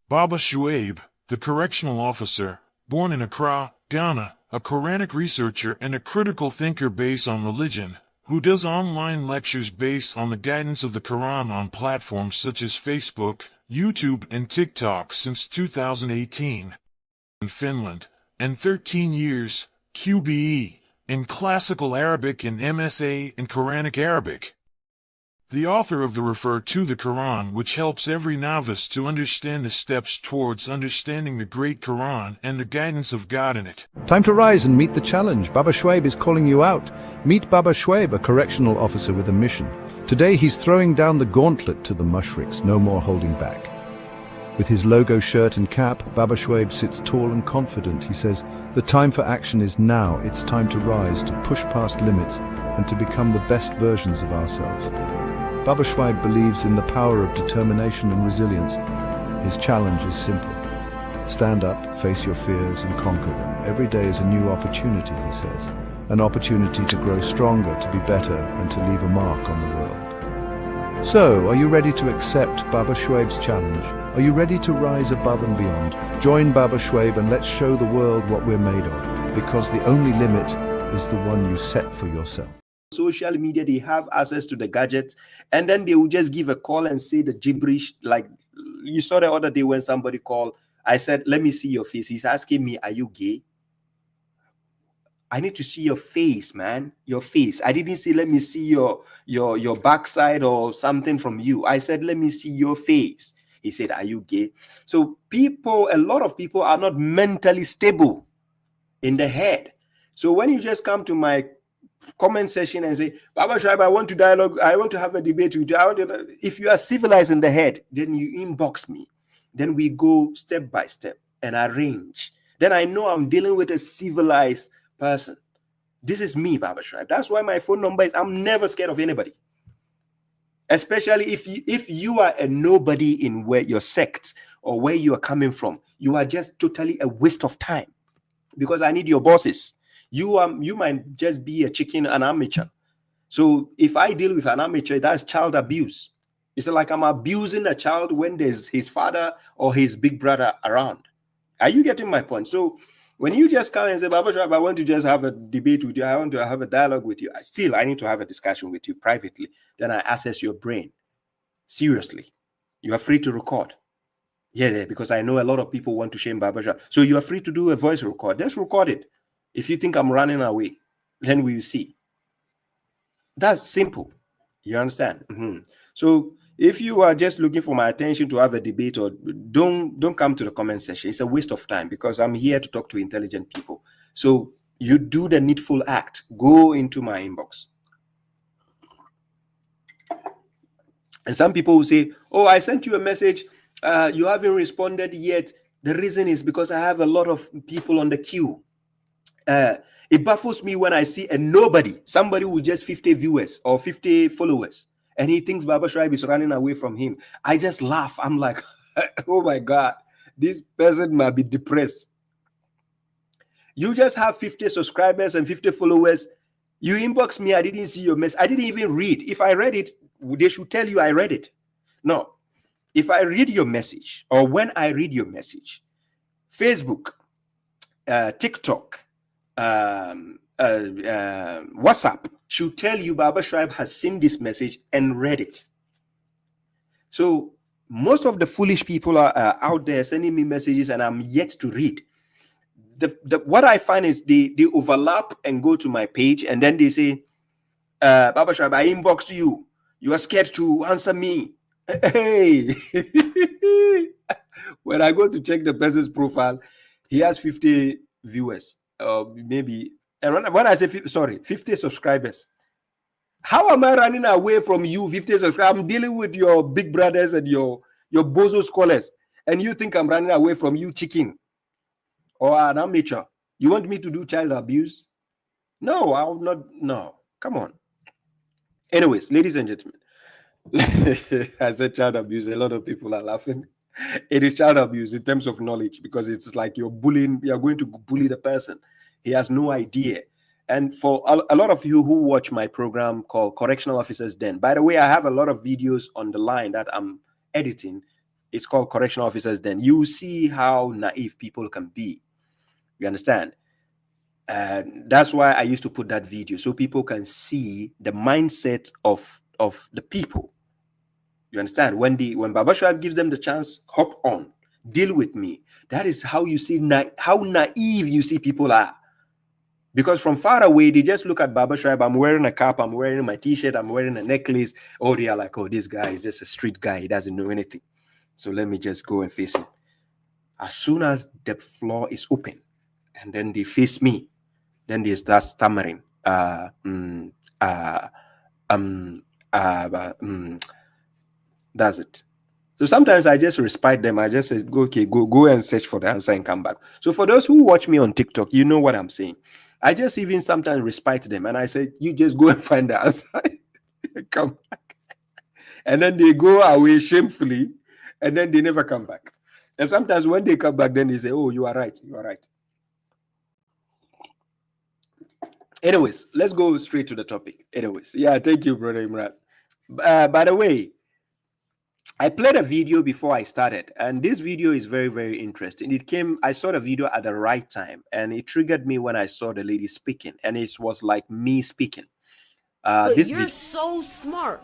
Baba Shuaib, the correctional officer, born in Accra, Ghana, a Quranic researcher and a critical thinker based on religion, who does online lectures based on the guidance of the Quran on platforms such as Facebook, YouTube, and TikTok since 2018. In Finland, and 13 years, QBE, in Classical Arabic and MSA in Quranic Arabic. The author of the Refer to the Quran, which helps every novice to understand the steps towards understanding the great Quran and the guidance of God in it. Time to rise and meet the challenge. Baba Shuaib is calling you out. Meet Baba Shuaib, a correctional officer with a mission. Today he's throwing down the gauntlet to the mushriks, no more holding back. With his logo shirt and cap, Baba Shuaib sits tall and confident. He says, the time for action is now. It's time to rise, to push past limits, and to become the best versions of ourselves. Baba Shuaib believes in the power of determination and resilience. His challenge is simple. Stand up, face your fears, and conquer them. Every day is a new opportunity, he says. An opportunity to grow stronger, to be better, and to leave a mark on the world. So, are you ready to accept Baba Shuaib's challenge? Are you ready to rise above and beyond? Join Baba Shuaib and let's show the world what we're made of, because the only limit is the one you set for yourself. Social media, they have access to the gadgets, and then they will just give a call and say the gibberish. Like you saw the other day when somebody called, I said, let me see your face. He's asking me, are you gay? I need to see your face, man. Your face. I didn't say, let me see your backside or something from you. I said, let me see your face. He said, are you gay? So a lot of people are not mentally stable in the head. So when you just come to my comment section and say, Baba Shuaib, I want to dialogue, I want to have a debate with you. If you are civilized in the head, then you inbox me. Then we go step by step and arrange. Then I know I'm dealing with a civilized person. This is me, Baba Shuaib. That's why my phone number is, I'm never scared of anybody. Especially if you are a nobody in where your sect or where you are coming from, you are just totally a waste of time, because I need your bosses. You might just be a chicken, an amateur. So if I deal with an amateur, that's child abuse. It's like I'm abusing a child when there's his father or his big brother around. Are you getting my point? So when you just come and say, Baba Shuaib, I want to just have a debate with you, I want to have a dialogue with you, I need to have a discussion with you privately. Then I access your brain. Seriously. You are free to record. Yeah, because I know a lot of people want to shame Baba Shuaib. So you are free to do a voice record. Just record it. If you think I'm running away, then we will see. That's simple. You understand? So if you are just looking for my attention to have a debate, or don't come to the comment section. It's a waste of time, because I'm here to talk to intelligent people. So you do the needful act. Go into my inbox. And some people will say, oh, I sent you a message. You haven't responded yet. The reason is because I have a lot of people on the queue. It baffles me when I see a nobody, somebody with just 50 viewers or 50 followers, and he thinks Baba Shuaib is running away from him. I just laugh. I'm like, oh my God, this person might be depressed. You just have 50 subscribers and 50 followers. You inbox me, I didn't see your message. I didn't even read. If I read it, they should tell you I read it. No. If I read your message, or when I read your message, Facebook, TikTok, WhatsApp should tell you Baba Shuaib has seen this message and read it. So most of the foolish people are out there sending me messages and I'm yet to read. What I find is they overlap and go to my page, and then they say, Baba Shuaib, I inboxed you. You are scared to answer me. Hey. When I go to check the person's profile, he has 50 viewers. Maybe, and when I say 50 subscribers, how am I running away from you? 50 subscribers. I'm dealing with your big brothers and your bozo scholars, and you think I'm running away from you, chicken or an amateur? You want me to do child abuse? No, I will not. No, come on. Anyways, ladies and gentlemen, I said child abuse. A lot of people are laughing. It is child abuse in terms of knowledge, because it's like you're bullying. You're going to bully the person. He has no idea. And for a lot of you who watch my program called Correctional Officers Den, by the way, I have a lot of videos on the line that I'm editing It's called correctional officers. Then you see how naive people can be. You understand? And that's why I used to put that video so people can see the mindset of the people. You understand? When Baba Shoaib gives them the chance, hop on, deal with me. That is how you see how naive you see people are. Because from far away, they just look at Baba Shoaib. I'm wearing a cap, I'm wearing my t-shirt, I'm wearing a necklace. Oh, they are like, oh, this guy is just a street guy. He doesn't know anything. So let me just go and face him. As soon as the floor is open, and then they face me, then they start stammering. That's it. So sometimes I just respite them. I just say, okay, go and search for the answer and come back. So for those who watch me on TikTok, you know what I'm saying. I just even sometimes respite them and I say, you just go and find the answer. Come back. And then they go away shamefully and then they never come back. And sometimes when they come back, then they say, oh, you are right. You are right. Anyways, let's go straight to the topic. Anyways, yeah, thank you, Brother Imran. By the way, I played a video before I started, and this video is very, very interesting. I saw the video at the right time, and it triggered me when I saw the lady speaking, and it was like me speaking. But you're so smart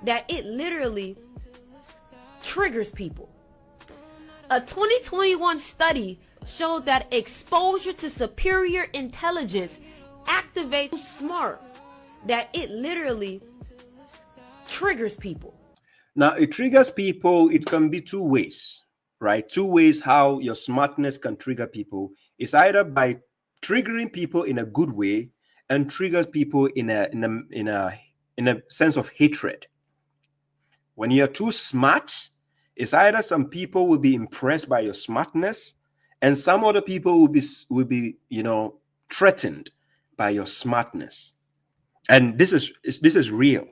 that it literally triggers people. A 2021 study showed that exposure to superior intelligence activates smart that it literally triggers people. Now, it triggers people. It can be two ways, right? Two ways how your smartness can trigger people. It's either by triggering people in a good way and triggers people in a sense of hatred. When you're too smart, it's either some people will be impressed by your smartness, and some other people will be threatened by your smartness. And this is real.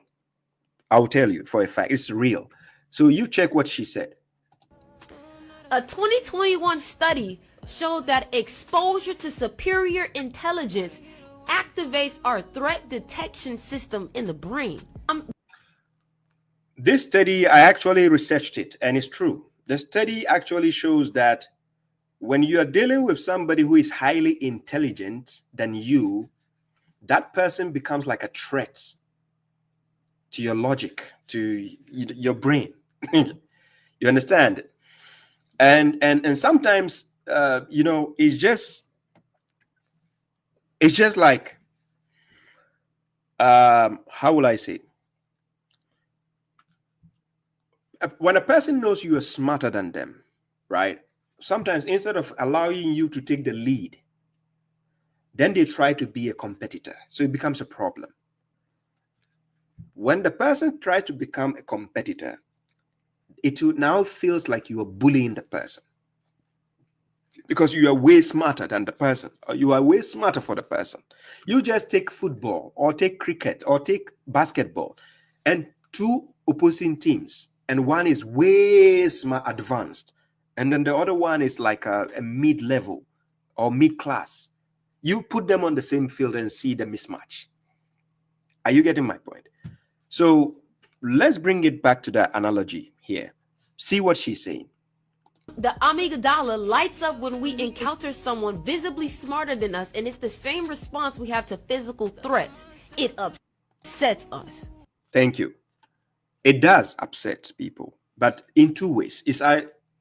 I'll tell you for a fact, it's real. So you check what she said. A 2021 study showed that exposure to superior intelligence activates our threat detection system in the brain. This study, I actually researched it, and it's true. The study actually shows that when you are dealing with somebody who is highly intelligent than you, that person becomes like a threat to your logic, to your brain. You understand? And sometimes it's just like how will I say it? When a person knows you are smarter than them, right? Sometimes instead of allowing you to take the lead, then they try to be a competitor. So it becomes a problem. When the person tries to become a competitor, it now feels like you are bullying the person because you are way smarter than the person, or you are way smarter for the person. You just take football or take cricket or take basketball and two opposing teams, and one is way smart, advanced, and then the other one is like a mid-level or mid-class. You put them on the same field and see the mismatch. Are you getting my point? So let's bring it back to that analogy here. See what she's saying. The amygdala lights up when we encounter someone visibly smarter than us, and it's the same response we have to physical threats. It upsets us. Thank you. It does upset people, but in two ways.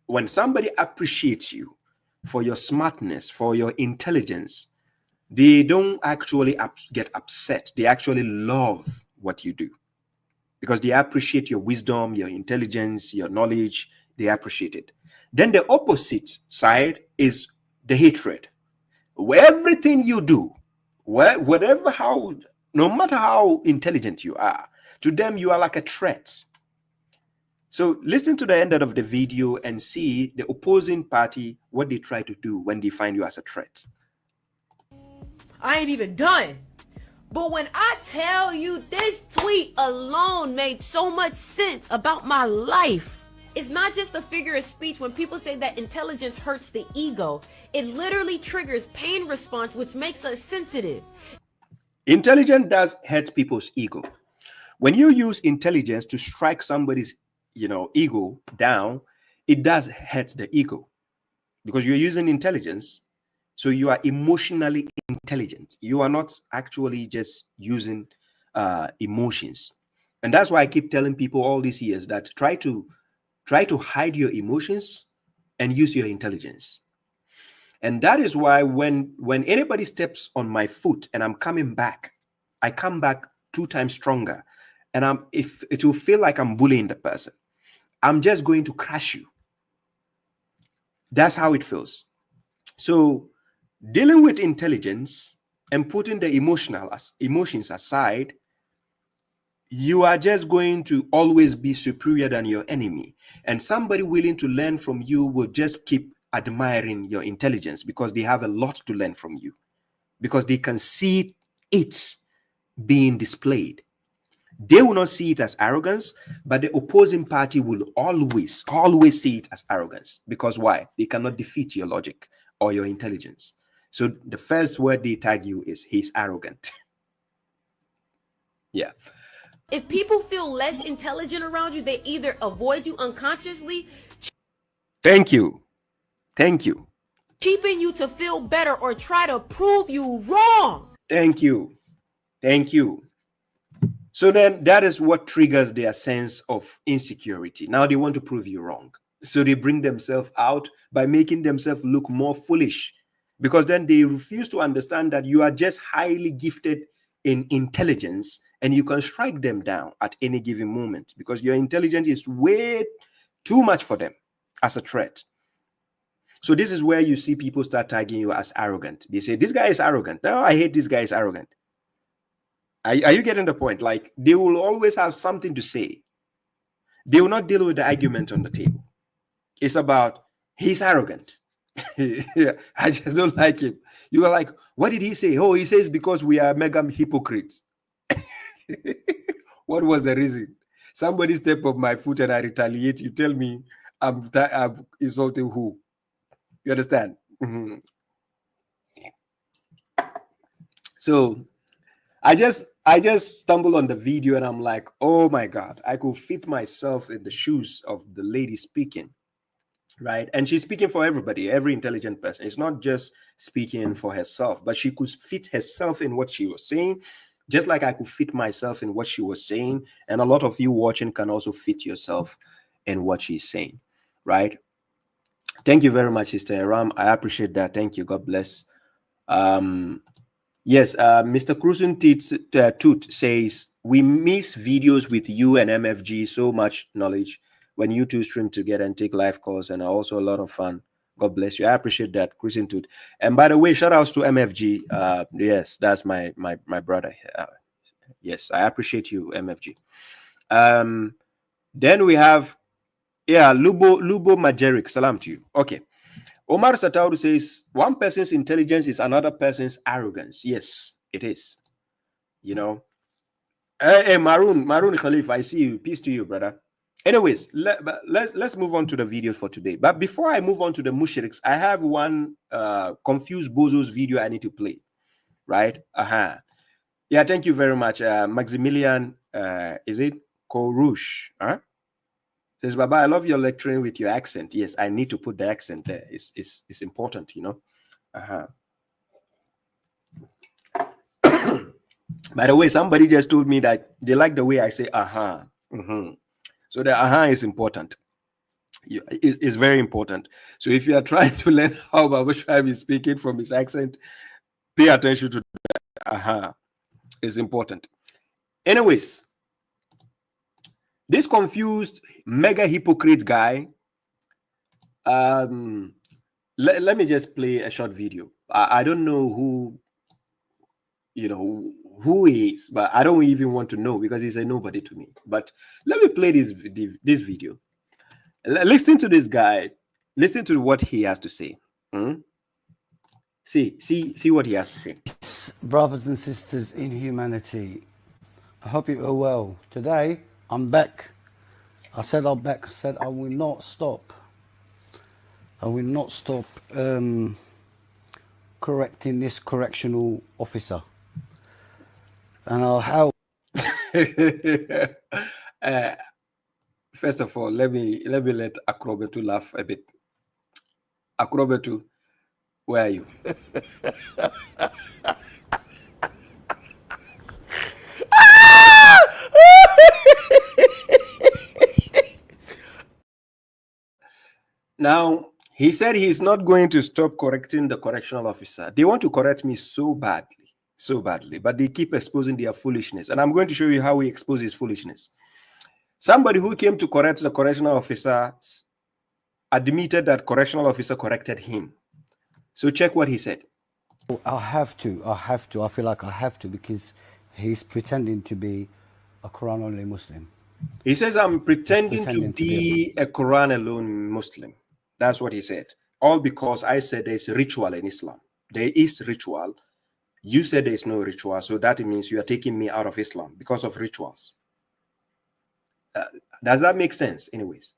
When somebody appreciates you for your smartness, for your intelligence, they don't actually get upset. They actually love what you do because they appreciate your wisdom, your intelligence, your knowledge. They appreciate it. Then the opposite side is the hatred. Everything you do, no matter how intelligent you are, to them you are like a threat. So listen to the end of the video and see the opposing party, what they try to do when they find you as a threat. I ain't even done. But when I tell you this tweet alone made so much sense about my life. It's not just a figure of speech when people say that intelligence hurts the ego. It literally triggers pain response, which makes us sensitive. Intelligence does hurt people's ego. When you use intelligence to strike somebody's ego down, it does hurt the ego because you're using intelligence. So you are emotionally intelligent. You are not actually just using emotions. And that's why I keep telling people all these years that try to hide your emotions and use your intelligence. And that is why when anybody steps on my foot and I'm coming back, I come back 2 times stronger. And if it will feel like I'm bullying the person, I'm just going to crush you. That's how it feels. So dealing with intelligence and putting the emotions aside, you are just going to always be superior than your enemy. And somebody willing to learn from you will just keep admiring your intelligence because they have a lot to learn from you, because they can see it being displayed. They will not see it as arrogance, but the opposing party will always see it as arrogance. Because why? They cannot defeat your logic or your intelligence. So the first word they tag you is he's arrogant. Yeah. If people feel less intelligent around you, they either avoid you unconsciously. Thank you. Thank you. Keeping you to feel better or try to prove you wrong. Thank you. Thank you. So then that is what triggers their sense of insecurity. Now they want to prove you wrong. So they bring themselves out by making themselves look more foolish, because then they refuse to understand that you are just highly gifted in intelligence and you can strike them down at any given moment because your intelligence is way too much for them as a threat. So this is where you see people start tagging you as arrogant. They say, this guy is arrogant. No, I hate this guy is arrogant. Are you getting the point? Like, they will always have something to say. They will not deal with the argument on the table. It's about, he's arrogant. I just don't like him. You are like, what did he say? Oh, he says because we are mega hypocrites. What was the reason? Somebody step on my foot and I retaliate. You tell me I'm insulting who? You understand? Mm-hmm. So I just stumbled on the video and I'm like, oh my God, I could fit myself in the shoes of the lady speaking, right? And she's speaking for everybody, every intelligent person. It's not just speaking for herself, but she could fit herself in what she was saying, just like I could fit myself in what she was saying. And a lot of you watching can also fit yourself in what she's saying, right? Thank you very much, Sister Aram. I appreciate that. Thank you. God bless. Yes, Mr. Cruisen Toot says, we miss videos with you and MFG, so much knowledge when you two stream together and take live calls, and also a lot of fun. God bless you. I appreciate that, Cruisen Toot. And by the way, shout outs to MFG. Yes, that's my brother. Yes, I appreciate you, MFG. Then we have, Lubo Majeric. Salam to you. Okay. Omar Satauru says, one person's intelligence is another person's arrogance. Yes, it is. You know. Hey, Maroon Khalif, I see you. Peace to you, brother. Anyways, let's move on to the video for today. But before I move on to the Mushriks, I have one confused bozos video I need to play. Right? Yeah, thank you very much. Maximilian, is it Korush? Says, Baba, I love your lecturing with your accent. Yes, I need to put the accent there. It's important, you know. By the way, somebody just told me that they like the way I say So the is important. It's very important. So if you are trying to learn how Baba Shraib is speaking from his accent, pay attention to the It's important. Anyways, this confused mega hypocrite guy, let me just play a short video. I don't know who he is, but I don't even want to know because he's a nobody to me. But let me play this video. Listen to this guy. Listen to what he has to say. See what he has to say. Brothers and sisters in humanity, I hope you are well. Today, I'm back. I said I'm back. I said I will not stop. I will not stop correcting this correctional officer. And I'll help. First of all, let me let Akrobetu laugh a bit. Akrobetu, where are you? Now, he said he's not going to stop correcting the correctional officer. They want to correct me so badly, but they keep exposing their foolishness. And I'm going to show you how he exposes foolishness. Somebody who came to correct the correctional officer admitted that correctional officer corrected him. So check what he said. I have to. I feel like I have to because he's pretending to be a Quran only Muslim. He says, I'm pretending to be a Quran alone Muslim. That's what he said. All because I said there's a ritual in Islam. There is ritual. You said there's no ritual. So that means you are taking me out of Islam because of rituals. Does that make sense? Anyways,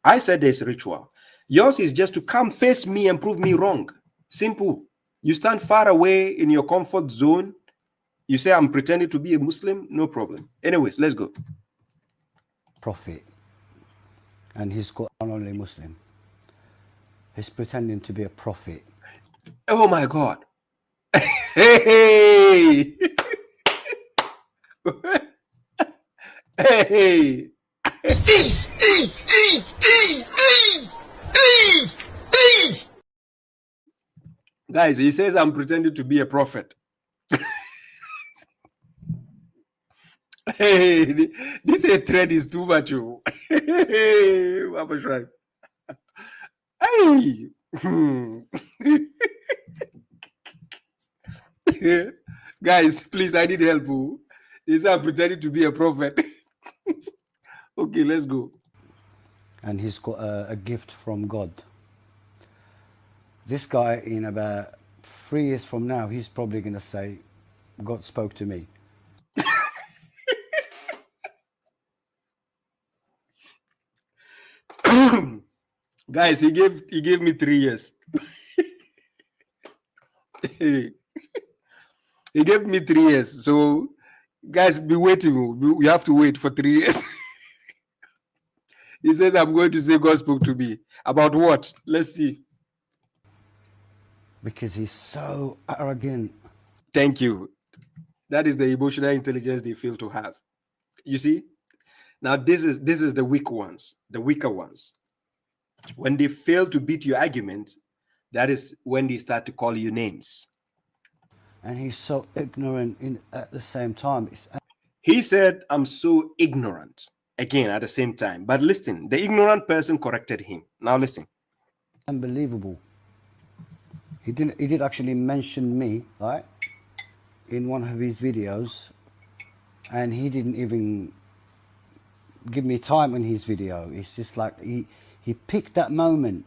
I said there's a ritual. Yours is just to come face me and prove me wrong. Simple. You stand far away in your comfort zone. You say, I'm pretending to be a Muslim. No problem. Anyways, let's go. Prophet. And he's Quran only Muslim. He's pretending to be a prophet. Oh my God. Hey. Hey. Guys, he says I'm pretending to be a prophet. Hey, this thread is too much. Hey, Papa Shrike. Hey. Guys, please, I need help. He said I'm pretending to be a prophet. Okay, let's go. And he's got a gift from God. This guy, in about 3 years from now, he's probably going to say, God spoke to me. Guys, he gave me 3 years. He gave me 3 years. So, guys, be waiting. We have to wait for 3 years. He says, I'm going to say God spoke to me. About what? Let's see. Because he's so arrogant. Thank you. That is the emotional intelligence they fail to have. You see? Now, this is the weak ones, the weaker ones. When they fail to beat your argument, that is when they start to call you names. And he's so ignorant at the same time. He said, I'm so ignorant. Again, at the same time. But listen, the ignorant person corrected him. Now listen. Unbelievable. He did actually mention me, right, in one of his videos, and he didn't even give me time in his video. It's just like he picked that moment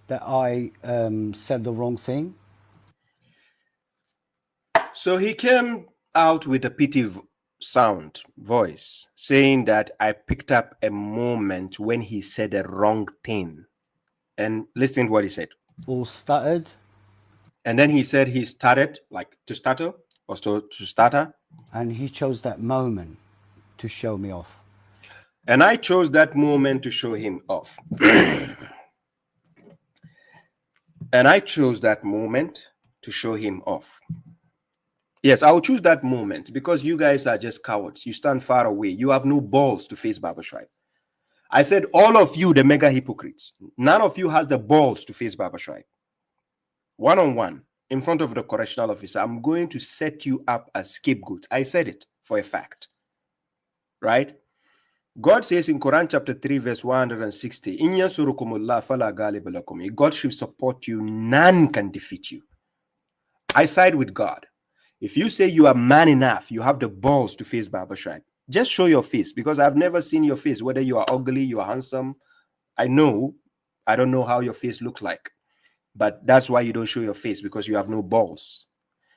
that I said the wrong thing. So he came out with a pity voice, saying that I picked up a moment when he said the wrong thing. And listen to what he said. All stuttered. And then he said he started, like to stutter or to stutter. And he chose that moment to show me off. And I chose that moment to show him off. And I chose that moment to show him off. Yes, I will choose that moment because you guys are just cowards. You stand far away. You have no balls to face Baba Shrike. I said, all of you, the mega hypocrites, none of you has the balls to face Baba Shrike. One-on-one, in front of the correctional officer, I'm going to set you up as scapegoat. I said it for a fact. Right? God says in Quran chapter 3, verse 160, God should support you, none can defeat you. I side with God. If you say you are man enough, you have the balls to face Baba Shrike, just show your face, because I've never seen your face, whether you are ugly, you are handsome. I don't know how your face look like, but that's why you don't show your face, because you have no balls.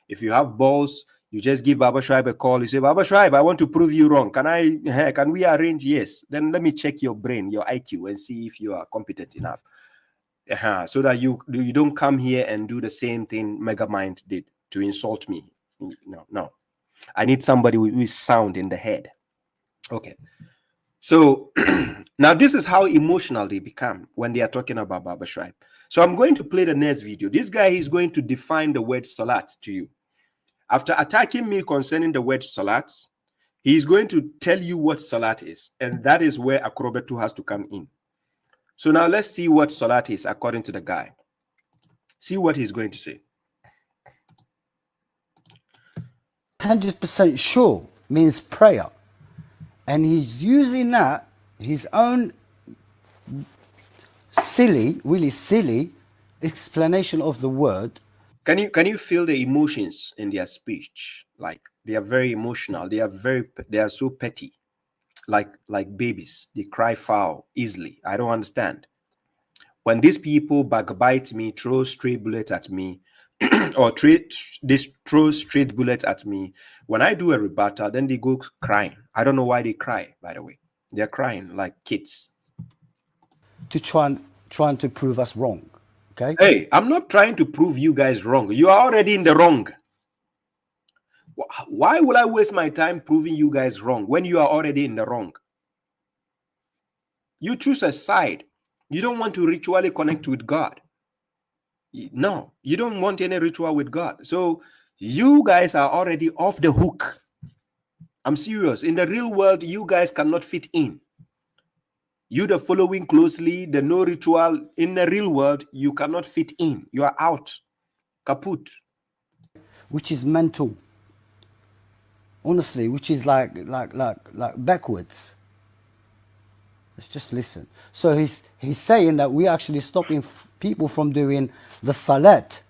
If you have balls, you just give Baba Shrike a call. You say, Baba Shrike, I want to prove you wrong. Can we arrange? Yes. Then let me check your brain, your IQ, and see if you are competent enough. So that you don't come here and do the same thing Megamind did to insult me. No. I need somebody who is sound in the head. Okay. So now this is how emotional they become when they are talking about Baba Shwaib. So I'm going to play the next video. This guy is going to define the word salat to you. After attacking me concerning the word salat, he is going to tell you what salat is. And that is where Akrobetu has to come in. So now let's see what salat is according to the guy. See what he's going to say. 100% sure means prayer. And he's using that, his own silly, really silly explanation of the word. Can you feel the emotions in their speech? Like they are very emotional. They are so petty. Like babies. They cry foul easily. I don't understand. When these people backbite me, throw stray bullets at me, or they throw straight bullets at me, when I do a rebuttal, then they go crying. I don't know why they cry, by the way. They're crying like kids. To trying to prove us wrong. Okay? Hey, I'm not trying to prove you guys wrong. You are already in the wrong. Why will I waste my time proving you guys wrong when you are already in the wrong? You choose a side. You don't want to ritually connect with God. No, you don't want any ritual with God. So you guys are already off the hook. I'm serious. In the real world, you guys cannot fit in. You the following closely, the no ritual. In the real world, you cannot fit in. You are out. Kaput. Which is mental. Honestly, which is like backwards. Let's just listen. So he's saying that we're actually stopping people from doing the salat,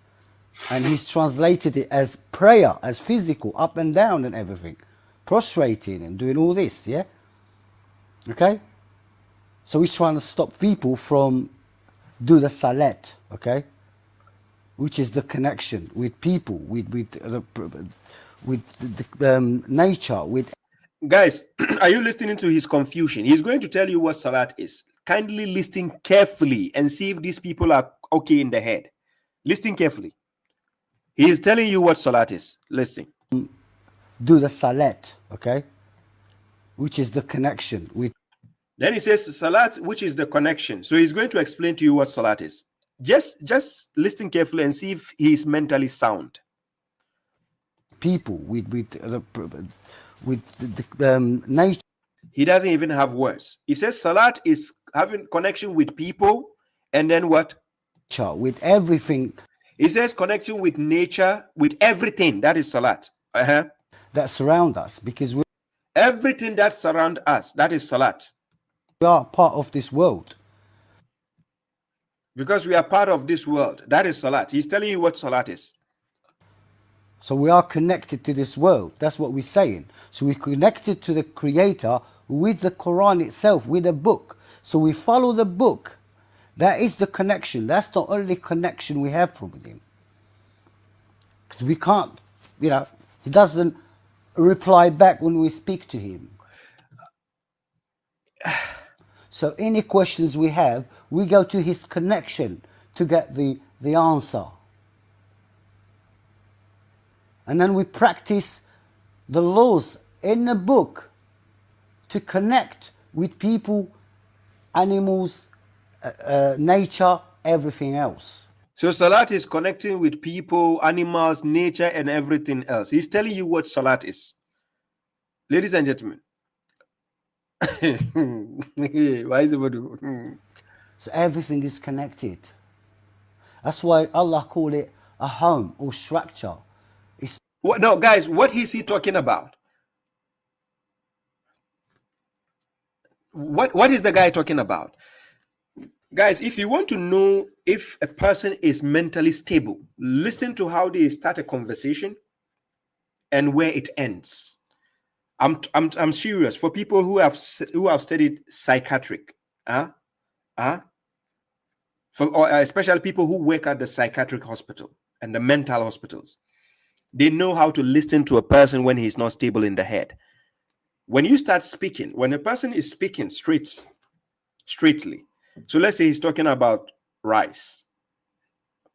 and he's translated it as prayer, as physical, up and down and everything, prostrating and doing all this. Yeah. Okay. So he's trying to stop people from do the salat. Okay. Which is the connection with people, with nature, with. Guys, are you listening to his confusion? He's going to tell you what salat is. Kindly listen carefully and see if these people are okay in the head. Listen carefully. He is telling you what salat is. Listen. Do the salat, okay? Which is the connection with. Then he says salat, which is the connection. So he's going to explain to you what salat is. Just listen carefully and see if he is mentally sound. People with nature. He doesn't even have words. He says salat is having connection with people, and then what? With everything. He says connection with nature, with everything. That is salat. That surround us, because we. Everything that surround us, that is salat. We are part of this world. Because we are part of this world. That is salat. He's telling you what salat is. So we are connected to this world. That's what we're saying. So we're connected to the Creator with the Quran itself, with a book. So we follow the book. That is the connection. That's the only connection we have from him. Because we can't, he doesn't reply back when we speak to him. So any questions we have, we go to his connection to get the answer. And then we practice the laws in the book to connect with people, animals, nature, everything else. So salat is connecting with people, animals, nature, and everything else. He's telling you what salat is. Ladies and gentlemen. Why is it? So everything is connected. That's why Allah called it a home or structure. No, guys, what is he talking about? What is the guy talking about? Guys, if you want to know if a person is mentally stable, listen to how they start a conversation and where it ends. I'm serious. For people who have studied psychiatric, or especially people who work at the psychiatric hospital and the mental hospitals, they know how to listen to a person when he's not stable in the head. When you start speaking, when a person is speaking straightly, so let's say he's talking about rice.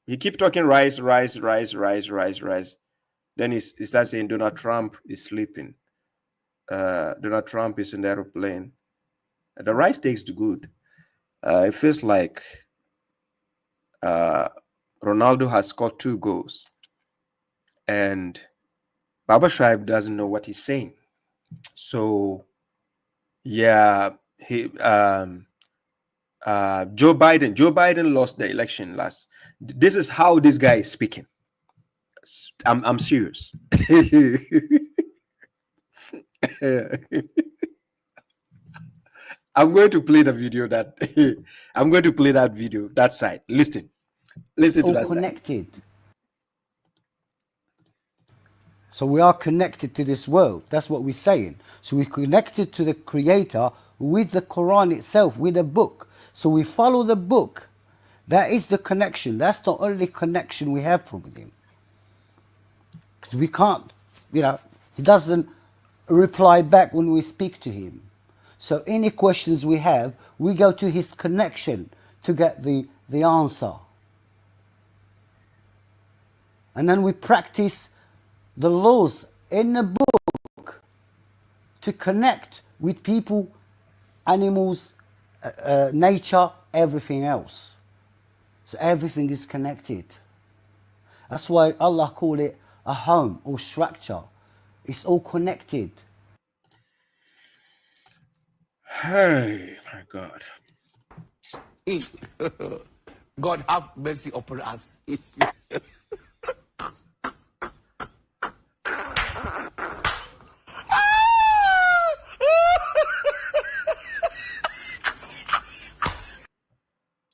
He keeps talking rice. Then he starts saying Donald Trump is sleeping. Donald Trump is in the airplane. The rice tastes good. It feels like Ronaldo has scored 2 goals, and Baba Shaib doesn't know what he's saying. So yeah, Joe Biden lost the election last. This is how this guy is speaking. I'm serious. I'm going to play the video that I'm going to play that video, that side. Listen to All that connected. So we are connected to this world. That's what we're saying. So we're connected to the Creator with the Quran itself, with the book. So we follow the book. That is the connection. That's the only connection we have from Him. Because we can't, He doesn't reply back when we speak to Him. So any questions we have, we go to His connection to get the answer. And then we practice the laws in the book to connect with people, animals, nature, everything else. So everything is connected. That's why Allah called it a home or structure. It's all connected. Hey, my God. God have mercy upon us.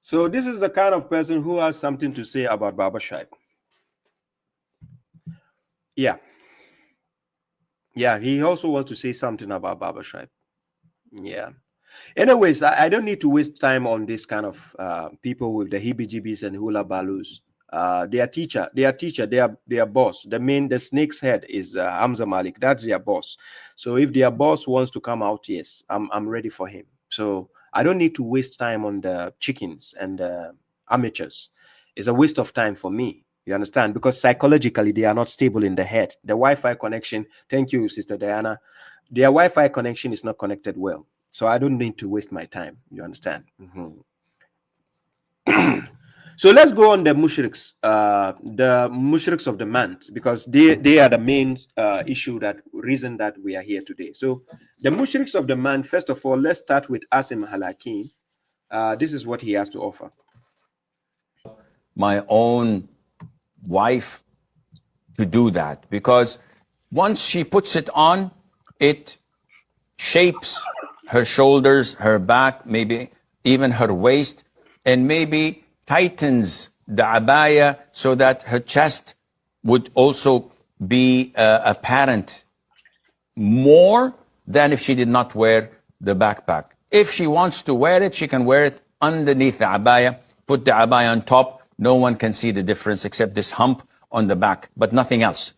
So this is the kind of person who has something to say about Baba Shaib. Yeah, he also wants to say something about Baba Shaib. Yeah. Anyways, I don't need to waste time on this kind of people with the heebie-jeebies and hula balloos. Their teacher, their boss, the snake's head is Hamza Malik. That's their boss. So if their boss wants to come out, yes, I'm ready for him. So I don't need to waste time on the chickens and the amateurs. It's a waste of time for me. You understand? Because psychologically, they are not stable in the head. The Wi-Fi connection, thank you, Sister Diana. Their Wi-Fi connection is not connected well. So I don't need to waste my time. You understand? So let's go on the Mushriks of the month, because they are the main reason that we are here today. So the Mushriks of the month, first of all, let's start with Asim Halakim. This is what he has to offer. My own wife to do that, because once she puts it on, it shapes her shoulders, her back, maybe even her waist, and maybe tightens the abaya so that her chest would also be apparent more than if she did not wear the backpack. If she wants to wear it, she can wear it underneath the abaya, put the abaya on top. No one can see the difference except this hump on the back, but nothing else.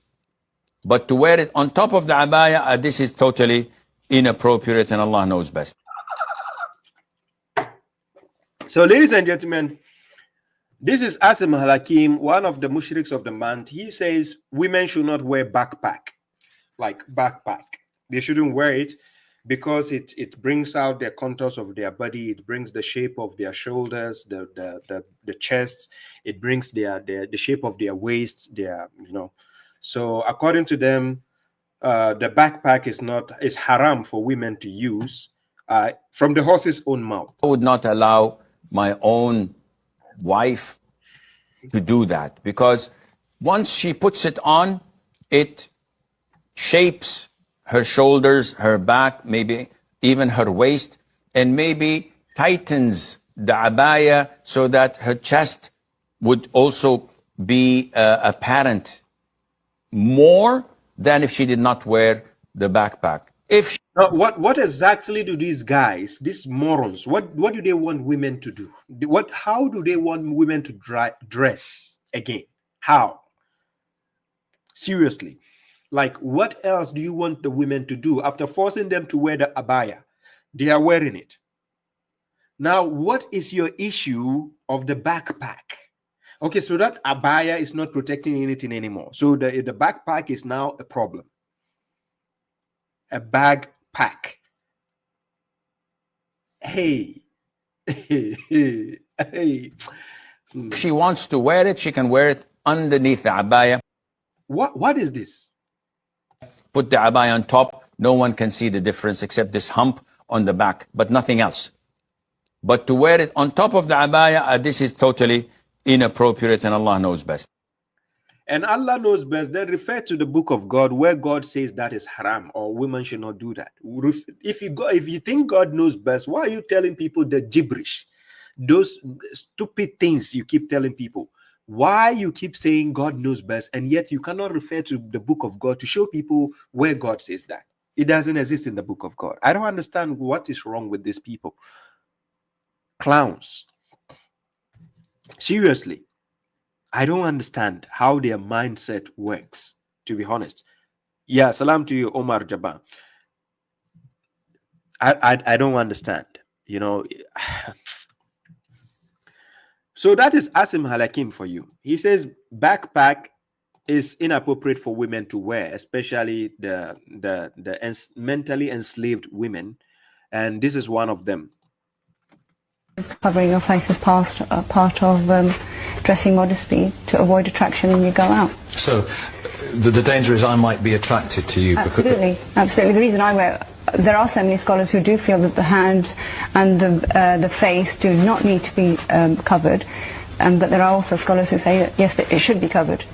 But to wear it on top of the abaya, this is totally inappropriate, and Allah knows best. So, ladies and gentlemen, this is Asim Halakim, one of the Mushriks of the month. He says women should not wear backpack. They shouldn't wear it because it brings out the contours of their body. It brings the shape of their shoulders, the chest. It brings the shape of their waists. So according to them, the backpack is haram for women to use from the horse's own mouth. I would not allow my own wife to do that, because once she puts it on, it shapes her shoulders, her back, maybe even her waist, and maybe tightens the abaya so that her chest would also be apparent more than if she did not wear the backpack. Now, what exactly do these guys, these morons, what do they want women to do? How do they want women to dress again? How? Seriously. Like, what else do you want the women to do after forcing them to wear the abaya? They are wearing it. Now, what is your issue of the backpack? Okay, so that abaya is not protecting anything anymore. So the backpack is now a problem. A backpack. Hey. Hey. If she wants to wear it, she can wear it underneath the abaya. What is this? Put the abaya on top. No one can see the difference except this hump on the back, but nothing else. But to wear it on top of the abaya, this is totally inappropriate, and Allah knows best. And Allah knows best. Then refer to the book of God where God says that is haram or women should not do that. If you think God knows best, why are you telling people the gibberish? Those stupid things you keep telling people. Why you keep saying God knows best, and yet you cannot refer to the book of God to show people where God says that. It doesn't exist in the book of God. I don't understand what is wrong with these people. Clowns. Seriously. I don't understand how their mindset works, to be honest. Yeah, salam to you, Omar Jaban. I don't understand, you know. So that is Asim Halakim for you. He says backpack is inappropriate for women to wear, especially the mentally enslaved women, and this is one of them. Covering your face is part of dressing modestly to avoid attraction when you go out. So the danger is I might be attracted to you. Absolutely, absolutely. The reason I wear, there are so many scholars who do feel that the hands and the face do not need to be covered, but there are also scholars who say that yes, that it should be covered.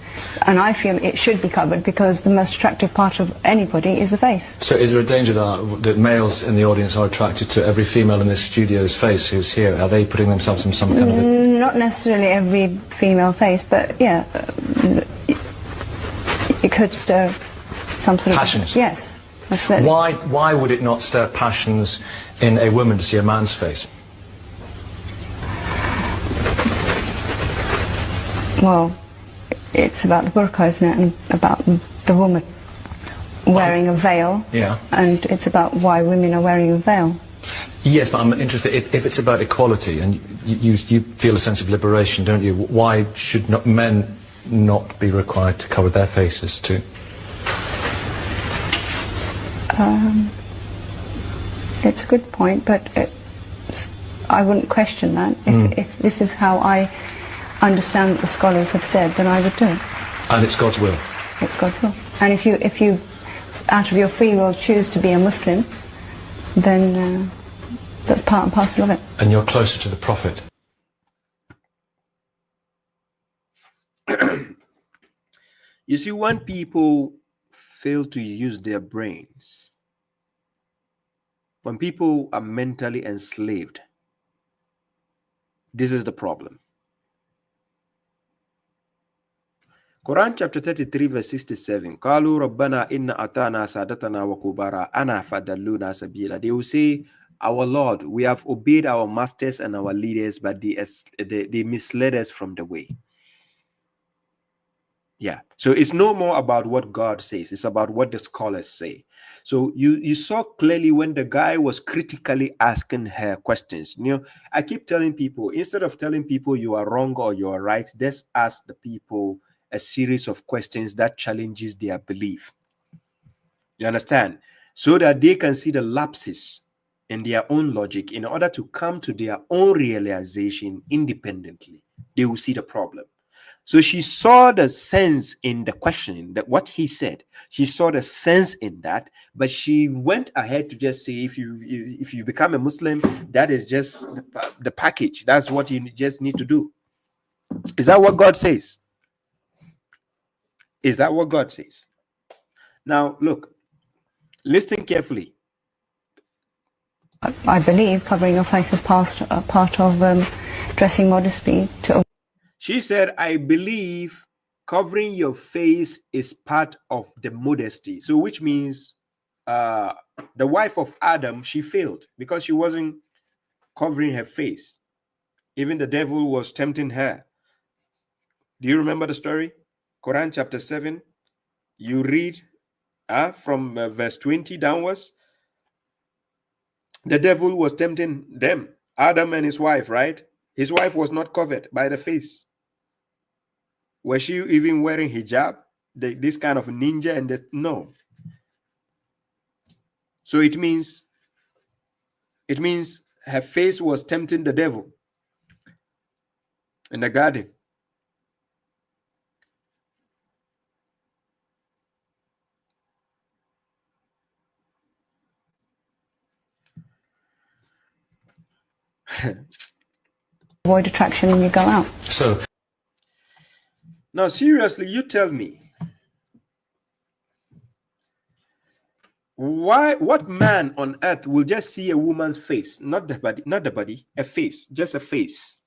And I feel it should be covered because the most attractive part of anybody is the face. So is there a danger that males in the audience are attracted to every female in this studio's face who's here? Are they putting themselves in some kind of... Not necessarily every female face, but yeah, it could stir some sort of... Passions? Yes, absolutely. Why would it not stir passions in a woman to see a man's face? Well, it's about the burqa, isn't it, and about the woman wearing a veil. Yeah. And it's about why women are wearing a veil. Yes, but I'm interested, if it's about equality, and you feel a sense of liberation, don't you? Why should men not be required to cover their faces too? It's a good point, but I wouldn't question that. If this is how I understand what the scholars have said, then I would do it. And it's God's will? It's God's will. And if you out of your free will choose to be a Muslim, then that's part and parcel of it. And you're closer to the Prophet? You see, when people fail to use their brains, when people are mentally enslaved, this is the problem. Quran chapter 33 verse 67. قالوا ربنا إن أطعنا سادتنا وكبراءنا فضلونا سبيلا. They will say, our Lord, we have obeyed our masters and our leaders, but they misled us from the way. Yeah. So it's no more about what God says. It's about what the scholars say. So you saw clearly when the guy was critically asking her questions. You know, I keep telling people, instead of telling people you are wrong or you are right, let's ask the people a series of questions that challenges their belief. You understand? So that they can see the lapses in their own logic in order to come to their own realization independently. They will see the problem. So she saw the sense in the questioning, that what he said. She saw the sense in that, but she went ahead to just say, if you become a Muslim, that is just the package. That's what you just need to do. Is that what God says? Is that what God says? Now, look, listen carefully. I believe covering your face is part of dressing modestly to... She said, I believe covering your face is part of the modesty. So which means the wife of Adam, she failed because she wasn't covering her face. Even the devil was tempting her. Do you remember the story? Quran chapter 7, you read from verse 20 downwards. The devil was tempting them, Adam and his wife, right? His wife was not covered by the face. Was she even wearing hijab? This kind of ninja and this? No. So it means Her face was tempting the devil in the garden. Avoid attraction when you go out. So, Now, seriously, you tell me, what man on earth will just see a woman's face, not the body, a face, just a face,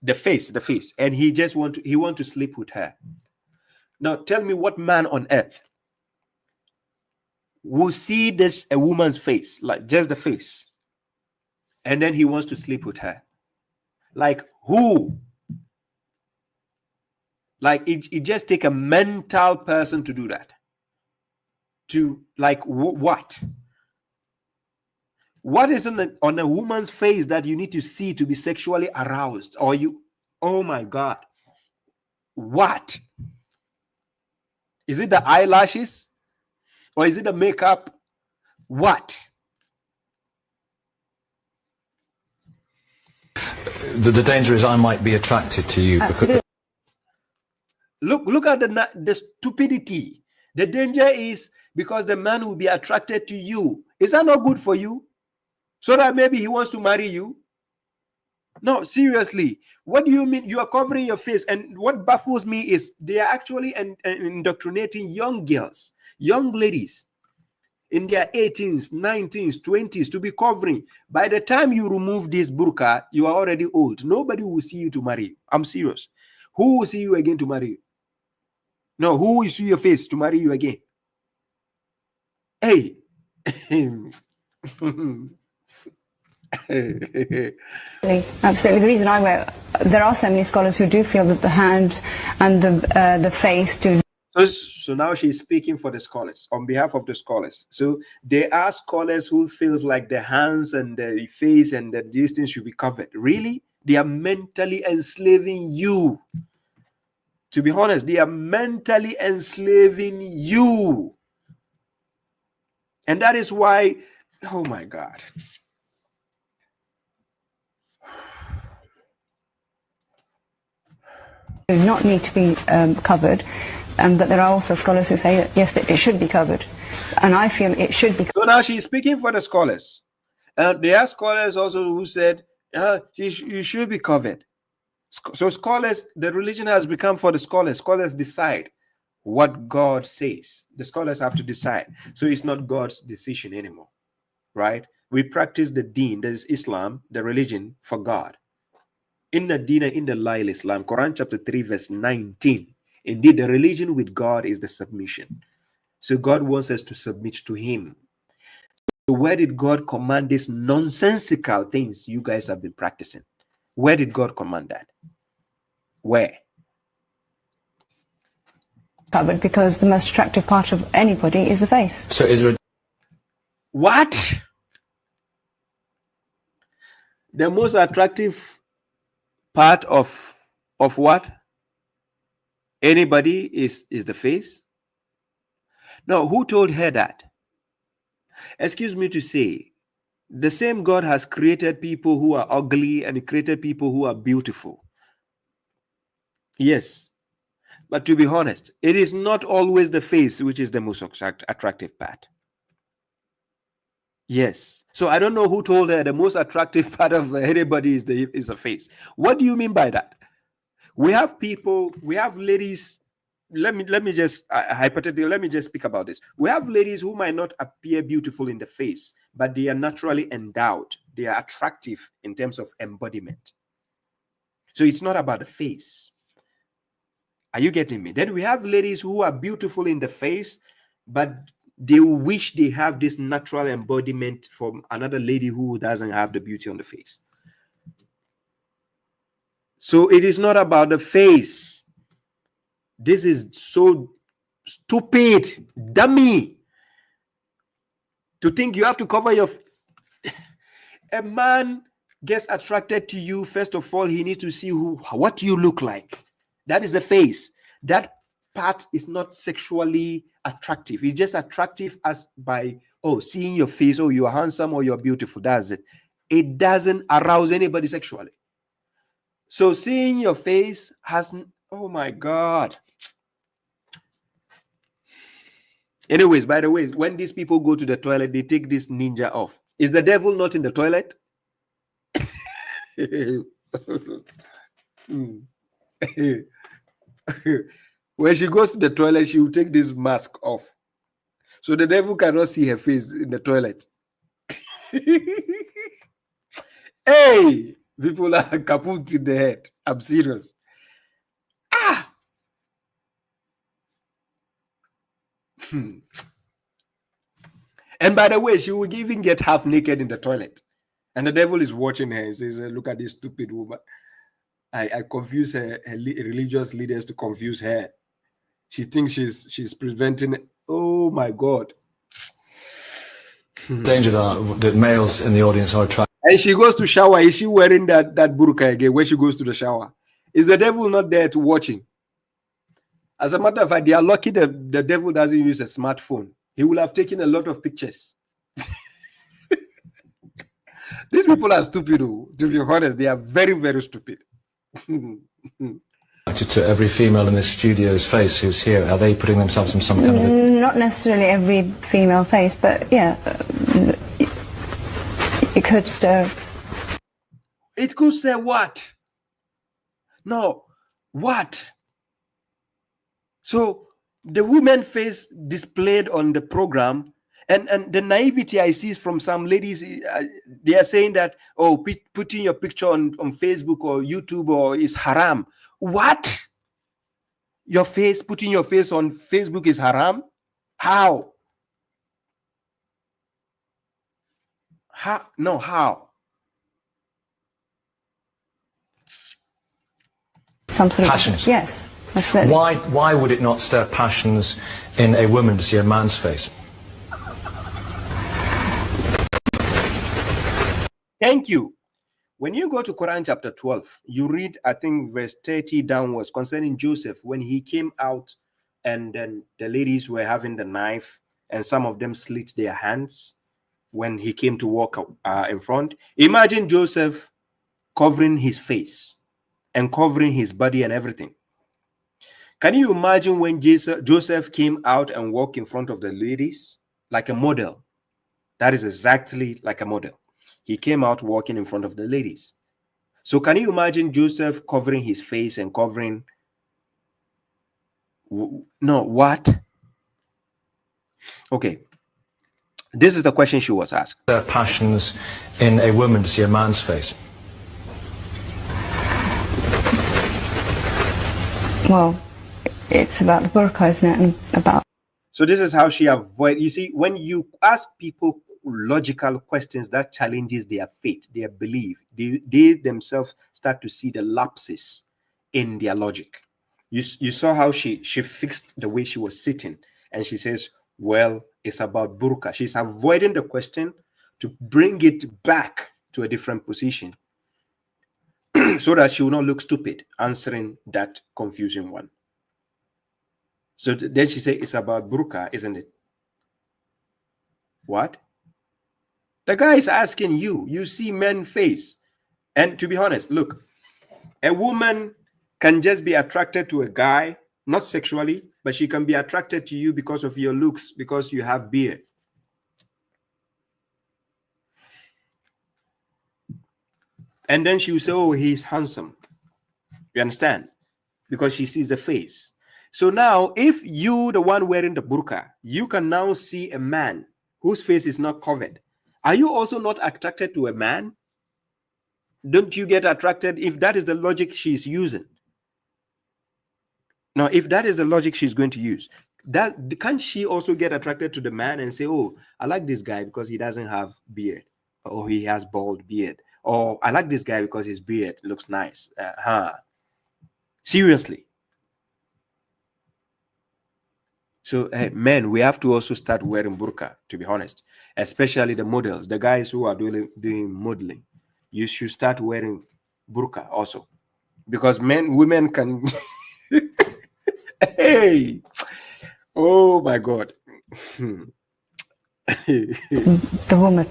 the face, and he just want to sleep with her? Now, tell me, what man on earth will see this a woman's face, like just the face, and then he wants to sleep with her? Like who? Like it just take a mental person to do that. To like what? What is on a woman's face that you need to see to be sexually aroused? Or you, oh my God. What? Is it the eyelashes? Or is it the makeup? What? the danger is I might be attracted to you. Because Look at the stupidity. The danger is because the man will be attracted to you. Is that not good for you? So that maybe he wants to marry you? No, seriously. What do you mean? You are covering your face. And what baffles me is they are actually indoctrinating young girls, young ladies in their 18s, 19s, 20s to be covering. By the time you remove this burqa, you are already old. Nobody will see you to marry you. I'm serious. Who will see you again to marry you? No, who will see your face to marry you again? Hey. Absolutely. The reason there are so many scholars who do feel that the hands and the face do. So now she's speaking for the scholars, on behalf of the scholars. So there are scholars who feels like the hands and the face and these things should be covered. Really? They are mentally enslaving you. To be honest, they are mentally enslaving you. And that is why, oh my God. Do not need to be covered, but there are also scholars who say that, yes, that it should be covered. And I feel it should be. So now she's speaking for the scholars. There are scholars also who said, you should be covered. So scholars, the religion has become for the scholars. Scholars decide what God says. The scholars have to decide. So it's not God's decision anymore, right? We practice the deen, that is Islam, the religion, for God. In the deen, in the Lail Islam, Quran chapter 3, verse 19. Indeed, the religion with God is the submission. So God wants us to submit to him. So where did God command these nonsensical things you guys have been practicing? Where did God command that? Where? Covered, because the most attractive part of anybody is the face. so is there What? The most attractive part of what? Anybody is the face? No, who told her that? Excuse me to say, the same God has created people who are ugly and he created people who are beautiful. Yes. But to be honest, it is not always the face which is the most attractive part. Yes. So I don't know who told her the most attractive part of anybody is the face. What do you mean by that? We have people, we have ladies. Let me just hypothetically, let me just speak about this. We have ladies who might not appear beautiful in the face, but they are naturally endowed. They are attractive in terms of embodiment. So it's not about the face. Are you getting me? Then we have ladies who are beautiful in the face, but they wish they have this natural embodiment from another lady who doesn't have the beauty on the face. So it is not about the face. This is so stupid, dummy, to think you have to cover your... A man gets attracted to you. First of all, he needs to see what you look like. That is the face. That part is not sexually attractive. It's just attractive as by, seeing your face, you're handsome or you're beautiful. That's it. It doesn't arouse anybody sexually. So seeing your face has, oh my God. Anyways, by the way, when these people go to the toilet, they take this ninja off. Is the devil not in the toilet? When she goes to the toilet, she will take this mask off. So the devil cannot see her face in the toilet. Hey, people are kaput in the head. I'm serious. And by the way, she will even get half naked in the toilet. And the devil is watching her and says, look at this stupid woman. I confuse her religious leaders to confuse her. She thinks she's preventing. Oh my God. Danger that males in the audience are attracted. And she goes to shower. Is she wearing that burqa again when she goes to the shower? Is the devil not there to watching? As a matter of fact, they are lucky the devil doesn't use a smartphone. He will have taken a lot of pictures. These people are stupid, to be honest. They are very, very stupid. To every female in this studio's face who's here, are they putting themselves in some kind of Not necessarily every female face, but yeah, it could stir. It could say what? No, what? So the woman face displayed on the program, and the naivety I see from some ladies, they are saying that, oh, putting your picture on Facebook or YouTube or is haram. What? Putting your face on Facebook is haram? How? No, how? Some sort of passions? Yes, absolutely. Why would it not stir passions in a woman to see a man's face? Thank you. When you go to Quran chapter 12, you read, I think, verse 30 downwards concerning Joseph when he came out and then the ladies were having the knife and some of them slit their hands when he came to walk in front. Imagine Joseph covering his face and covering his body and everything. Can you imagine when Joseph came out and walked in front of the ladies like a model? That is exactly like a model. He came out walking in front of the ladies. So can you imagine Joseph covering his face and covering... No, what? Okay. This is the question she was asked. Stir passions in a woman to see a man's face? Well, it's about the burqa, isn't it? And about... So this is how she avoid. You see, when you ask people logical questions that challenges their faith, their belief, they themselves start to see the lapses in their logic. You saw how she fixed the way she was sitting, and she says, well, it's about burqa. She's avoiding the question to bring it back to a different position so that she will not look stupid answering that confusing one. So then she said, it's about burqa, isn't it? What? The guy is asking you. You see men face. And to be honest, look, a woman can just be attracted to a guy, not sexually, but she can be attracted to you because of your looks, because you have beard. And then she will say, oh, he's handsome. You understand? Because she sees the face. So now, if you, the one wearing the burqa, you can now see a man whose face is not covered. Are you also not attracted to a man? Don't you get attracted if that is the logic she's using? Now, if that is the logic she's going to use, can't she also get attracted to the man and say, oh, I like this guy because he doesn't have beard, or he has bald beard, or I like this guy because his beard looks nice. Seriously. So, men, we have to also start wearing burqa, to be honest, especially the models, the guys who are doing modeling. You should start wearing burqa also, because women can... Hey, oh my God. The woman.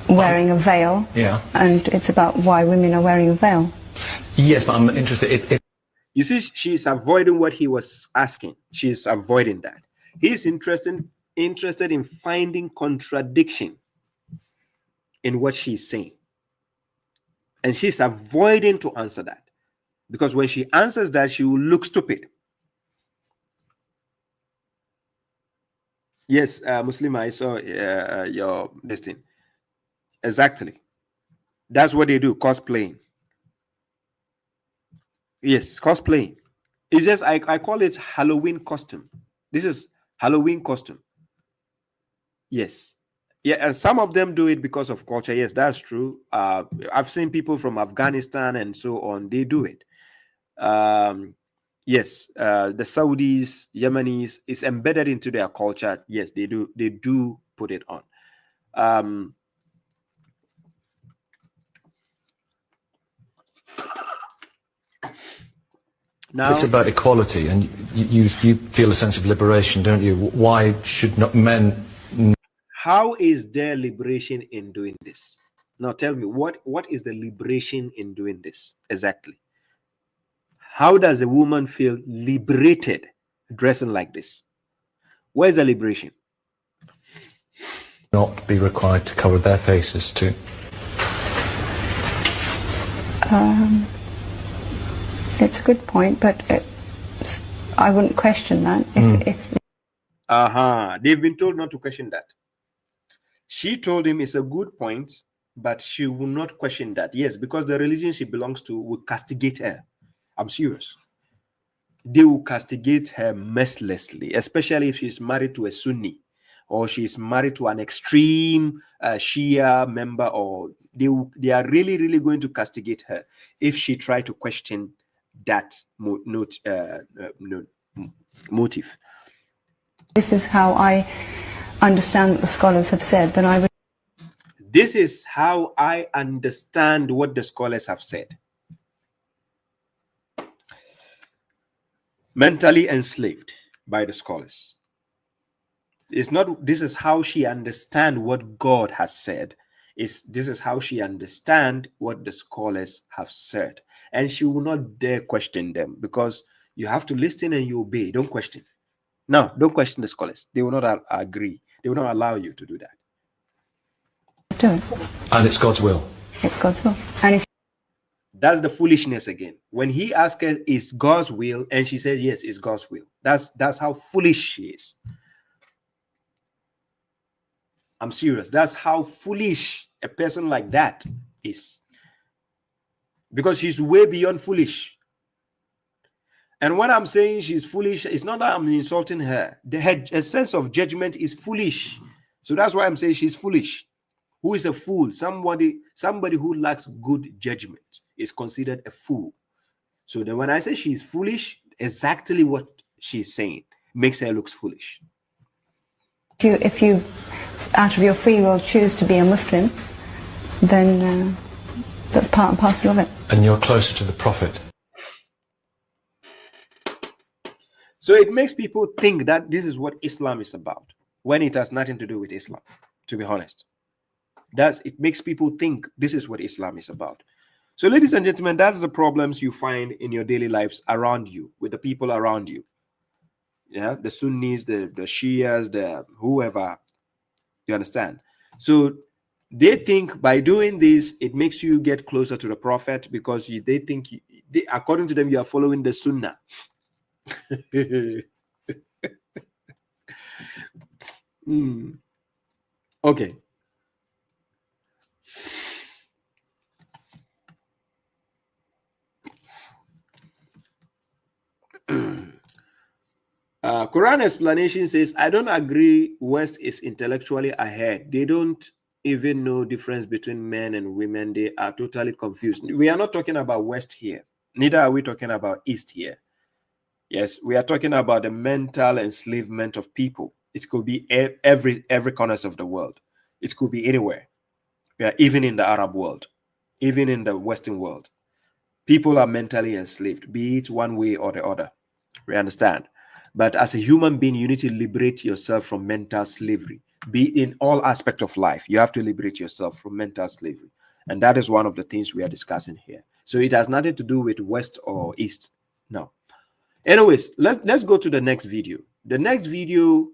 wearing a veil. Yeah. And it's about why women are wearing a veil. Yes, but I'm interested if You see, she's avoiding what he was asking. She's avoiding that. He's interested in finding contradiction in what she's saying. And she's avoiding to answer that. Because when she answers that, she will look stupid. Yes, Muslima, I saw your listing. Exactly. That's what they do, cosplaying. Yes, cosplaying. It's just, I call it Halloween costume. This is Halloween costume. Yes. Yeah, and some of them do it because of culture. Yes, that's true. I've seen people from Afghanistan and so on. They do it. Yes, the Saudis, Yemenis, it's embedded into their culture. Yes, they do. They do put it on. Now, it's about equality, and you feel a sense of liberation, don't you? Why should not men? How is there liberation in doing this? Now, tell me, what is the liberation in doing this exactly? How does a woman feel liberated dressing like this? Where's the liberation? Not be required to cover their faces too. It's a good point, but I wouldn't question that. They've been told not to question that. She told him it's a good point, but she will not question that. Yes, because the religion she belongs to will castigate her. I'm serious. They will castigate her mercilessly, especially if she's married to a Sunni or she's married to an extreme Shia member, or they are really, really going to castigate her if she try to question that motive. This is how I understand what the scholars have said. Then I would. This is how I understand what the scholars have said. Mentally enslaved by the scholars. It's not, this is how she understands what God has said. This is how she understands what the scholars have said. And she will not dare question them, because you have to listen and you obey. Don't question. No, don't question the scholars. They will not agree. They will not allow you to do that. Do it. And it's God's will. It's God's will. And if that's the foolishness again. When he asked her, is God's will? And she said, yes, it's God's will. That's how foolish she is. I'm serious. That's how foolish a person like that is. Because she's way beyond foolish. And when I'm saying she's foolish, it's not that I'm insulting her. Her sense of judgment is foolish. So that's why I'm saying she's foolish. Who is a fool? Somebody who lacks good judgment is considered a fool. So then when I say she's foolish, exactly what she's saying makes her look foolish. if you out of your free will choose to be a Muslim, then that's part and parcel of it. And you're closer to the Prophet. So it makes people think that this is what Islam is about, when it has nothing to do with Islam, to be honest. It makes people think this is what Islam is about. So, ladies and gentlemen, that's the problems you find in your daily lives around you, with the people around you. Yeah, the Sunnis, the Shias, the whoever, you understand? So they think by doing this, it makes you get closer to the Prophet, because they think, according to them, you are following the Sunnah. Okay. Quran explanation says, I don't agree West is intellectually ahead. They don't even know difference between men and women. They are totally confused. We are not talking about West here. Neither are we talking about East here. Yes, we are talking about the mental enslavement of people. It could be every corners of the world. It could be anywhere. Yeah, even in the Arab world, even in the Western world. People are mentally enslaved, be it one way or the other. We understand. But as a human being, you need to liberate yourself from mental slavery. be in all aspects of life. You have to liberate yourself from mental slavery. And that is one of the things we are discussing here. So it has nothing to do with West or East. No. Anyways, let's go to the next video. The next video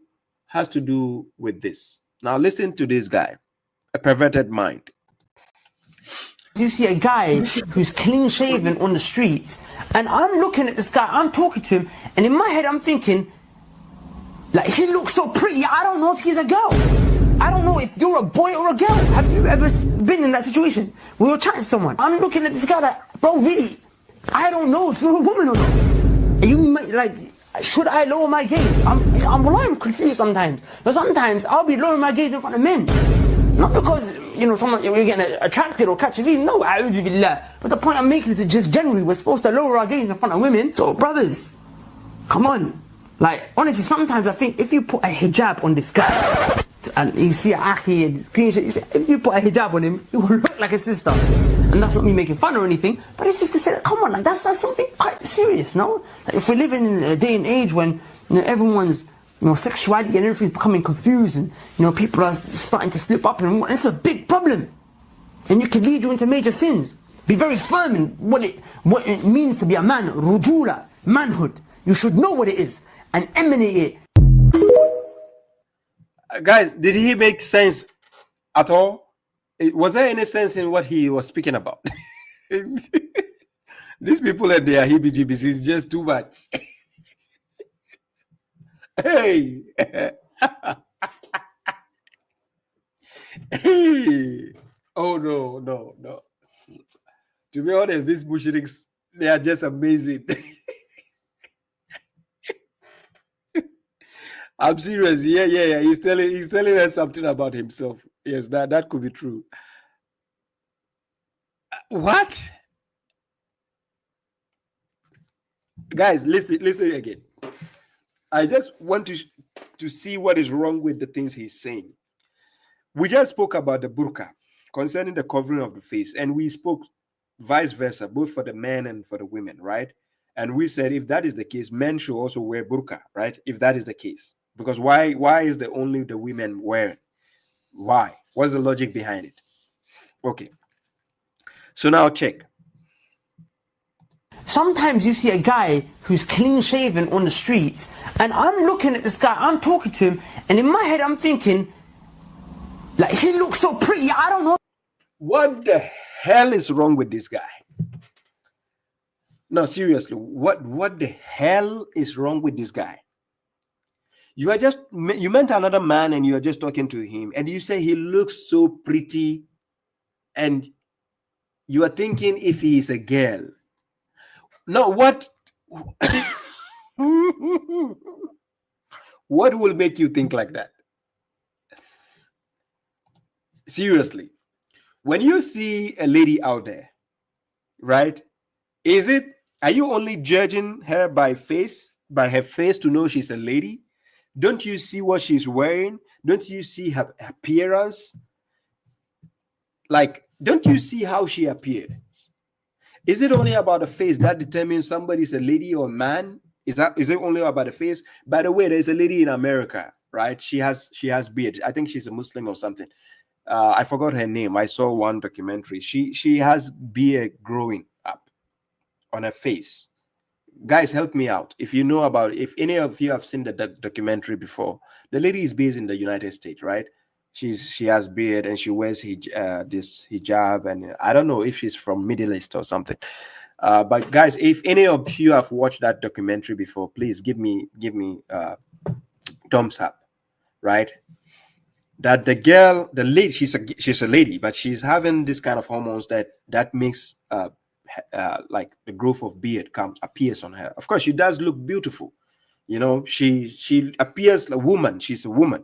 has to do with this. Now listen to this guy, a perverted mind. You see a guy who's clean shaven on the streets, and I'm looking at this guy, I'm talking to him, and in my head I'm thinking, like, he looks so pretty, I don't know if he's a girl. I don't know if you're a boy or a girl. Have you ever been in that situation where you're chatting to someone? I'm looking at this guy like, bro, really, I don't know if you're a woman or not. And you might, like, should I lower my gaze? I'm confused sometimes. But sometimes I'll be lowering my gaze in front of men. Not because, you know, you're getting attracted or catch a feeling. No, a'udhu billah. But the point I'm making is that just generally we're supposed to lower our gaze in front of women. So, brothers, come on. Like, honestly, sometimes I think if you put a hijab on this guy, and you see a akhi and clean shit, if you put a hijab on him, he will look like a sister. And that's not me making fun or anything, but it's just to say, come on, like, that's something quite serious, no? Like, if we're living in a day and age when, you know, everyone's, you know, sexuality and everything's becoming confused, and, you know, people are starting to slip up, and it's a big problem. And it can lead you into major sins. Be very firm in what it means to be a man, rujula, manhood. You should know what it is and emanate it. Guys, did he make sense at all? Was there any sense in what he was speaking about? These people and their heebie-jeebies is just too much. Hey. Hey. Oh, no. To be honest, these Mushriks, they are just amazing. I'm serious. Yeah. He's telling us something about himself. Yes, that could be true. What? Guys, listen again. I just want to see what is wrong with the things he's saying. We just spoke about the burqa concerning the covering of the face, and we spoke vice versa, both for the men and for the women, right? And we said if that is the case, men should also wear burqa, right? If that is the case. Because why is the only the women wearing? Why? What's the logic behind it? Okay. So now check. Sometimes you see a guy who's clean shaven on the streets, and I'm looking at this guy, I'm talking to him, and in my head I'm thinking, like, he looks so pretty, I don't know. What the hell is wrong with this guy? No, seriously, what the hell is wrong with this guy? You met another man and you are just talking to him, and you say he looks so pretty, and you are thinking if he is a girl. No, what will make you think like that? Seriously, when you see a lady out there, right? Are you only judging her by her face to know she's a lady? Don't you see what she's wearing? Don't you see her appearance? Like, don't you see how she appears? Is it only about the face that determines somebody's a lady or man? Is it only about the face? By the way, there's a lady in America, right? She has beard. I think she's a Muslim or something. I forgot her name. I saw one documentary. She has beard growing up on her face. Guys, help me out. If you know about, if any of you have seen the documentary before, the lady is based in the United States, right? She has beard and she wears this hijab, and I don't know if she's from Middle East or something. But guys, if any of you have watched that documentary before, please give me thumbs up, right? That the lady, she's a lady, but she's having this kind of hormones that makes like the growth of beard appears on her. Of course, she does look beautiful. You know, she appears a woman. She's a woman.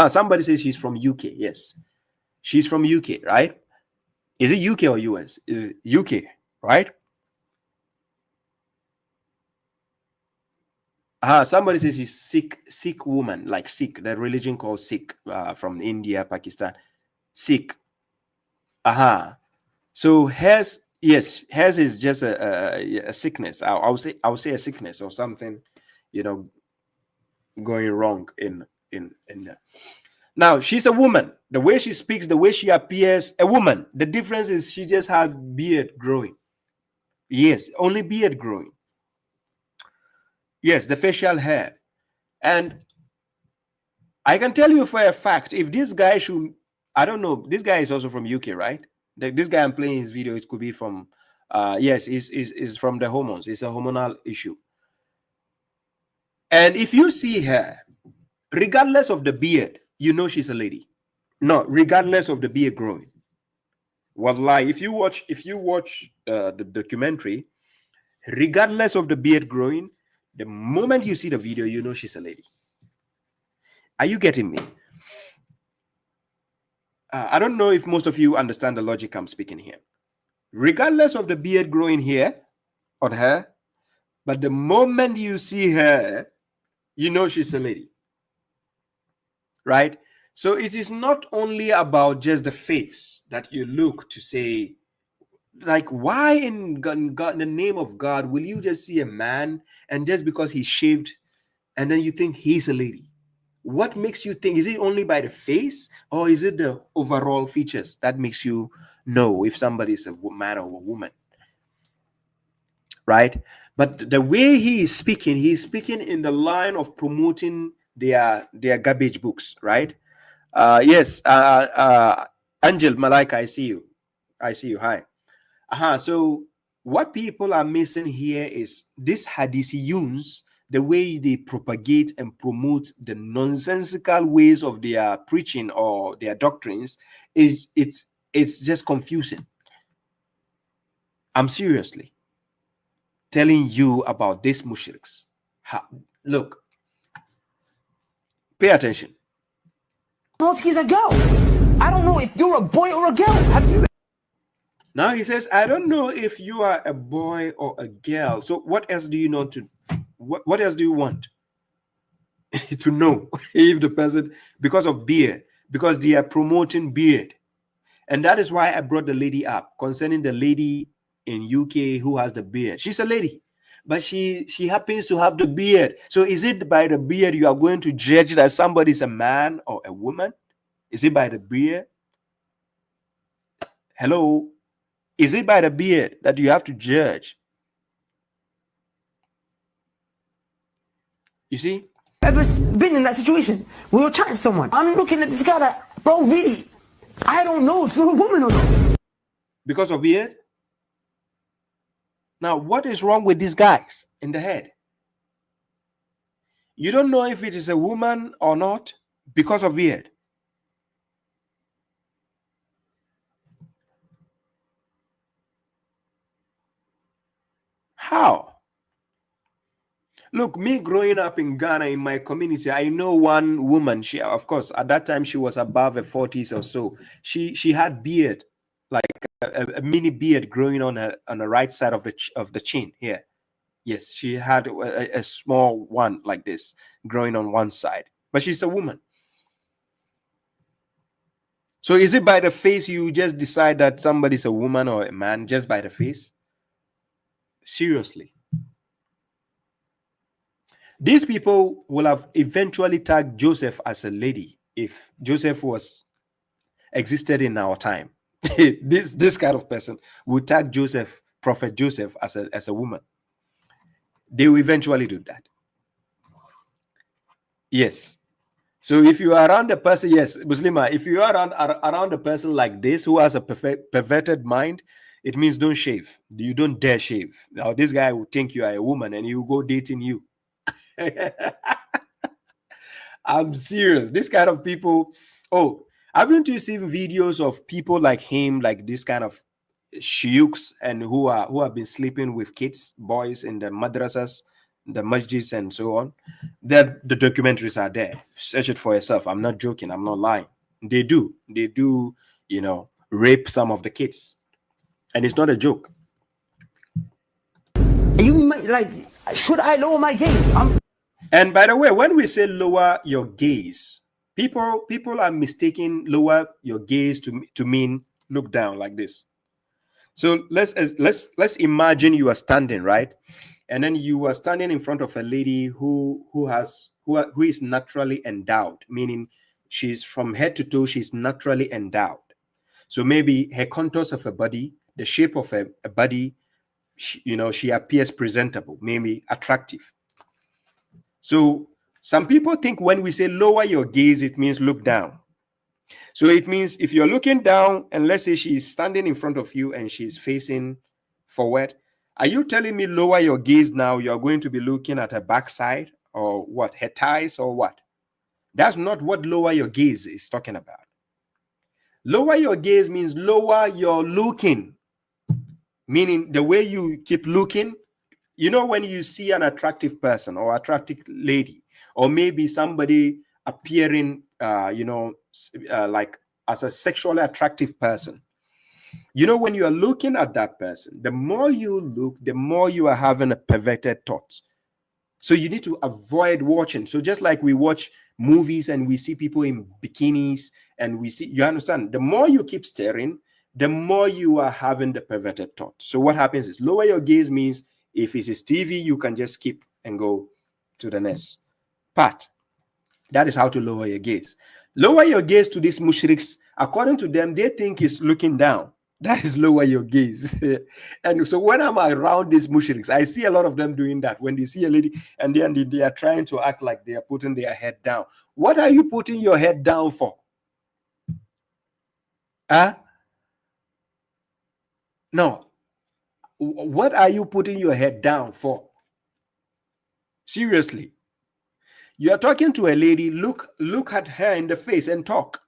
Somebody says she's from UK. Yes, she's from UK, right? Is it UK or US? Is it UK, right? Somebody says she's Sikh woman, like Sikh, the religion called Sikh, from India, Pakistan. Sikh. So hers is just a sickness. I'll say a sickness or something, you know, going wrong in there. Now, she's a woman. The way she speaks, the way she appears, a woman. The difference is she just has beard growing. Yes, only beard growing. Yes, the facial hair. And I can tell you for a fact, if this guy should, I don't know, this guy is also from UK, right? This guy I'm playing his video, it could be from, yes, is from the hormones. It's a hormonal issue. And if you see her, regardless of the beard, you know she's a lady. No, regardless of the beard growing. Wallahi, if you watch the documentary, regardless of the beard growing, the moment you see the video, you know she's a lady. Are you getting me? I don't know if most of you understand the logic I'm speaking here. Regardless of the beard growing here on her, but the moment you see her, you know she's a lady. Right? So it is not only about just the face that you look to say, like, why in God, in the name of God, will you just see a man and just because he's shaved and then you think he's a lady? What makes you think? Is it only by the face or is it the overall features that makes you know if somebody is a man or a woman? Right? But the way he's speaking in the line of promoting their garbage books, right? Yes, Angel Malika, I see you. Hi. So what people are missing here is this hadithiyuns, the way they propagate and promote the nonsensical ways of their preaching or their doctrines it's just confusing. I'm seriously telling you about these mushriks. Look, pay attention. I don't know if he's a girl. I don't know if you're a boy or a girl. Have you? Now he says, I don't know if you are a boy or a girl. So what else do you know what else do you want to know if the person, because of beard, because they are promoting beard? And that is why I brought the lady up concerning the lady in UK who has the beard. She's a lady, but she happens to have the beard. So is it by the beard you are going to judge that somebody is a man or a woman? Is it by the beard? Hello? Is it by the beard that you have to judge? You see? Ever been in that situation where you're chatting to someone? I'm looking at this guy like, bro, really? I don't know if you're a woman or not. Because of beard? Now, what is wrong with these guys in the head? You don't know if it is a woman or not because of beard. How? Look, me growing up in Ghana, in my community, I know one woman. She, of course, at that time she was above the 40s or so. She had beard, like a mini beard growing on the right side of the chin here. Yes, she had a small one like this growing on one side, but she's a woman. So is it by the face you just decide that somebody's a woman or a man just by the face? Seriously. These people will have eventually tagged Joseph as a lady if Joseph was existed in our time. this kind of person would tag Joseph, Prophet Joseph, as a woman. They will eventually do that. Yes. So if you are around a person, yes, Muslima, if you are around a person like this who has a perverted mind, it means don't shave. You don't dare shave. Now this guy will think you are a woman and he will go dating you. I'm serious. This kind of people. Oh, haven't you seen videos of people like him, like this kind of sheikhs, and who have been sleeping with kids, boys in the madrasas, the masjids, and so on? That the documentaries are there. Search it for yourself. I'm not joking. I'm not lying. They do, you know, rape some of the kids, and it's not a joke. You might, like, should I lower my game? And by the way, when we say lower your gaze, people are mistaking lower your gaze to mean look down like this. So let's imagine you are standing, right? And then you are standing in front of a lady who is naturally endowed, meaning she's from head to toe, she's naturally endowed. So maybe her contours of her body, the shape of her body, she appears presentable, maybe attractive. So some people think when we say lower your gaze, it means look down. So it means if you're looking down and let's say she's standing in front of you and she's facing forward, are you telling me lower your gaze now? You're going to be looking at her backside or what? Her thighs or what? That's not what lower your gaze is talking about. Lower your gaze means lower your looking, meaning the way you keep looking. You know, when you see an attractive person or attractive lady, or maybe somebody appearing, like as a sexually attractive person, you know, when you are looking at that person, the more you look, the more you are having a perverted thought. So you need to avoid watching. So just like we watch movies and we see people in bikinis and we see, you understand, the more you keep staring, the more you are having the perverted thought. So what happens is lower your gaze means if it is TV, you can just skip and go to the next part. That is how to lower your gaze. Lower your gaze to these mushriks. According to them, they think it's looking down. That is lower your gaze. And so when I'm around these mushriks, I see a lot of them doing that. When they see a lady and then they are trying to act like they are putting their head down. What are you putting your head down for? No. What are you putting your head down for? Seriously. You are talking to a lady, look at her in the face and talk.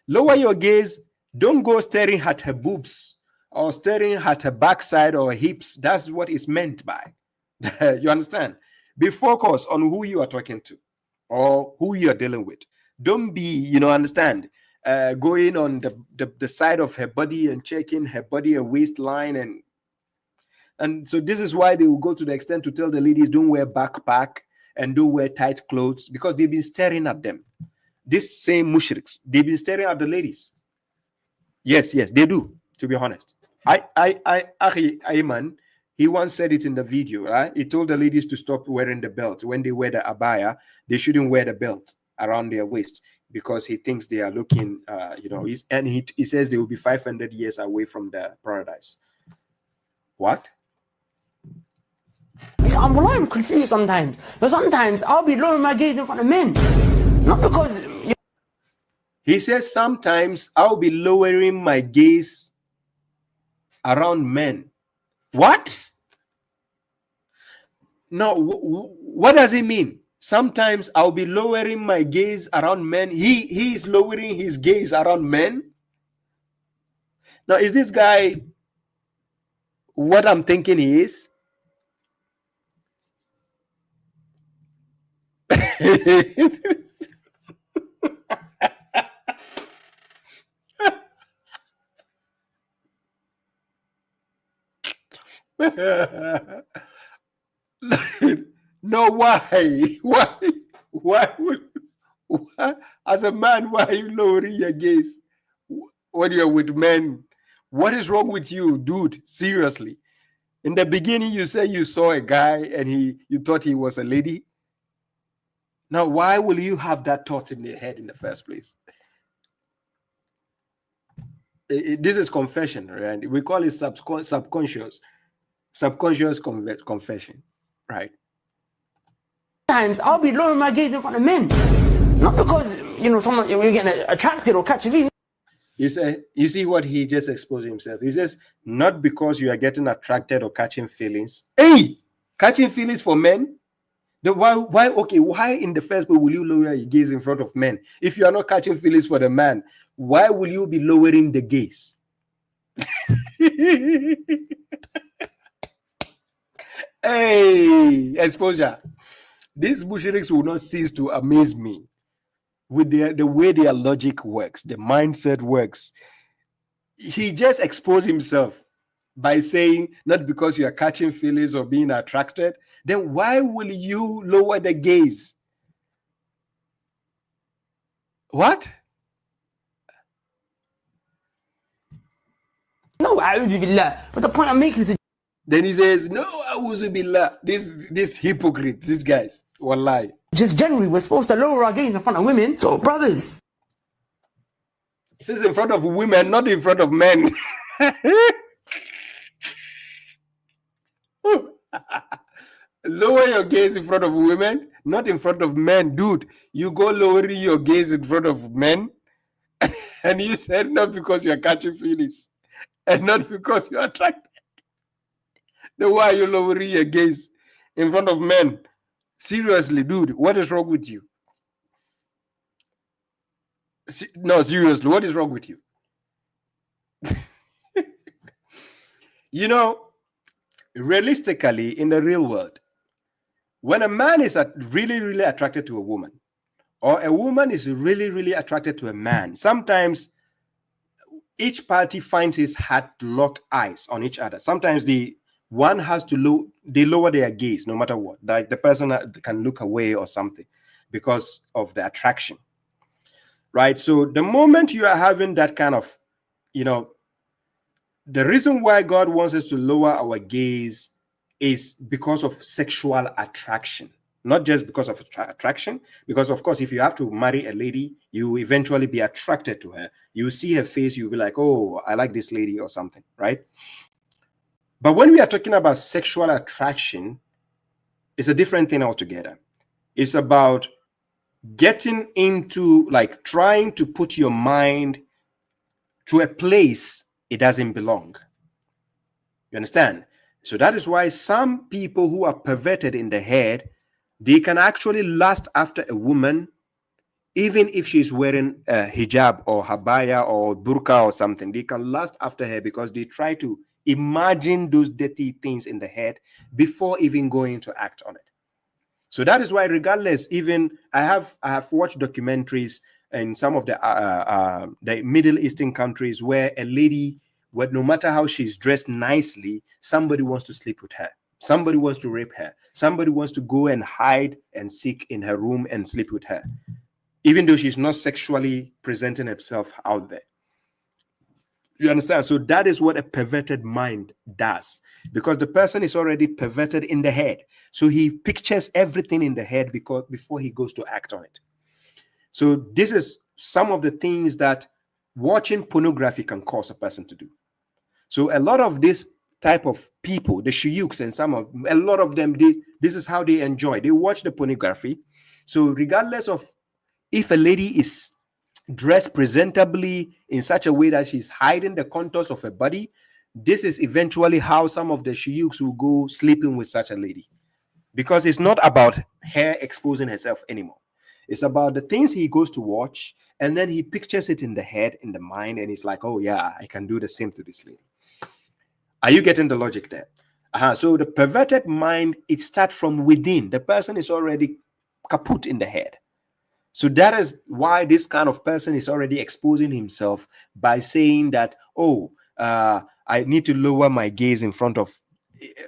Lower your gaze. Don't go staring at her boobs or staring at her backside or her hips. That's what it's meant by. You understand? Be focused on who you are talking to or who you are dealing with. Don't be, understand, going on the side of her body and checking her body and waistline. And so this is why they will go to the extent to tell the ladies, don't wear backpack and don't wear tight clothes, because they've been staring at them. This same mushriks, they've been staring at the ladies. Yes, they do, to be honest. Ayman, he once said it in the video, right? He told the ladies to stop wearing the belt. When they wear the abaya, they shouldn't wear the belt around their waist because he thinks they are looking, and he says they will be 500 years away from the paradise. What? I'm confused sometimes. But sometimes I'll be lowering my gaze in front of men. Not because... He says sometimes I'll be lowering my gaze around men. What? No, what does it mean? Sometimes I'll be lowering my gaze around men. He is lowering his gaze around men. Now, is this guy what I'm thinking he is? No, why as a man, why are you lowering your gaze when you're with men? What is wrong with you, dude? Seriously. In the beginning, you said you saw a guy and you thought he was a lady. Now, why will you have that thought in your head in the first place? This is confession, right? We call it subconscious confession, right? Sometimes I'll be lowering my gaze in front of men. Not because, someone, you're getting attracted or catch a feeling. You see what he just exposed himself. He says, not because you are getting attracted or catching feelings. Hey, catching feelings for men? Why in the first place will you lower your gaze in front of men? If you are not catching feelings for the man, why will you be lowering the gaze? Hey, exposure. These mushriks will not cease to amaze me with the way their logic works, the mindset works. He just exposed himself by saying, not because you are catching feelings or being attracted, then why will you lower the gaze? What? No, but the point I'm making is... Then he says, no, a'udhu billah. This hypocrite, these guys, wallahi. Just generally, we're supposed to lower our gaze in front of women. So, brothers, It says in front of women, not in front of men. Lower your gaze in front of women, not in front of men. Dude, you go lowering your gaze in front of men, and you said not because you're catching feelings and not because you're attracted. Then why are you lowering your gaze in front of men? Seriously, dude, what is wrong with you? No, seriously, what is wrong with you? You know, realistically, in the real world, when a man is really, really attracted to a woman, or a woman is really, really attracted to a man, sometimes each party finds his heart to lock eyes on each other. Sometimes one has to lower their gaze no matter what. Like the person can look away or something because of the attraction, right? So the moment you are having that kind of, the reason why God wants us to lower our gaze is because of sexual attraction, not just because of attraction. Because of course, if you have to marry a lady, you will eventually be attracted to her. You see her face, you'll be like, oh, I like this lady or something, right? But when we are talking about sexual attraction, it's a different thing altogether. It's about getting into, like, trying to put your mind to a place it doesn't belong. You understand? So that is why some people who are perverted in the head, they can actually lust after a woman, even if she's wearing a hijab or habaya or burqa or something. They can lust after her because they try to imagine those dirty things in the head before even going to act on it. So that is why, regardless, even I have watched documentaries in some of the Middle Eastern countries where a lady, no matter how she's dressed nicely, somebody wants to sleep with her. Somebody wants to rape her. Somebody wants to go and hide and seek in her room and sleep with her, even though she's not sexually presenting herself out there. You understand? So that is what a perverted mind does, because the person is already perverted in the head. So he pictures everything in the head before he goes to act on it. So this is some of the things that watching pornography can cause a person to do. So a lot of this type of people, the shuyuks and a lot of them, this is how they enjoy. They watch the pornography. So regardless of if a lady is dressed presentably in such a way that she's hiding the contours of her body, this is eventually how some of the shuyuks will go sleeping with such a lady. Because it's not about her exposing herself anymore. It's about the things he goes to watch, and then he pictures it in the head, in the mind, and he's like, oh yeah, I can do the same to this lady. Are you getting the logic there? So the perverted mind, it starts from within. The person is already kaput in the head. So that is why this kind of person is already exposing himself by saying that, oh, I need to lower my gaze in front of...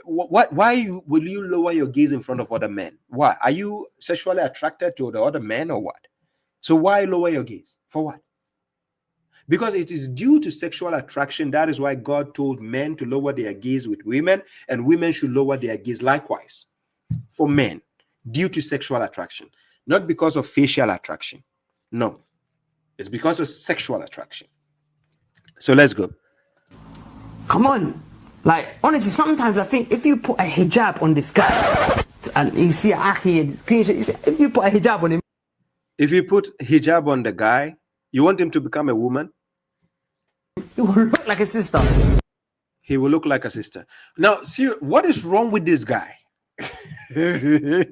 Why will you lower your gaze in front of other men? Why? Are you sexually attracted to the other men or what? So why lower your gaze? For what? Because it is due to sexual attraction. That is why God told men to lower their gaze with women, and women should lower their gaze likewise for men, due to sexual attraction. Not because of facial attraction. No. It's because of sexual attraction. So let's go. Come on. Like, honestly, sometimes I think if you put a hijab on this guy, and you see Aki, if you put a hijab on him. If you put hijab on the guy, you want him to become a woman? He will look like a sister. He will look like a sister. Now, see, what is wrong with this guy? Hey.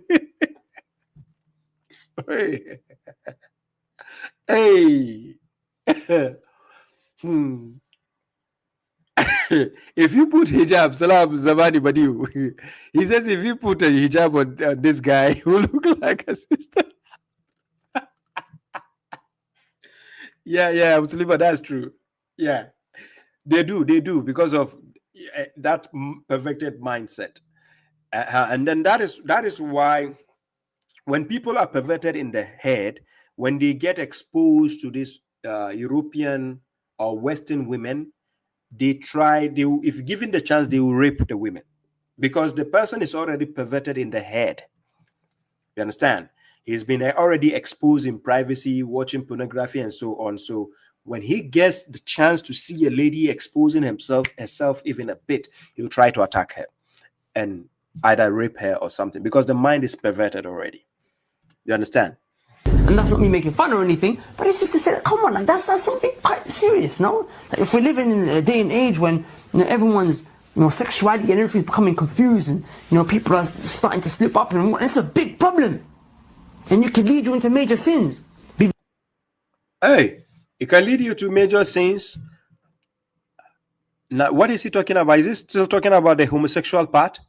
If you put hijab, Salam Zamani Badiu, he says if you put a hijab on this guy, he will look like a sister. Yeah, Muslima, that's true. Yeah, they do because of that perfected mindset. And then that is why when people are perverted in the head, when they get exposed to this European or Western women, if given the chance, they will rape the women, because the person is already perverted in the head. You understand? He's been already exposed in privacy, watching pornography and so on. So When he gets the chance to see a lady exposing herself even a bit, he'll try to attack her and either rape her or something, because the mind is perverted already. You understand? And that's not me making fun or anything, but it's just to say that, come on, like that's something quite serious, no? Like if we're living in a day and age when everyone's sexuality and everything's becoming confused, and people are starting to slip up, and it's a big problem, and it can lead you into major sins. Hey, it can lead you to major sins. Now, what is he talking about? Is he still talking about the homosexual part?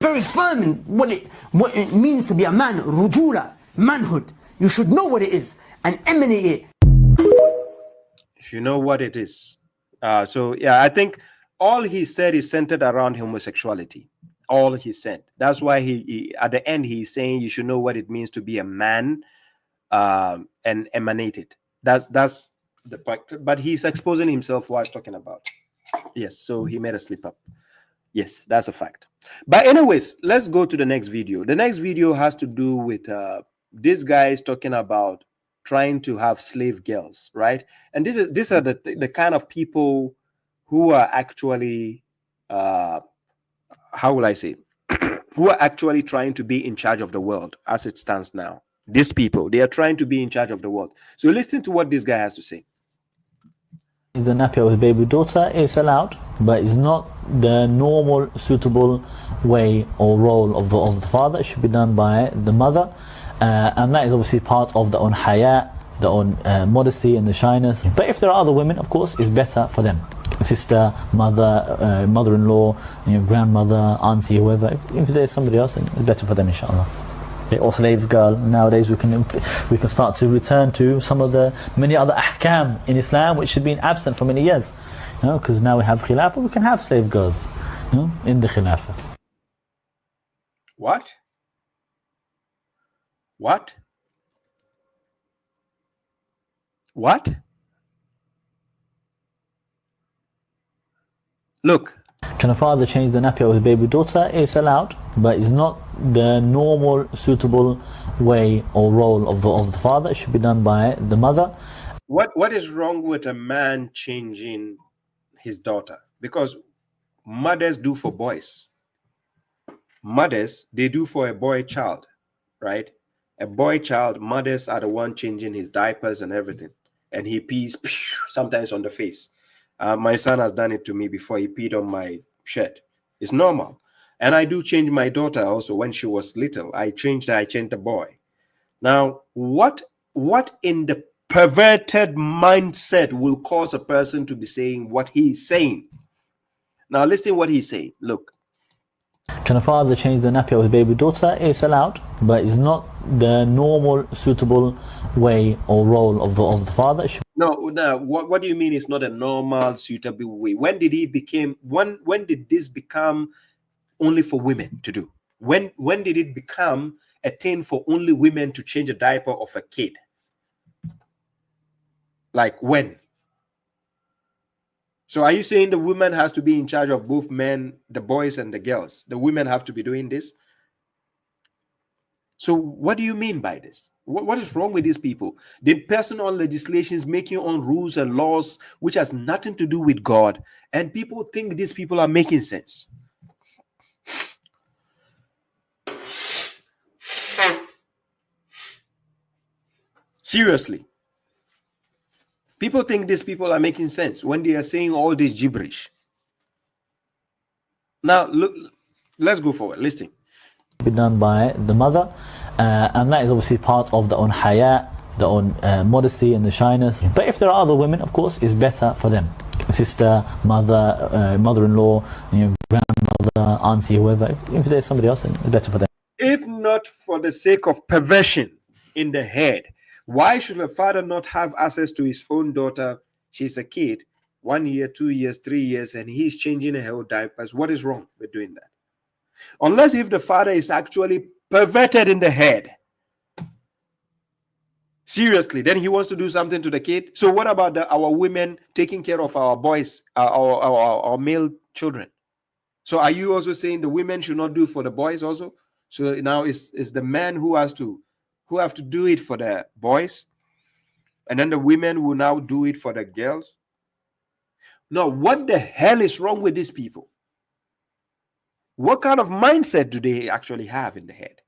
Very firm in what it means to be a man, rujula, manhood. You should know what it is and emanate it. If you know what it is. So yeah, I think all he said is centered around homosexuality. All he said. That's why he at the end he's saying you should know what it means to be a man, and emanate it. That's the point. But he's exposing himself while talking about. Yes, so he made a slip up. Yes, that's a fact. But anyways, let's go to the next video. The next video has to do with this guy is talking about trying to have slave girls, right? And these are the kind of people who are actually how will I say who are actually trying to be in charge of the world as it stands now. These people, they are trying to be in charge of the world. So listen to what this guy has to say. The nappy of his baby daughter is allowed, but it's not the normal, suitable way or role of the father. It should be done by the mother, and that is obviously part of the own haya, the own modesty and the shyness. But if there are other women, of course, it's better for them. Sister, mother, mother-in-law, grandmother, auntie, whoever. If there's somebody else, then it's better for them, inshallah. Or slave girl. Nowadays we can start to return to some of the many other ahkam in Islam which have been absent for many years, because now we have khilafah. We can have slave girls, in the khilafah. What? Look. Can a father change the nappy of his baby daughter? It's allowed, but it's not the normal, suitable way or role of the father. It should be done by the mother. What is wrong with a man changing his daughter? Because mothers do for boys. Mothers, they do for a boy child, right? A boy child, mothers are the one changing his diapers and everything. And he pees sometimes on the face. My son has done it to me before. He peed on my shirt. It's normal. And I do change my daughter also when she was little. I changed the boy. Now, what in the perverted mindset will cause a person to be saying what he's saying? Now, listen what he's saying. Look. Can a father change the nappy of his baby daughter? It's allowed, but it's not the normal, suitable way or role of the father. No. What do you mean it's not a normal, suitable way? When did this become only for women to do? When did it become a thing for only women to change a diaper of a kid? Like when? So are you saying the woman has to be in charge of both men, the boys and the girls? The women have to be doing this? So what do you mean by this? What is wrong with these people? The personal legislations making on rules and laws which has nothing to do with God, and people think these people are making sense. Seriously. People think these people are making sense when they are saying all this gibberish. Now, look, let's go forward. Listen. Be done by the mother, and that is obviously part of the own haya, the own modesty and the shyness. But if there are other women, of course, it's better for them. Sister, mother, mother-in-law, grandmother, auntie, whoever. If there's somebody else, then it's better for them. If not for the sake of perversion in the head, why should a father not have access to his own daughter? She's a kid, 1 year, 2 years, 3 years, and he's changing her diapers. What is wrong with doing that? Unless if the father is actually perverted in the head. Seriously, then he wants to do something to the kid. So what about our women taking care of our boys, our male children? So are you also saying the women should not do for the boys also? So now it's the men who have to do it for the boys? And then the women will now do it for the girls. No, what the hell is wrong with these people? What kind of mindset do they actually have in the head?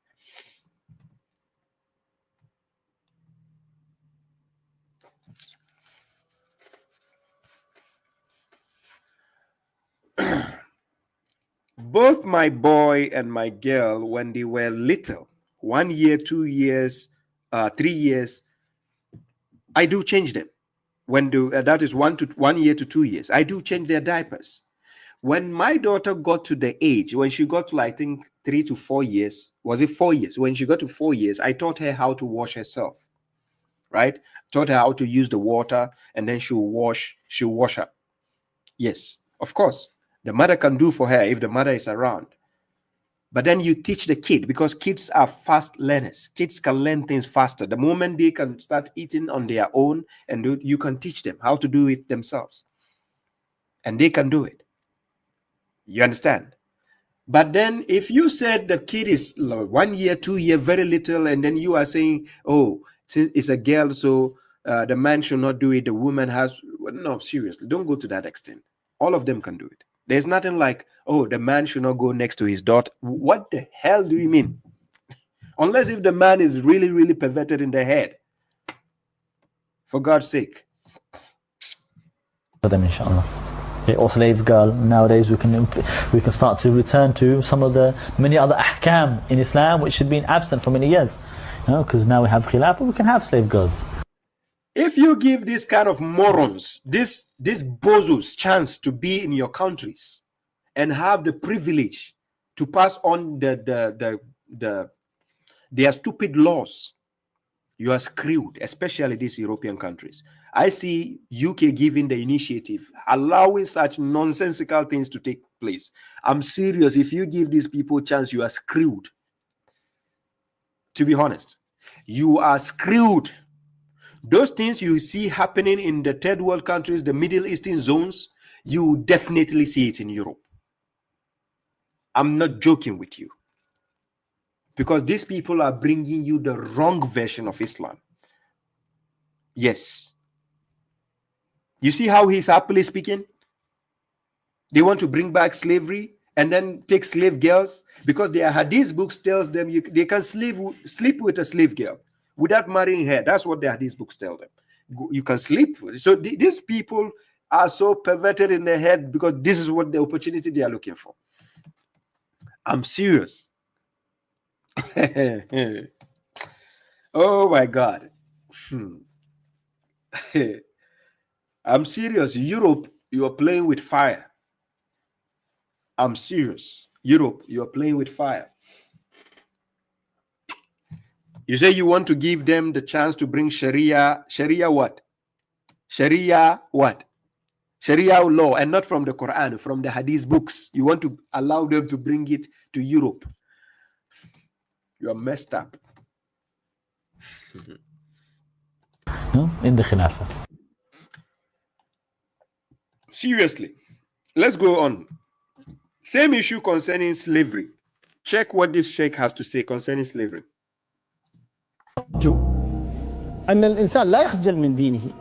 Both my boy and my girl, when they were little, 1 year, 2 years, 3 years, I do change them. When that is 1 year to 2 years, I do change their diapers. When my daughter got to the age, when she got to, I think, 3 to 4 years, was it 4 years? When she got to 4 years, I taught her how to wash herself, right? Taught her how to use the water, and then she'll wash her. Yes, of course, the mother can do for her if the mother is around. But then you teach the kid, because kids are fast learners. Kids can learn things faster. The moment they can start eating on their own, and you can teach them how to do it themselves. And they can do it. You understand? But then if you said the kid is 1 year, 2 year, very little, and then you are saying, oh, it's a girl, so the man should not do it, the woman has... No, seriously, don't go to that extent. All of them can do it. There's nothing like, oh, the man should not go next to his daughter. What the hell do you mean? Unless if the man is really, really perverted in the head. For God's sake. For them, inshallah. Or slave girl. Nowadays we can start to return to some of the many other ahkam in Islam which had been absent for many years. Because now we have khilafah, we can have slave girls. If you give this kind of morons, these bozos, chance to be in your countries and have the privilege to pass on their stupid laws, you are screwed, especially these European countries. I see UK giving the initiative, allowing such nonsensical things to take place. I'm serious. If you give these people a chance, you are screwed. To be honest, you are screwed. Those things you see happening in the third world countries, the Middle Eastern zones, you definitely see it in Europe. I'm not joking with you. Because these people are bringing you the wrong version of Islam. Yes. You see how he's happily speaking? They want to bring back slavery and then take slave girls, because their hadith books tells them they can sleep with a slave girl without marrying her. That's what the hadith books tell them. You can sleep. So these people are so perverted in their head, because this is what the opportunity they are looking for. I'm serious. Oh my God. I'm serious. Europe, you are playing with fire. I'm serious. Europe, you are playing with fire. You say you want to give them the chance to bring Sharia. Sharia what? Sharia what? Sharia law, and not from the Quran, from the Hadith books. You want to allow them to bring it to Europe. You are messed up. In the Khilafah. Seriously. Let's go on. Same issue concerning slavery. Check what this sheikh has to say concerning slavery. أن الإنسان لا يخجل من دينه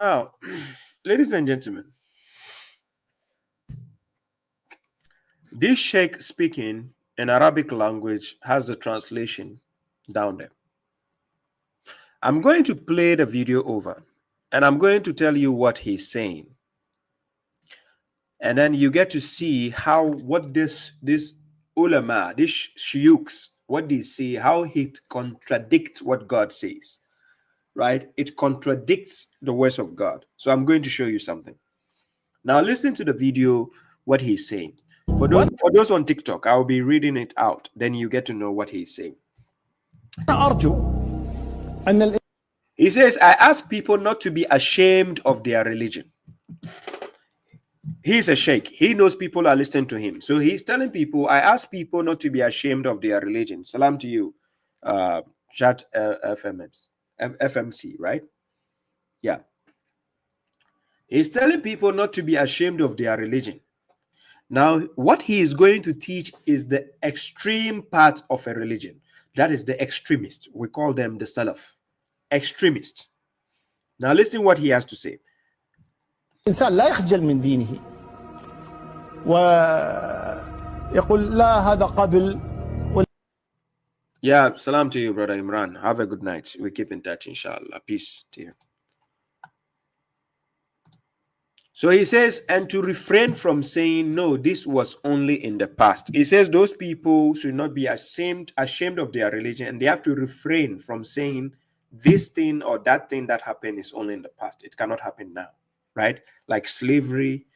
Now, ladies and gentlemen, this sheikh speaking in Arabic language has the translation down there. I'm going to play the video over and I'm going to tell you what he's saying. And then you get to see how what this ulama, this shuyuks, what they say, how it contradicts what God says. Right? It contradicts the words of God. So I'm going to show you something. Now listen to the video, what he's saying. For those on TikTok, I'll be reading it out. Then you get to know what he's saying. He says, I ask people not to be ashamed of their religion. He's a sheikh. He knows people are listening to him. So he's telling people, I ask people not to be ashamed of their religion. Salam to you, chat FMC, right? Yeah. He's telling people not to be ashamed of their religion. Now, what he is going to teach is the extreme part of a religion. That is the extremist. We call them the Salaf. Extremist. Now, listen what he has to say. الإنسان لا يخجل من دينه ويقول لا هذا قبل. Yeah, salam to you, brother Imran. Have a good night. We keep in touch, inshallah. Peace to you. So he says, and to refrain from saying, no, this was only in the past. He says those people should not be ashamed of their religion, and they have to refrain from saying this thing or that thing that happened is only in the past. It cannot happen now, right? Like slavery,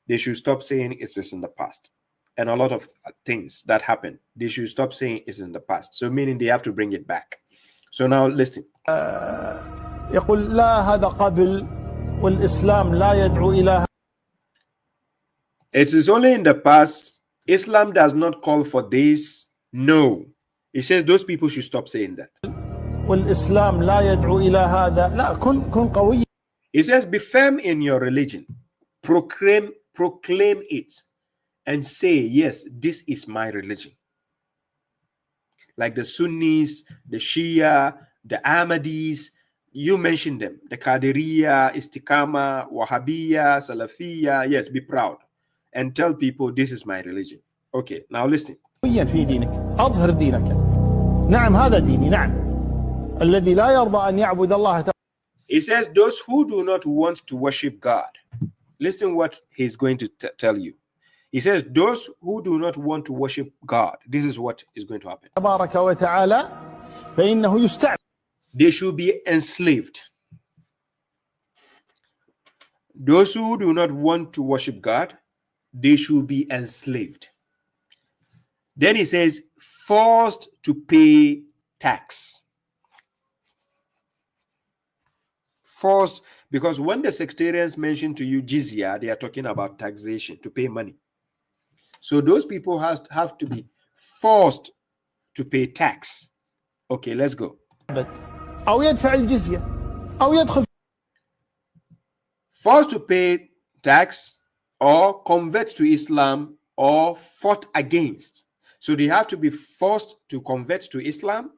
they should stop saying it's just in the past. And a lot of things that happen, they should stop saying it's in the past. So meaning they have to bring it back. So now listen. يقول لا هذا قبل والإسلام لا يدعو إلى. It is only in the past. Islam does not call for this. No. He says those people should stop saying that. والإسلام لا يدعو إلى هذا. لا كن قوي. He says be firm in your religion. Proclaim it. And say, yes, this is my religion. Like the Sunnis, the Shia, the Ahmadis, you mentioned them. The Qadiriya, Istiqama, Wahhabiyya, Salafiyya. Yes, be proud. And tell people, this is my religion. Okay, now listen. في دينك. أظهر دينك. نعم هذا ديني. نعم. الذي لا يرضى أن يعبد الله. He says, those who do not want to worship God. Listen what he's going to tell you. He says, those who do not want to worship God, this is what is going to happen. تبارك وتعالى فإنه يستعبد. They should be enslaved. Those who do not want to worship God, they should be enslaved. Then he says, forced to pay tax. Forced, because when the sectarians mention to you jizya, they are talking about taxation, to pay money. So those people have to be forced to pay tax. Okay, let's go. أو يدفع الجزية أو يدخل. Forced to pay tax or convert to Islam or fought against. So they have to be forced to convert to Islam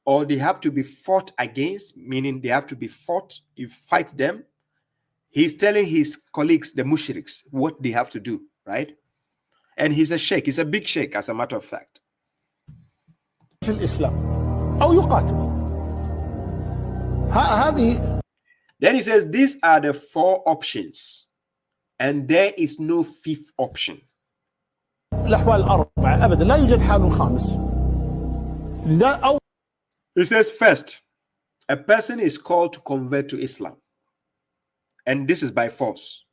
or they have to be fought against, meaning they have to be fought, you fight them. He's telling his colleagues, the mushriks, what they have to do, right? And he's a sheikh, he's a big sheikh, as a matter of fact. في الإسلام أو يقاتل. هذه. Then he says, these are the 4 options, and there is no 5th option. الأحوال 4 أبدا لا يوجد حال خامس. He says, first, a person is called to convert to Islam, and this is by force.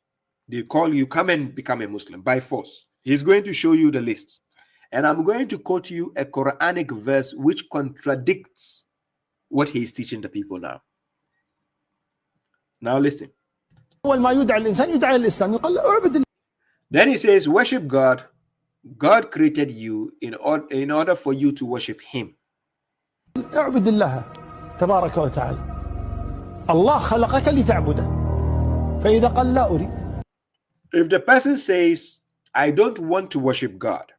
They call you, come and become a Muslim by force. He's going to show you the list. And I'm going to quote you a Quranic verse which contradicts what he's teaching the people now. Now listen. Then he says, worship God. God created you in order for you to worship him. اعبد الله تبارك وتعالى. الله خلقك لتعبده. فإذا قال لا أريد. If the person says, I don't want to worship God,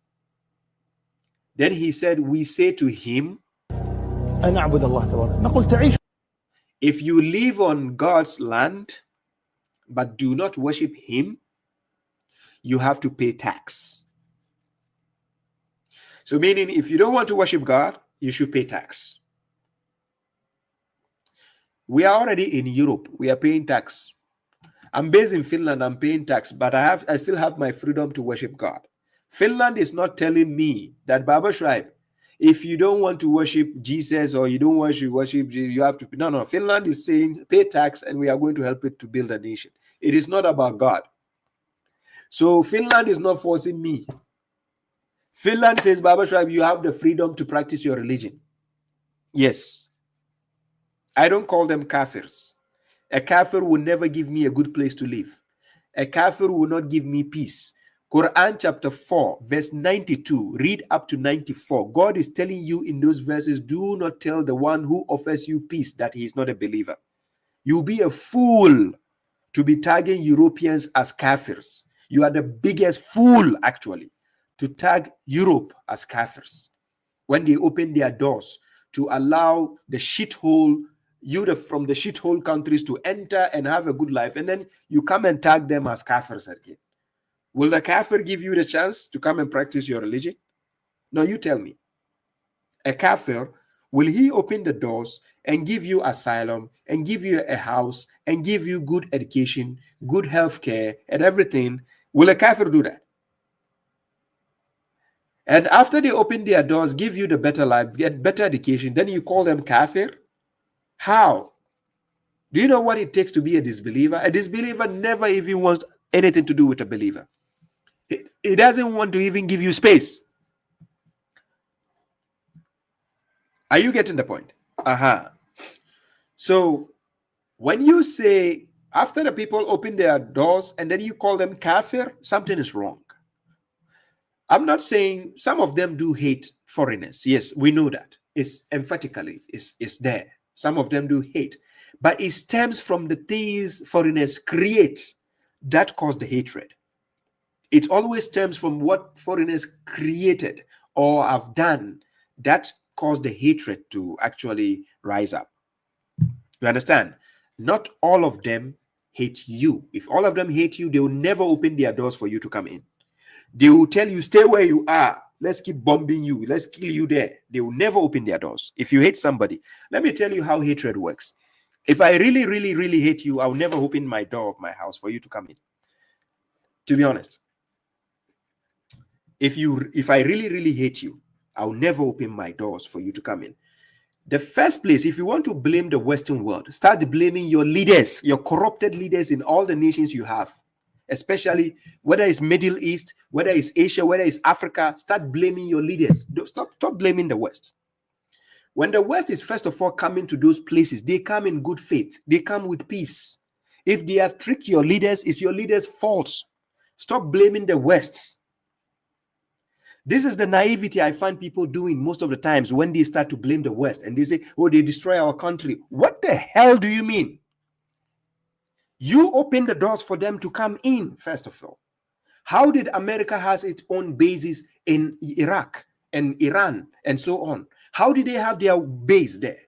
then he said, we say to him, أنا أعبد الله تبارك. نقول تعيش. If you live on God's land, but do not worship him, you have to pay tax. So meaning, if you don't want to worship God, you should pay tax. We are already in Europe. We are paying tax. I'm based in Finland. I'm paying tax, but I still have my freedom to worship God. Finland is not telling me that, Baba Shraib, if you don't want to worship Jesus or you don't want to worship Jesus, you have to. No. Finland is saying pay tax and we are going to help it to build a nation. It is not about God. So Finland is not forcing me. Finland says, Baba Shraib, you have the freedom to practice your religion. Yes. I don't call them kafirs. A kafir will never give me a good place to live. A kafir will not give me peace. Quran chapter 4, verse 92, read up to 94. God is telling you in those verses, do not tell the one who offers you peace that he is not a believer. You'll be a fool to be tagging Europeans as kafirs. You are the biggest fool, actually, to tag Europe as kafirs when they open their doors to allow the shithole from the shithole countries to enter and have a good life, and then you come and tag them as kafirs again. Will the kafir give you the chance to come and practice your religion? No, you tell me. A kafir, will he open the doors and give you asylum and give you a house and give you good education, good health care and everything? Will a kafir do that? And after they open their doors, give you the better life, get better education, then you call them kafir? How? Do you know what it takes to be a disbeliever? A disbeliever never even wants anything to do with a believer. He doesn't want to even give you space. Are you getting the point? So when you say, after the people open their doors and then you call them kafir, something is wrong. I'm not saying some of them do hate foreigners. Yes, we know that. It's emphatically, it's there. Some of them do hate, but it stems from the things foreigners create that cause the hatred. It always stems from what foreigners created or have done that cause the hatred to actually rise up. You understand? Not all of them hate you. If all of them hate you, they will never open their doors for you to come in. They will tell you, stay where you are. Let's keep bombing you. Let's kill you there. They will never open their doors. If you hate somebody, let me tell you how hatred works. If I really, really, really hate you, I'll never open my door of my house for you to come in. To be honest. If I really, really hate you, I'll never open my doors for you to come in. The first place, if you want to blame the Western world, start blaming your leaders, your corrupted leaders in all the nations you have. Especially whether it's Middle East, whether it's Asia, whether it's Africa, start blaming your leaders. Stop blaming the West. When the West is first of all coming to those places, they come in good faith. They come with peace. If they have tricked your leaders, it's your leaders' fault. Stop blaming the West. This is the naivety I find people doing most of the times when they start to blame the West and they say, oh, they destroy our country. What the hell do you mean? You open the doors for them to come in, first of all. How did America has its own bases in Iraq and Iran and so on? How did they have their base there?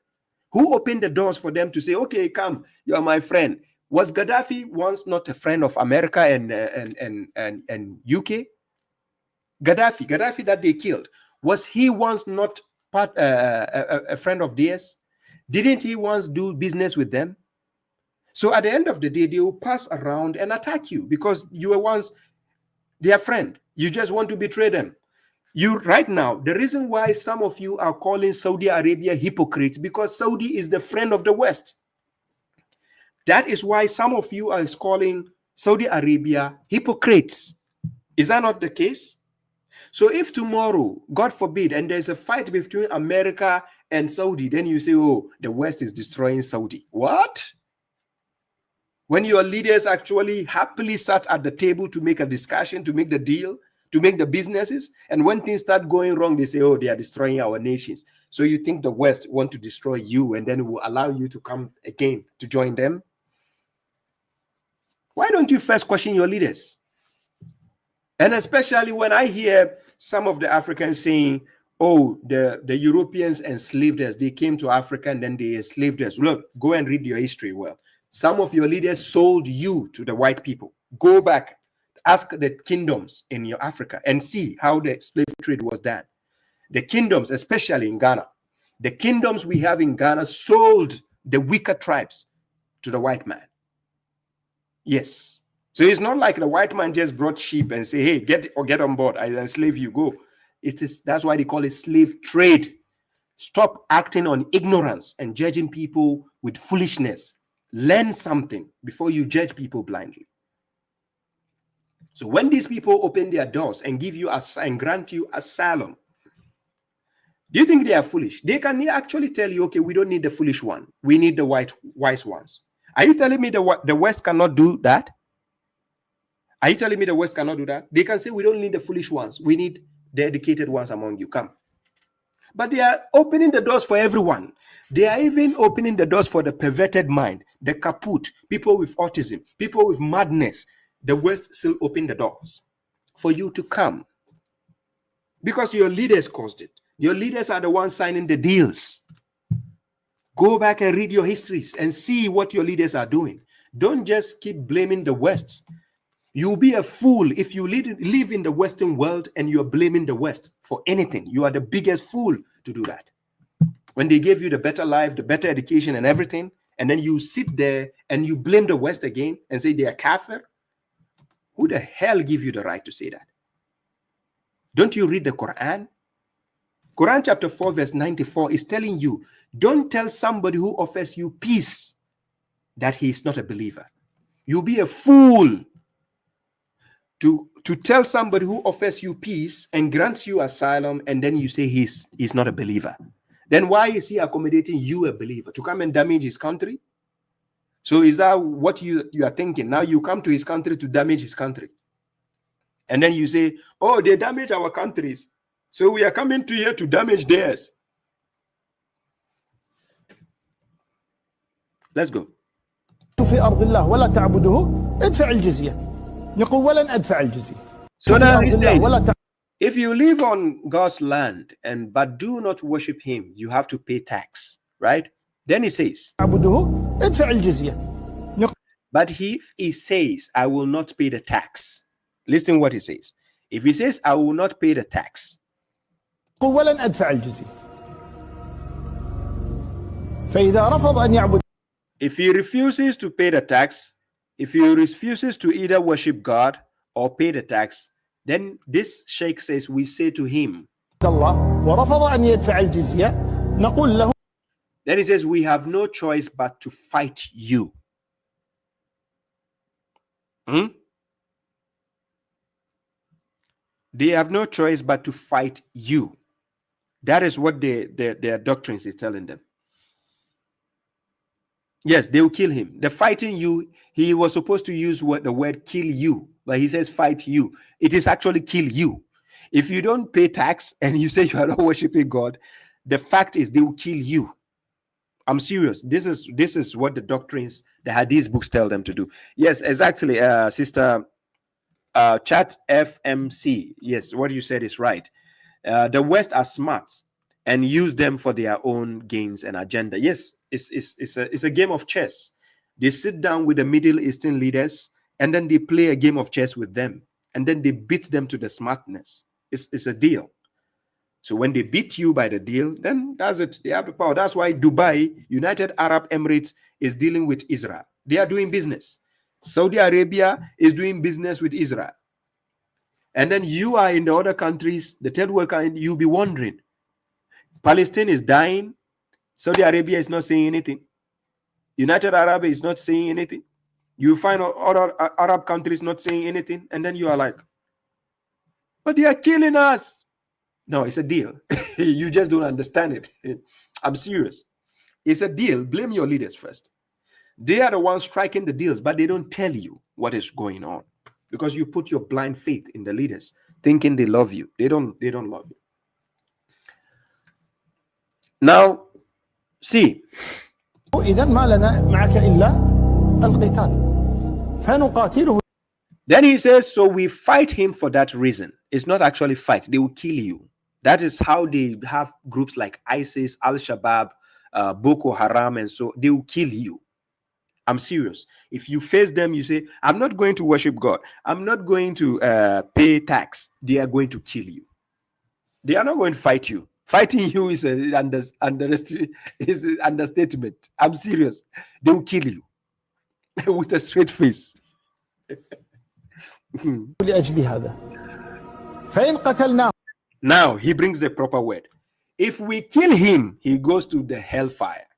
Who opened the doors for them to say, okay, come, you're my friend? Was Gaddafi once not a friend of America and UK? Gaddafi that they killed, was he once not a friend of theirs? Didn't he once do business with them? So at the end of the day, they will pass around and attack you because you were once their friend. You just want to betray them. You right now, the reason why some of you are calling Saudi Arabia hypocrites, because Saudi is the friend of the West. That is why some of you are calling Saudi Arabia hypocrites. Is that not the case? So if tomorrow, God forbid, and there's a fight between America and Saudi, then you say, oh, the West is destroying Saudi. What? When your leaders actually happily sat at the table to make a discussion, to make the deal, to make the businesses, and when things start going wrong, they say, oh, they are destroying our nations. So you think the West want to destroy you and then will allow you to come again to join them? Why don't you first question your leaders? And especially when I hear some of the Africans saying, oh, the Europeans enslaved us. They came to Africa and then they enslaved us. Look, go and read your history well. Some of your leaders sold you to the white people. Go back, ask the kingdoms in your Africa and see how the slave trade was done. The kingdoms, especially in Ghana, the kingdoms we have in Ghana sold the weaker tribes to the white man. Yes. So it's not like the white man just brought sheep and say, hey, get on board, I enslave you, go. That's why they call it slave trade. Stop acting on ignorance and judging people with foolishness. Learn something before you judge people blindly. So when these people open their doors and give you and grant you asylum, do you think they are foolish? They can actually tell you, okay, we don't need the foolish one. We need the wise ones. Are you telling me the West cannot do that? Are you telling me the West cannot do that? They can say, we don't need the foolish ones. We need the educated ones among you. Come. But they are opening the doors for everyone. They are even opening the doors for the perverted mind, the kaput, people with autism, people with madness. The West still open the doors for you to come. Because your leaders caused it. Your leaders are the ones signing the deals. Go back and read your histories and see what your leaders are doing. Don't just keep blaming the West. You'll be a fool if you live in the Western world and you're blaming the West for anything. You are the biggest fool to do that. When they gave you the better life, the better education and everything, and then you sit there and you blame the West again and say they are kafir. Who the hell give you the right to say that? Don't you read the Quran? Quran chapter 4 verse 94 is telling you, don't tell somebody who offers you peace that he is not a believer. You'll be a fool to tell somebody who offers you peace and grants you asylum, and then you say he's not a believer. Then why is he accommodating you, a believer, to come and damage his country? So is that what you are thinking? Now you come to his country to damage his country. And then you say, oh, they damage our countries, so we are coming to here to damage theirs. Let's go. في أرض الله ولا تعبده ادفع الجزية. يقول ولن أدفع الجزية. So now he says, if you live on God's land but do not worship him, you have to pay tax, right? Then he says, تعبده ادفع الجزية. But if he says, I will not pay the tax, listen what he says. If he says, I will not pay the tax, يقول ولن أدفع الجزية. فإذا رفض أن يعبد. If he refuses to pay the tax, if he refuses to either worship God or pay the tax, then this sheikh says, we say to him, ورفض أن يدفع الجزية نقول له. Then he says, we have no choice but to fight you. They have no choice but to fight you. That is what their doctrines is telling them. Yes, they will kill him. The fighting you, he was supposed to use the word kill you, but he says fight you. It is actually kill you. If you don't pay tax and you say you are not worshiping God, the fact is they will kill you. I'm serious. This is what the doctrines, the Hadith books tell them to do. Yes, exactly, Sister Chat FMC. Yes, what you said is right. The West are smart and use them for their own gains and agenda. Yes, it's a game of chess. They sit down with the Middle Eastern leaders and then they play a game of chess with them, and then they beat them to the smartness. It's a deal. So when they beat you by the deal, then that's it. They have the power. That's why Dubai, United Arab Emirates, is dealing with Israel. They are doing business. Saudi Arabia is doing business with Israel. And then you are in the other countries, the third world country, you'll be wondering. Palestine is dying. Saudi Arabia is not saying anything. United Arab is not saying anything. You find other Arab countries not saying anything. And then you are like, but they are killing us. No, it's a deal. You just don't understand it. I'm serious. It's a deal. Blame your leaders first. They are the ones striking the deals, but they don't tell you what is going on because you put your blind faith in the leaders, thinking they love you. They don't love you. Now, see. إذن ما لنا معك إلا القتال فنقاتله. Then he says, so we fight him for that reason. It's not actually fight. They will kill you. That is how they have groups like ISIS, Al-Shabaab, Boko Haram, and so they will kill you. I'm serious. If you face them, you say, I'm not going to worship God. I'm not going to pay tax. They are going to kill you. They are not going to fight you. Fighting you is an understatement. I'm serious. They will kill you with a straight face. لأجل هذا فإن قتلناه. Now he brings the proper word. If we kill him, he goes to the hellfire.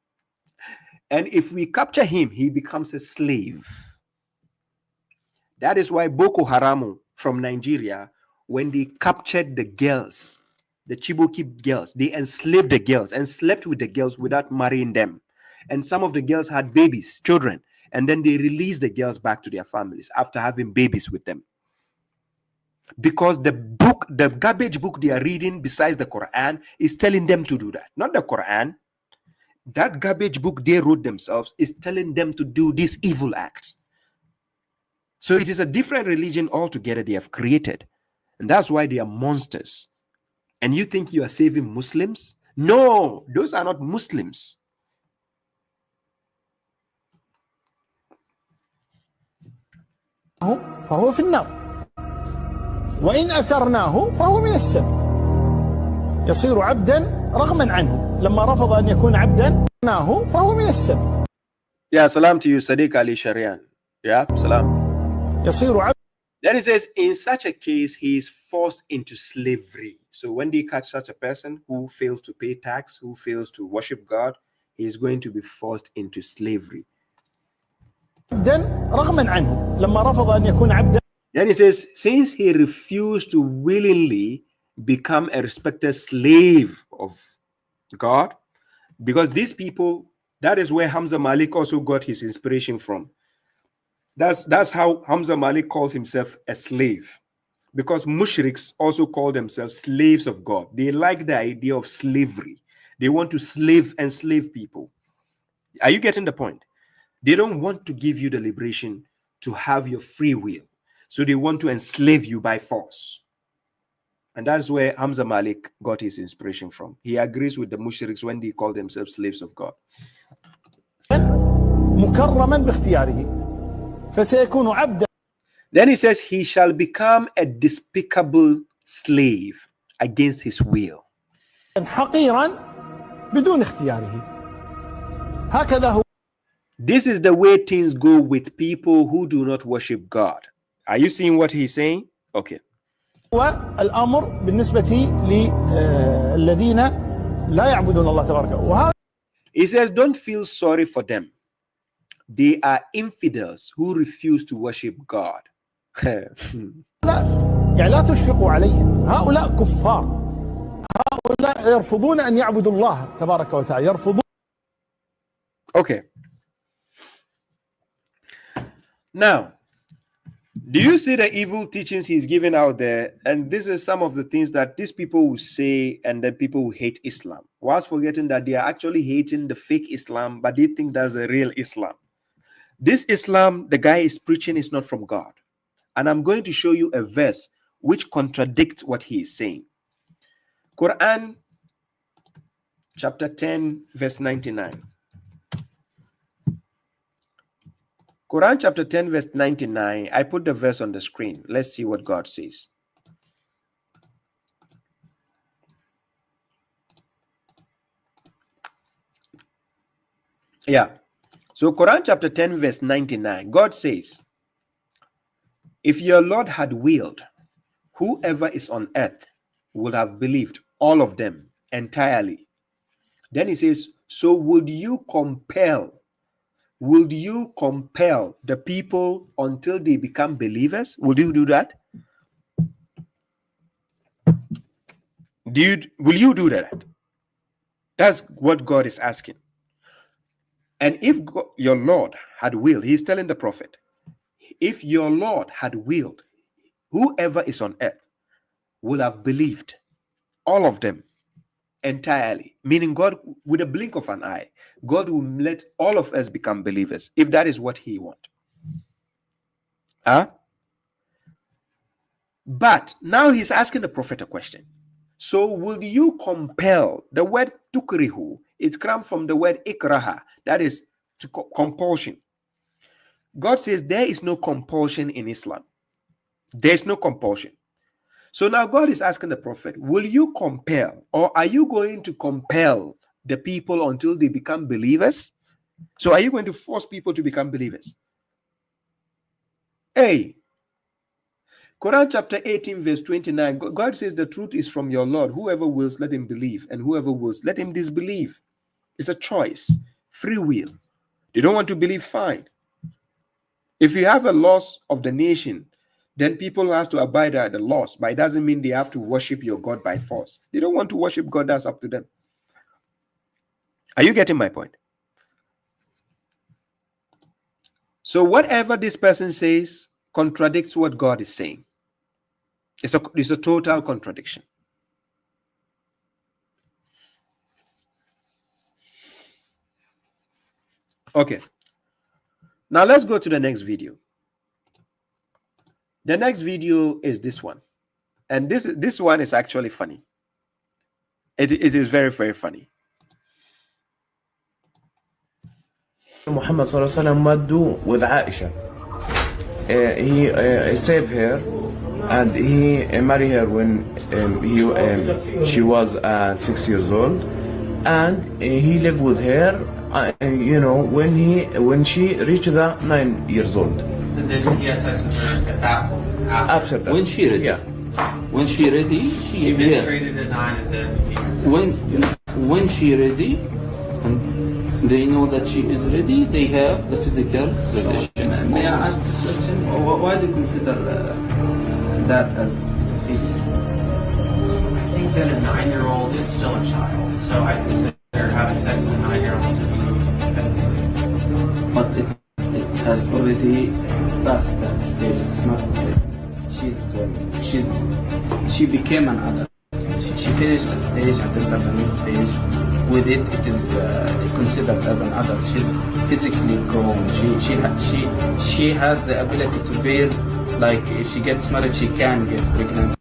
And if we capture him, he becomes a slave. That is why Boko Haram from Nigeria, when they captured the girls, the Chibok girls, they enslaved the girls and slept with the girls without marrying them. And some of the girls had babies, children, and then they released the girls back to their families after having babies with them. Because the book, the garbage book they are reading besides the Quran is telling them to do that. Not the Quran. That garbage book they wrote themselves is telling them to do these evil acts. So it is a different religion altogether they have created. And that's why they are monsters. And you think you are saving Muslims? No, those are not Muslims. فهو في النار وإن أسرناه فهو من السم يصير عبدا رغما عنه لما رفض أن يكون عبدا فهو من السم. Yeah, salam to you, Sadiq Ali Sharian. Yeah, salam. يصير عبدا. Then it says, in such a case, he is forced into slavery. So when they catch such a person who fails to pay tax, who fails to worship God, he is going to be forced into slavery. رغما عنه لما رفض أن يكون عبدا. Then he says, since he refused to willingly become a respected slave of God, because these people, that is where Hamza Malik also got his inspiration from. That's how Hamza Malik calls himself a slave, because mushriks also call themselves slaves of God. They like the idea of slavery. They want to enslave people. Are you getting the point? They don't want to give you the liberation to have your free will. So they want to enslave you by force. And that's where Hamza Malik got his inspiration from. He agrees with the mushriks when they call themselves slaves of God. مكرما باختياره فسيكون عبدا. Then he says he shall become a despicable slave against his will. حقيرا بدون اختياره. هكذا هو. This is the way things go with people who do not worship God. Are you seeing what he's saying? Okay. والأمر بالنسبة للذين لا يعبدون الله تبارك وتعالى. He says, don't feel sorry for them. They are infidels who refuse to worship God. يعني لا تشفقوا عليهم. هؤلاء كفار. هؤلاء يرفضون أن يعبدوا الله تبارك وتعالى. يرفضون. Okay. Now, do you see the evil teachings he's giving out there? And this is some of the things that these people will say, and then people will hate Islam, whilst forgetting that they are actually hating the fake Islam, but they think that's a real Islam. This Islam the guy is preaching is not from God. And I'm going to show you a verse which contradicts what he is saying. Quran chapter 10, verse 99. Quran chapter 10, verse 99. I put the verse on the screen. Let's see what God says. Yeah. So Quran chapter 10, verse 99. God says, if your Lord had willed, whoever is on earth would have believed, all of them entirely. Then he says, so would you compel the people until they become believers? Would you do that? Will you do that? That's what God is asking. And if your Lord had willed, he's telling the prophet, if your Lord had willed, whoever is on earth will have believed, all of them entirely. Meaning God, with a blink of an eye, God will let all of us become believers if that is what he wants. But now he's asking the prophet a question. So will you compel? The word tukrihu, it comes from the word ikraha, that is to compulsion. God says there is no compulsion in Islam. There's no compulsion. So now God is asking the prophet, will you compel, or are you going to compel the people until they become believers? So are you going to force people to become believers? Hey, Quran chapter 18 verse 29, God says the truth is from your Lord. Whoever wills, let him believe, and whoever wills, let him disbelieve. It's a choice, free will. They don't want to believe, fine. If you have a loss of the nation, then people has to abide by the laws, but it doesn't mean they have to worship your God by force. They don't want to worship God, that's up to them. Are you getting my point? So whatever this person says contradicts what God is saying. It's a total contradiction. Okay. Now let's go to the next video. The next video is this one. And this one is actually funny. It is very, very funny. Muhammad sallallahu alaihi wasallam what do with Aisha. He saved her and he married her when she was 6 years old, and he lived with her when she reached the 9 years old. And then he had sex with her After that. When she ready. Yeah. When she ready, she menstruated at 9 and then he had sex. When she ready, and they know that she is ready, they have the physical relation. May I ask a question? Why do you consider that as I think that a 9-year-old is still a child, so I consider having sex with a 9-year-old to be pedophilia. But it has already passed that stage. It's not. She became an adult. She finished a stage and entered a new stage. With it, it is considered as an adult. She's physically grown. She has the ability to bear. Like if she gets married, she can get pregnant.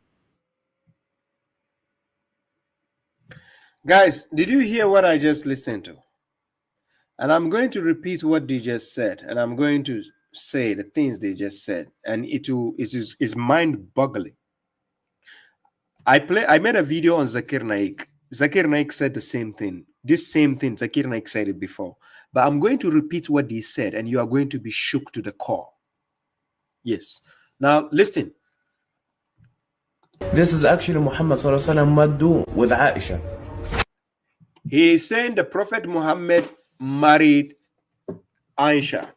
Guys, did you hear what I just listened to? And I'm going to repeat what they just said, and I'm going to say the things they just said, and it is mind-boggling. I made a video on Zakir Naik. Zakir Naik said the same thing. This same thing, Zakir Naik said it before. But I'm going to repeat what they said, and you are going to be shook to the core. Yes. Now, listen. This is actually Muhammad sallallahu alaihi wasallam what do with Aisha. He is saying the Prophet Muhammad married Aisha.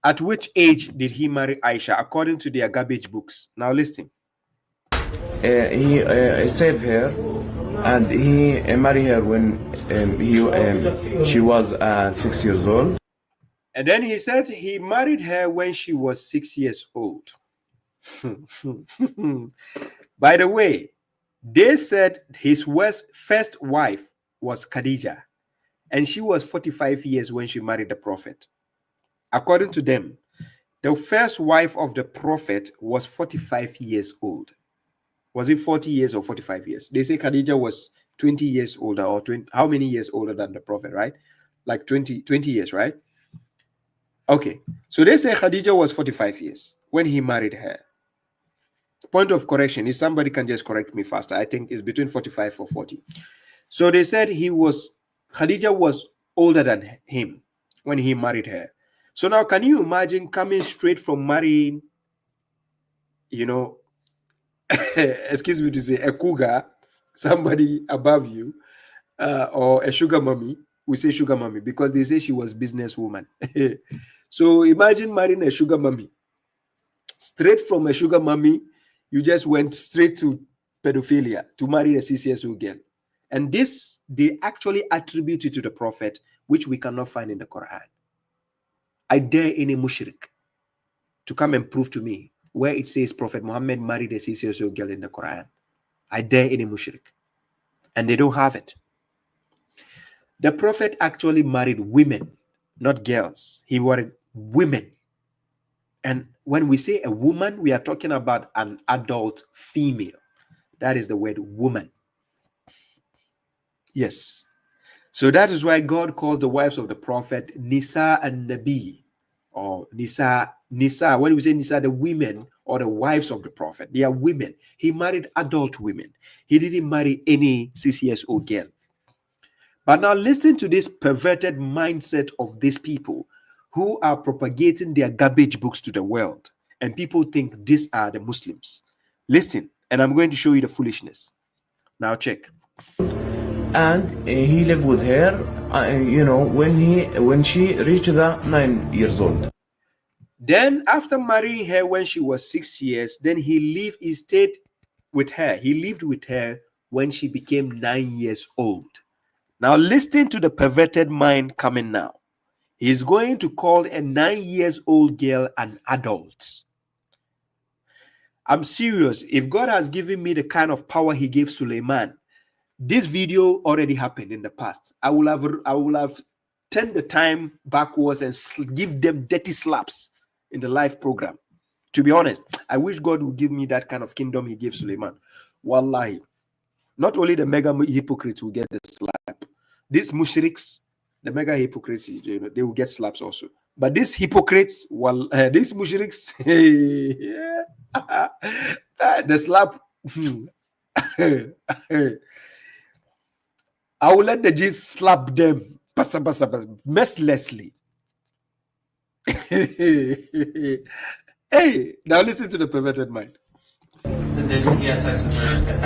At which age did he marry Aisha, according to their garbage books? Now listen. He saved her, and he married her when she was 6 years old. And then he said he married her when she was 6 years old. By the way, they said his first wife was Khadija, and she was 45 years when she married the Prophet. According to them, the first wife of the Prophet was 45 years old. Was it 40 years or 45 years? They say Khadija was 20 years older, or 20, how many years older than the Prophet, right? Like 20 years, right? Okay, so they say Khadija was 45 years when he married her. Point of correction, if somebody can just correct me faster, I think it's between 45 or 40. So they said Khadija was older than him when he married her. So now, can you imagine coming straight from marrying, excuse me to say, a cougar, somebody above you, or a sugar mommy? We say sugar mommy because they say she was businesswoman. So imagine marrying a sugar mommy. Straight from a sugar mommy, you just went straight to pedophilia to marry a 6-year-old girl. And this, they actually attribute it to the Prophet, which we cannot find in the Quran. I dare any mushrik to come and prove to me where it says Prophet Muhammad married a 6-year-old girl in the Quran. I dare any mushrik. And they don't have it. The Prophet actually married women, not girls. He married women. And when we say a woman, we are talking about an adult female. That is the word woman. Yes. So that is why God calls the wives of the Prophet Nisa and Nabi, or Nisa, when we say Nisa, the women or the wives of the prophet, they are women. He married adult women. He didn't marry any CCSO girl. But now listen to this perverted mindset of these people who are propagating their garbage books to the world. And people think these are the Muslims. Listen, and I'm going to show you the foolishness. Now check. And he lived with her, when she reached the 9 years old. Then after marrying her when she was 6 years, then he stayed with her. He lived with her when she became 9 years old. Now listen to the perverted mind coming now. He's going to call a 9 years old girl an adult. I'm serious. If God has given me the kind of power he gave Suleiman, this video already happened in the past. I will have turned the time backwards and give them dirty slaps in the live program. To be honest, I wish God would give me that kind of kingdom he gave Suleiman. Wallahi. Not only the mega hypocrites will get the slap. These mushriks, the mega hypocrites, they will get slaps also. But these hypocrites, these mushriks, the slap. I will let the G's slap them mercilessly. Hey, now listen to the perverted mind. And then he had sex with her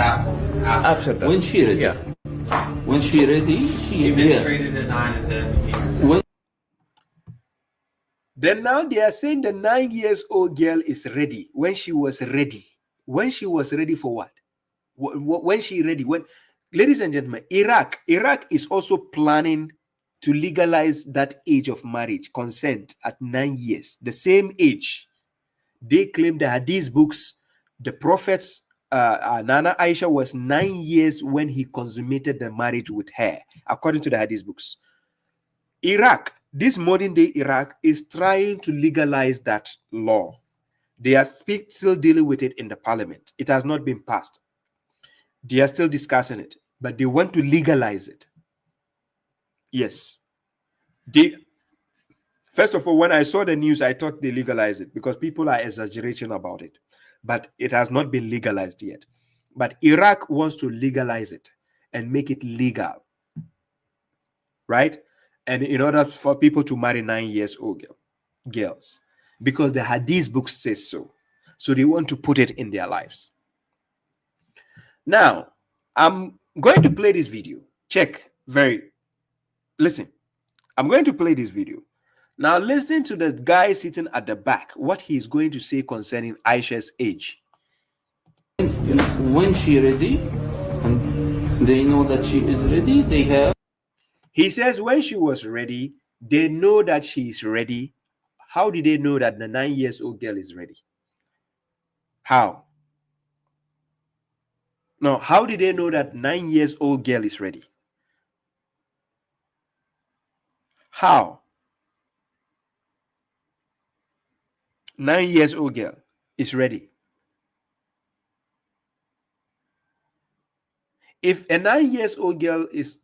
after that. When she ready? Yeah. When she ready, she menstruated at 9 and then he had sex. Then now they are saying the 9 years old girl is ready. When she was ready. When she was ready for what? When she ready? When, ladies and gentlemen, Iraq is also planning to legalize that age of marriage, consent at 9 years, the same age. They claim the Hadith books, the prophets, Nana Aisha was 9 years when he consummated the marriage with her, according to the Hadith books. Iraq, this modern day Iraq, is trying to legalize that law. They are still dealing with it in the parliament. It has not been passed. They are still discussing it, but they want to legalize it. Yes. First of all, when I saw the news, I thought they legalized it because people are exaggerating about it. But it has not been legalized yet. But Iraq wants to legalize it and make it legal. Right? And in order for people to marry 9 years old girls, because the Hadith book says so. So they want to put it in their lives. Now, I'm going to play this video. Listen. I'm going to play this video. Now listen to the guy sitting at the back, what he's going to say concerning Aisha's age. When she ready, and they know that she is ready, they have. He says when she was ready, they know that she is ready. How did they know that the 9 years old girl is ready? How? No, how did they know that 9 years old girl is ready? How? 9 years old girl is ready. If a 9 years old girl is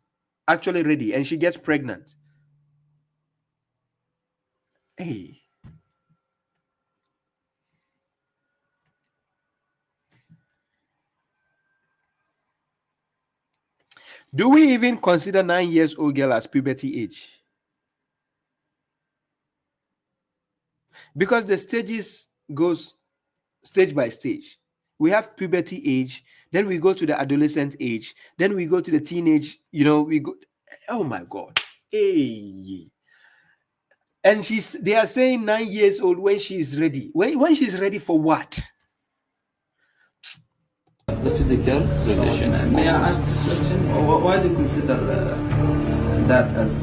actually ready and she gets pregnant, hey, do we even consider 9 years old girl as puberty age? Because the stages goes stage by stage. We have puberty age, then we go to the adolescent age, then we go to the teenage, we go, oh my God. Hey. And they are saying 9 years old when she is ready. When she's ready for what? The physical relation. May I ask a question? Why do you consider that as I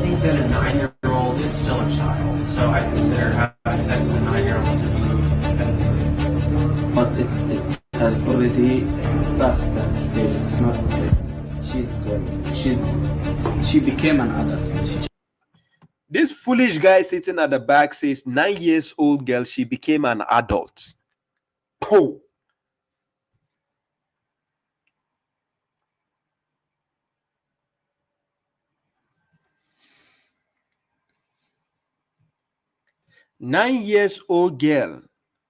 think that a 9-year-old is still a child, so I consider having sex with a 9-year-old to be pedophilia. But it has already passed that stage. It's not. She became an adult. This foolish guy sitting at the back says 9 years old girl, she became an adult. Oh. 9-year-old girl,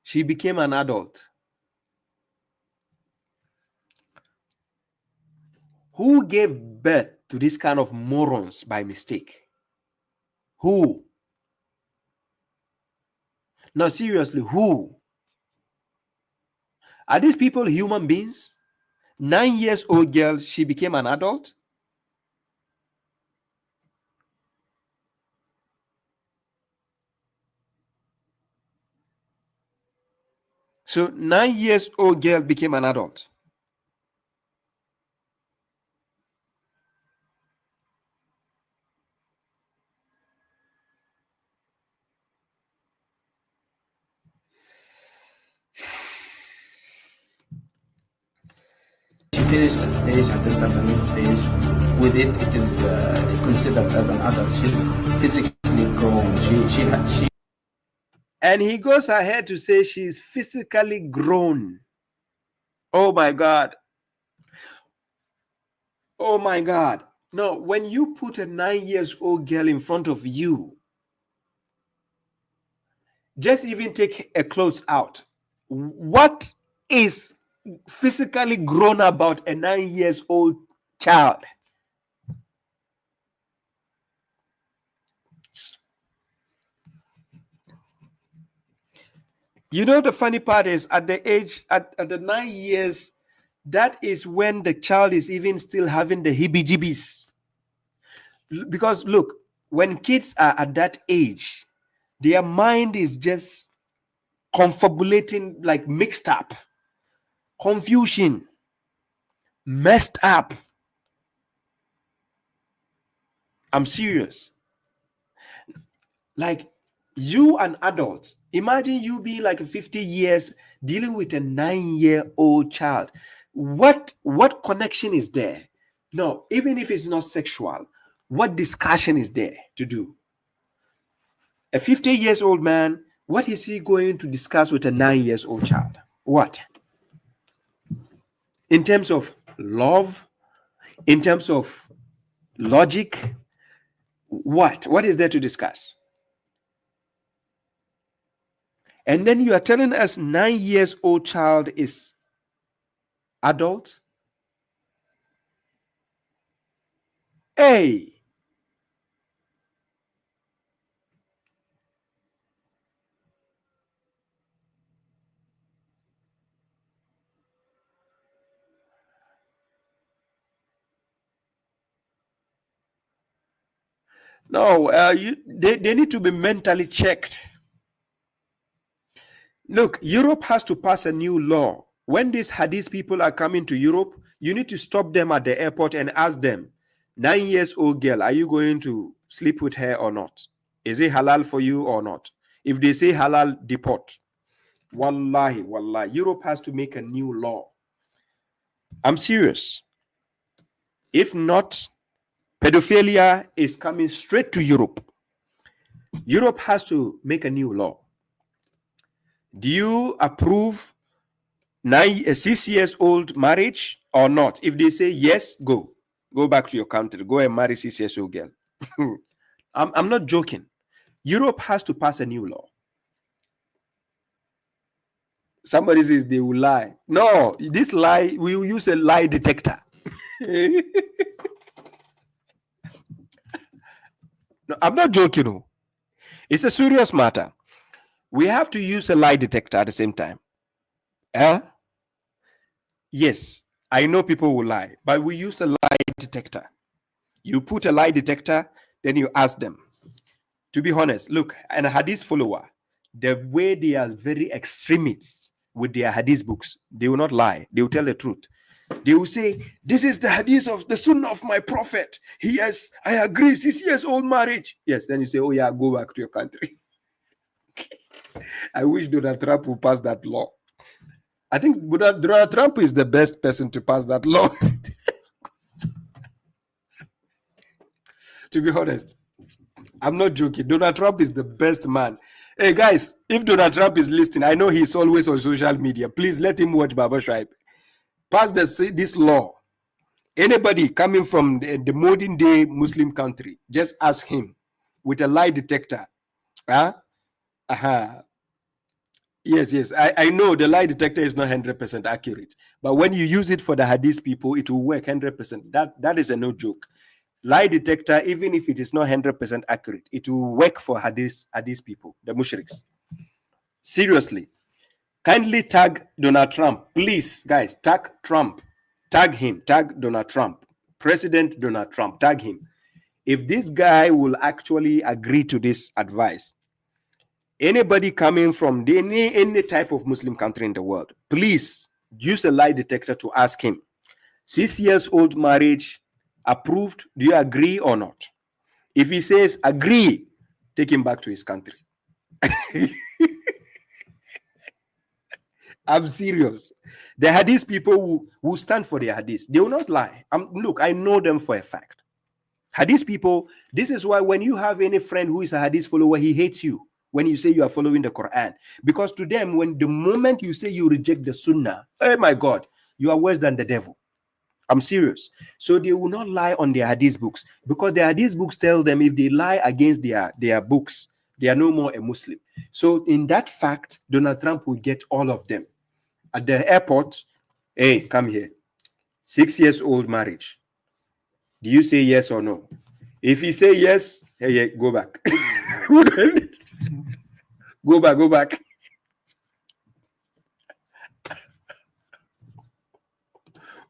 she became an adult. Who gave birth to this kind of morons by mistake? Who? No, seriously, who? Are these people human beings? 9-year-old girl, she became an adult? So 9-year-old girl became an adult. She finished a stage and entered the new stage. With it, it is considered as an adult. She's physically grown. She. And he goes ahead to say she's physically grown. Oh my God. Oh my God. No, when you put a 9-year-old girl in front of you, just even take her clothes out. What is physically grown about a 9-year-old child? You know, the funny part is at the age, at the 9 years, that is when the child is even still having the heebie-jeebies. Because look, when kids are at that age, their mind is just confabulating, like mixed up, confusion, messed up. I'm serious. Like, you an adult, imagine you being like 50 years dealing with a 9-year-old child. What connection is there? No, even if it's not sexual, what discussion is there to do? A 50 years old man, what is he going to discuss with a 9-year-old child? What? In terms of love, in terms of logic, what is there to discuss? And then you are telling us 9-year-old child is adult? Hey, no, they need to be mentally checked. Look, Europe has to pass a new law. When these Hadith people are coming to Europe, you need to stop them at the airport and ask them, 9-year-old girl, are you going to sleep with her or not? Is it halal for you or not? If they say halal, deport. Wallahi, wallahi. Europe has to make a new law. I'm serious. If not, pedophilia is coming straight to Europe. Europe has to make a new law. Do you approve 6-year-old marriage or not? If they say yes, go back to your country. Go and marry 6-year-old girl. I'm not joking. Europe has to pass a new law. Somebody says they will lie. No, this lie, we will use a lie detector. No, I'm not joking. No. It's a serious matter. We have to use a lie detector at the same time. Yes, I know people will lie, but we use a lie detector. You put a lie detector, then you ask them. To be honest, look, an Hadith follower, the way they are very extremists with their Hadith books, they will not lie. They will tell the truth. They will say, this is the Hadith of the Sunnah of my Prophet. Yes, I agree, 6-year-old marriage. Yes, then you say, oh yeah, go back to your country. I wish Donald Trump would pass that law. I think Donald Trump is the best person to pass that law. To be honest, I'm not joking. Donald Trump is the best man. Hey guys, if Donald Trump is listening, I know he's always on social media. Please let him watch Baba Shripe. Pass this law. Anybody coming from the modern day Muslim country, just ask him with a lie detector. Aha. Yes. I know the lie detector is not 100% accurate, but when you use it for the hadith people, it will work 100%. That is a no joke. Lie detector, even if it is not 100% accurate, it will work for hadith people, the mushriks. Seriously. Kindly tag Donald Trump. Please, guys, tag Trump. Tag him. Tag Donald Trump. President Donald Trump. Tag him. If this guy will actually agree to this advice, anybody coming from any type of Muslim country in the world, please use a lie detector to ask him, 6 years old marriage approved, do you agree or not? If he says agree, take him back to his country. I'm serious. The hadith people will stand for their hadith. They will not lie. Look, I know them for a fact. Hadith people, this is why when you have any friend who is a hadith follower, he hates you when you say you are following the Quran. Because to them, when the moment you say you reject the Sunnah, oh my God, you are worse than the devil. I'm serious. So they will not lie on their hadith books, because the hadith books tell them if they lie against their books, they are no more a Muslim. So in that fact, Donald Trump will get all of them. At the airport, hey, come here. 6 years old marriage. Do you say yes or no? If he say yes, hey, go back. Go back.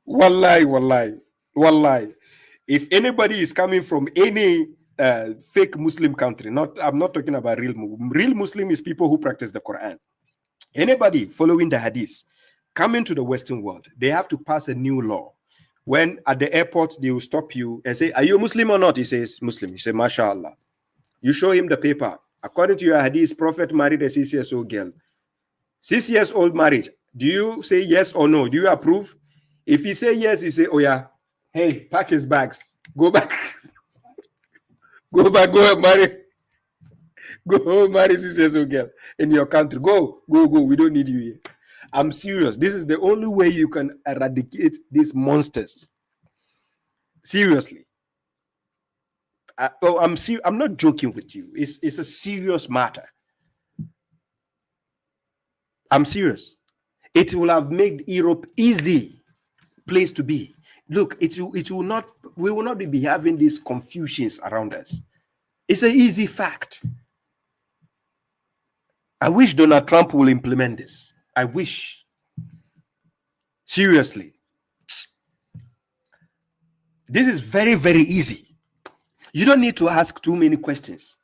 Wallahi. If anybody is coming from any fake Muslim country, I'm not talking about real Muslim. Real Muslim is people who practice the Quran. Anybody following the hadith coming to the Western world, they have to pass a new law. When at the airport, they will stop you and say, are you a Muslim or not? He says, Muslim. You say, MashaAllah. You show him the paper. According to your hadith, Prophet married a 6 years old girl. 6 years old marriage. Do you say yes or no? Do you approve? If he say yes, you say, oh yeah, hey, pack his bags. Go back. Go and marry. Go marry 6 years old girl in your country. Go. We don't need you here. I'm serious. This is the only way you can eradicate these monsters. Seriously. I'm not joking with you. It's a serious matter. I'm serious. It will have made Europe easy place to be. Look, we will not be having these confusions around us. It's an easy fact. I wish Donald Trump will implement this. I wish. Seriously. This is very, very easy. You don't need to ask too many questions.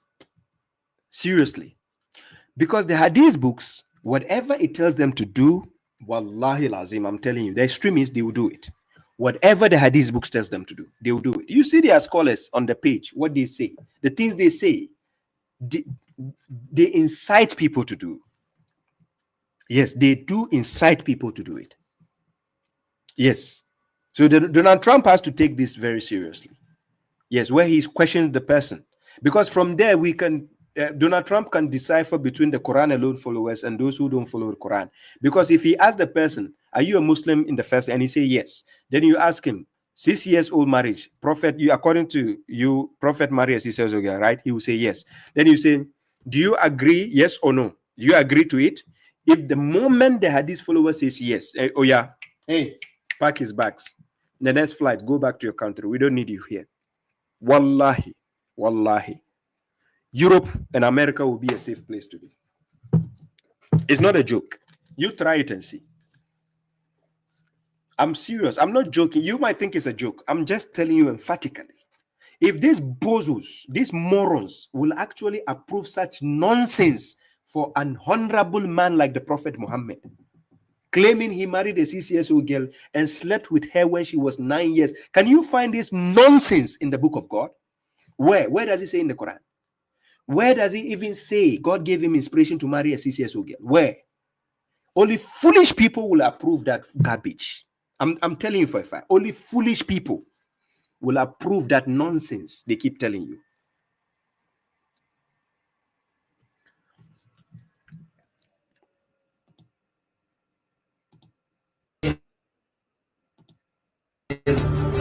Seriously. Because the hadith books, whatever it tells them to do, wallahi lazim, I'm telling you, the extremists, they will do it. Whatever the hadith books tells them to do, they will do it. You see their scholars on the page, what they say. The things they say, they incite people to do. Yes, they do incite people to do it. Yes. So Donald Trump has to take this very seriously. Yes, where he questions the person. Because from there, we can Donald Trump can decipher between the Quran alone followers and those who don't follow the Quran. Because if he asks the person, are you a Muslim in the first, and he say yes, then you ask him, 6 years old marriage, Prophet, you according to you, Prophet married a 6 years old girl, right? He will say yes. Then you say, do you agree, yes or no? Do you agree to it? If the moment the hadith follower says yes, oh yeah, hey, pack his bags. The next flight, go back to your country. We don't need you here. Wallahi. Europe and America will be a safe place to be. It's not a joke. You try it and see. I'm serious. I'm not joking. You might think it's a joke. I'm just telling you emphatically. If these bozos, these morons will actually approve such nonsense for an honorable man like the Prophet Muhammad, claiming he married a 6 years old girl and slept with her when she was 9 years. Can you find this nonsense in the book of God? Where does it say in the Quran? Where does he even say God gave him inspiration to marry a 6 years old girl? Where? Only foolish people will approve that garbage. I'm telling you for a fact. Only foolish people will approve that nonsense they keep telling you.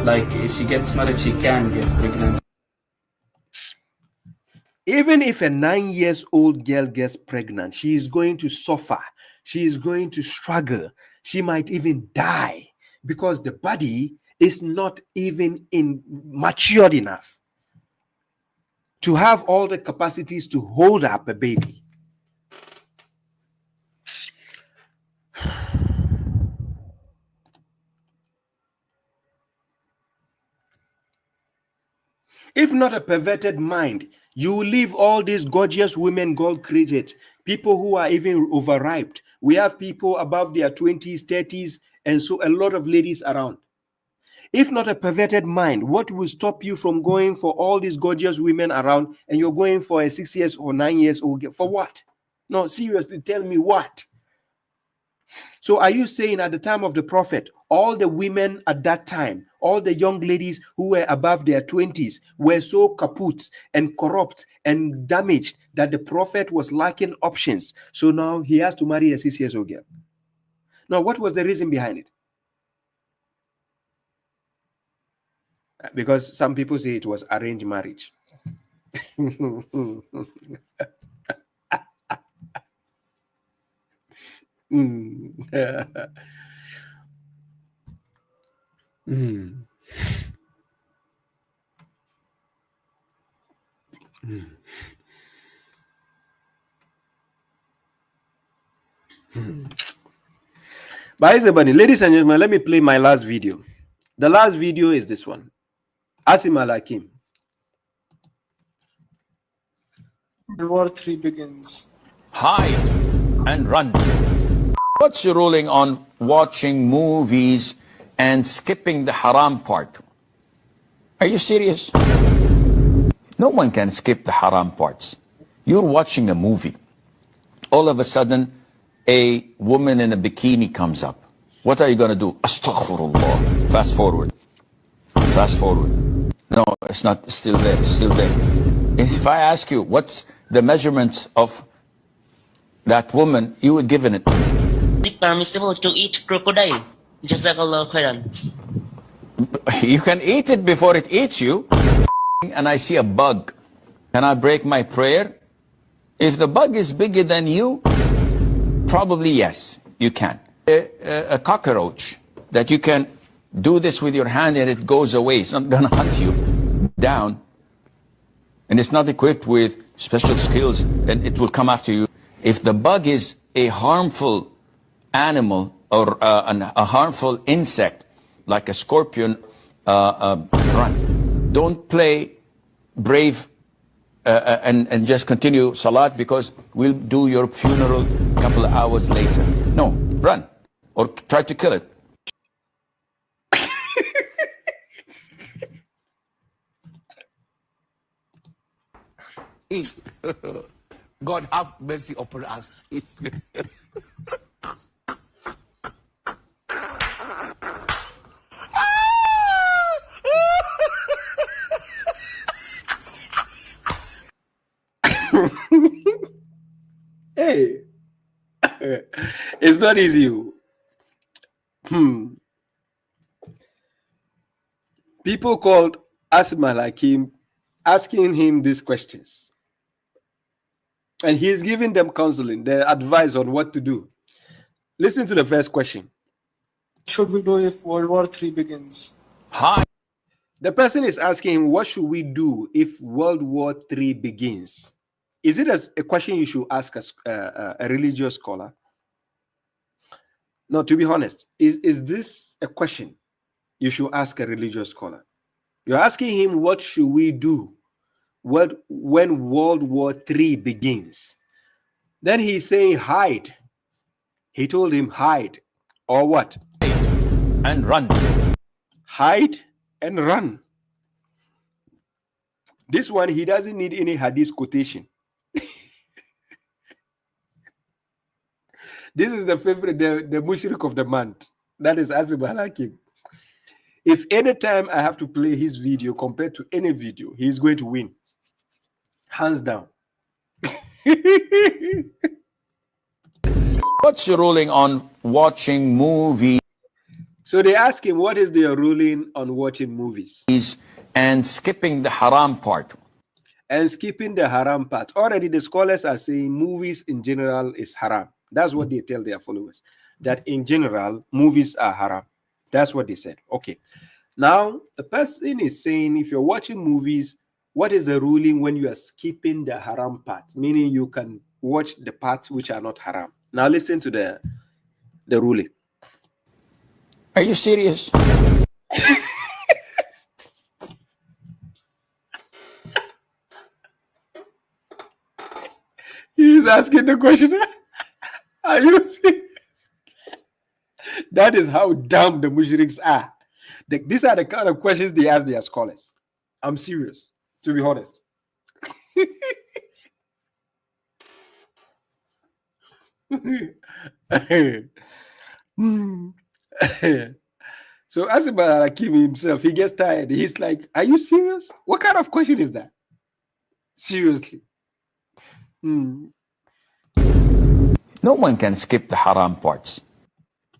Like if she gets married, she can get pregnant. Even if a 9-year-old girl gets pregnant, she is going to suffer. She is going to struggle. She might even die because the body is not even matured enough to have all the capacities to hold up a baby. If not a perverted mind, you will leave all these gorgeous women God created, people who are even overripe. We have people above their 20s, 30s, and so a lot of ladies around. If not a perverted mind, what will stop you from going for all these gorgeous women around and you're going for a 6 years or 9 years old girl? For what? No, seriously, tell me what? So are you saying at the time of the prophet, all the women at that time, all the young ladies who were above their 20s were so kaput and corrupt and damaged that the prophet was lacking options? So now he has to marry a 6 years old girl. Now, what was the reason behind it? Because some people say it was arranged marriage. But ladies and gentlemen, let me play my last video. The last video is this one. Asim Al-Hakim. World War III begins. Hide and run. What's your ruling on watching movies and skipping the haram part? Are you serious? No one can skip the haram parts. You're watching a movie. All of a sudden, a woman in a bikini comes up. What are you going to do? Astaghfirullah. Fast forward. Fast forward. No, it's not still there. Still there. If I ask you, what's the measurements of that woman, you would give it. Is it permissible to eat crocodile? Jazakallah khairan. You can eat it before it eats you. And I see a bug. Can I break my prayer? If the bug is bigger than you, probably yes, you can. A cockroach that you can do this with your hand and it goes away. It's not going to hunt you down. And it's not equipped with special skills and it will come after you. If the bug is a harmful animal or a harmful insect, like a scorpion, run. Don't play brave and just continue salat because we'll do your funeral a couple of hours later. No, run or try to kill it. God have mercy upon us. Hey, it's not easy. People called Asim Al-Hakim asking him these questions. And he's giving them counseling, their advice on what to do. Listen to the first question. Should we do if World War III begins? Hi. The person is asking him, what should we do if World War III begins? Is it a question you should ask a religious scholar? No, to be honest, is this a question you should ask a religious scholar? You're asking him, what should we do when World War III begins? Then he's saying, hide. He told him, hide. Or what? And run. Hide and run. This one, he doesn't need any hadith quotation. This is the favorite, the Mushrik of the Month. That is Asim Al-Hakim. If any time I have to play his video compared to any video, he's going to win. Hands down. What's your ruling on watching movies? So they ask him, what is their ruling on watching movies? And skipping the haram part. and skipping the haram part. Already the scholars are saying movies in general is haram. That's what they tell their followers, that in general movies are haram. That's what they said. Okay. Now the person is saying, if you're watching movies, what is the ruling when you are skipping the haram part? Meaning you can watch the parts which are not haram. Now listen to the ruling. Are you serious? He's asking the question. Are you serious? That is how dumb the mushriks are. These are the kind of questions they ask their scholars. I'm serious, to be honest. So Asim Hakim himself, he gets tired. He's like, are you serious? What kind of question is that? Seriously. No one can skip the haram parts.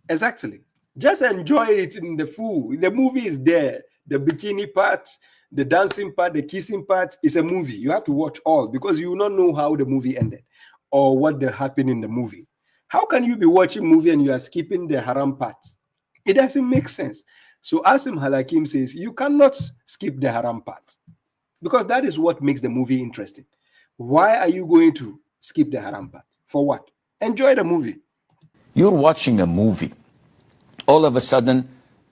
Exactly. Just enjoy it in the food. The movie is there. The bikini part, the dancing part, the kissing part is a movie. You have to watch all because you will not know how the movie ended or what happened in the movie. How can you be watching movie and you are skipping the haram part? It doesn't make sense. So Asim Halakim says you cannot skip the haram part because that is what makes the movie interesting. Why are you going to skip the haram part? For what? Enjoy the movie. You're watching a movie. All of a sudden,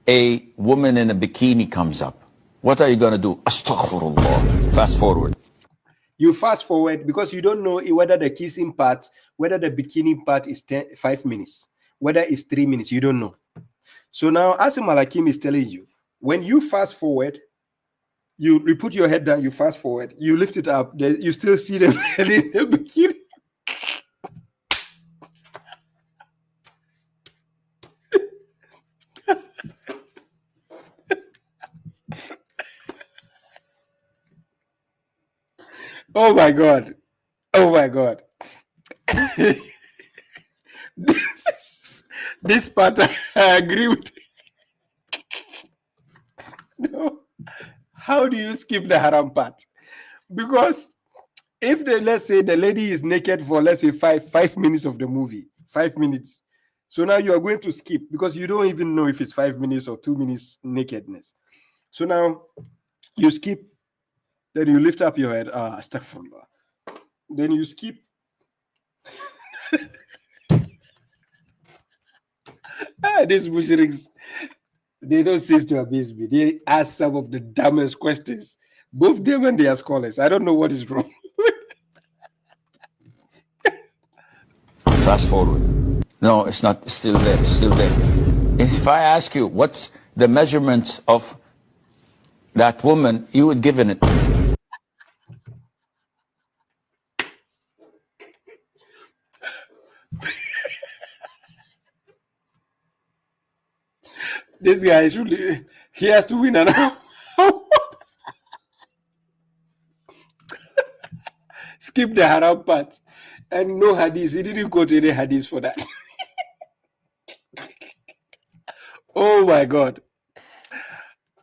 a woman in a bikini comes up. What are you going to do? Astaghfirullah. Fast forward. You fast forward because you don't know whether the kissing part, whether the bikini part is 5 minutes, whether it's 3 minutes, you don't know. So now Asim Malakim is telling you, when you fast forward, you put your head down, you fast forward, you lift it up, you still see the man in the bikini. Oh my God. Oh my God. this part I agree with. No. How do you skip the haram part? Because if let's say the lady is naked for let's say five minutes of the movie, 5 minutes. So now you are going to skip because you don't even know if it's 5 minutes or 2 minutes nakedness. So now you skip, then you lift up your head. Astaghfirullah. Then you skip. These mushriks, they don't cease to amaze me. They ask some of the dumbest questions. Both them and their scholars. I don't know what is wrong. Fast forward. No, it's not. Still there. Still there. If I ask you what's the measurement of that woman, you would give it. This guy is really, he has to win an skip the haram part and no hadith. He didn't quote any hadith for that. Oh my God.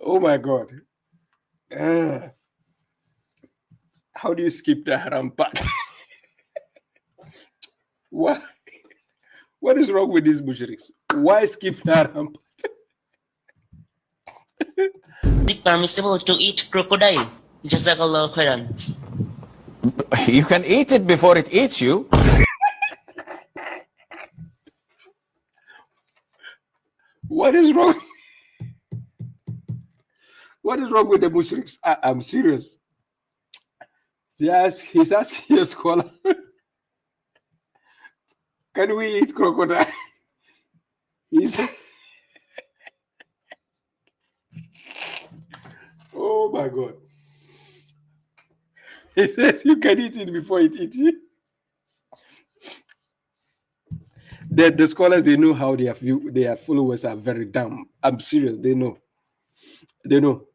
Oh my God. How do you skip the haram part? What? What is wrong with these mushriks? Why skip the haram part? Is it permissible to eat crocodile? Jazakallah khairan. You can eat it before it eats you. What is wrong? What is wrong with the mushriks? I'm serious. Yes, he's asking a scholar. Can we eat crocodile? He's oh my God. He says you can eat it before it eats you. The scholars, they know how their followers are very dumb. I'm serious. They know. They know.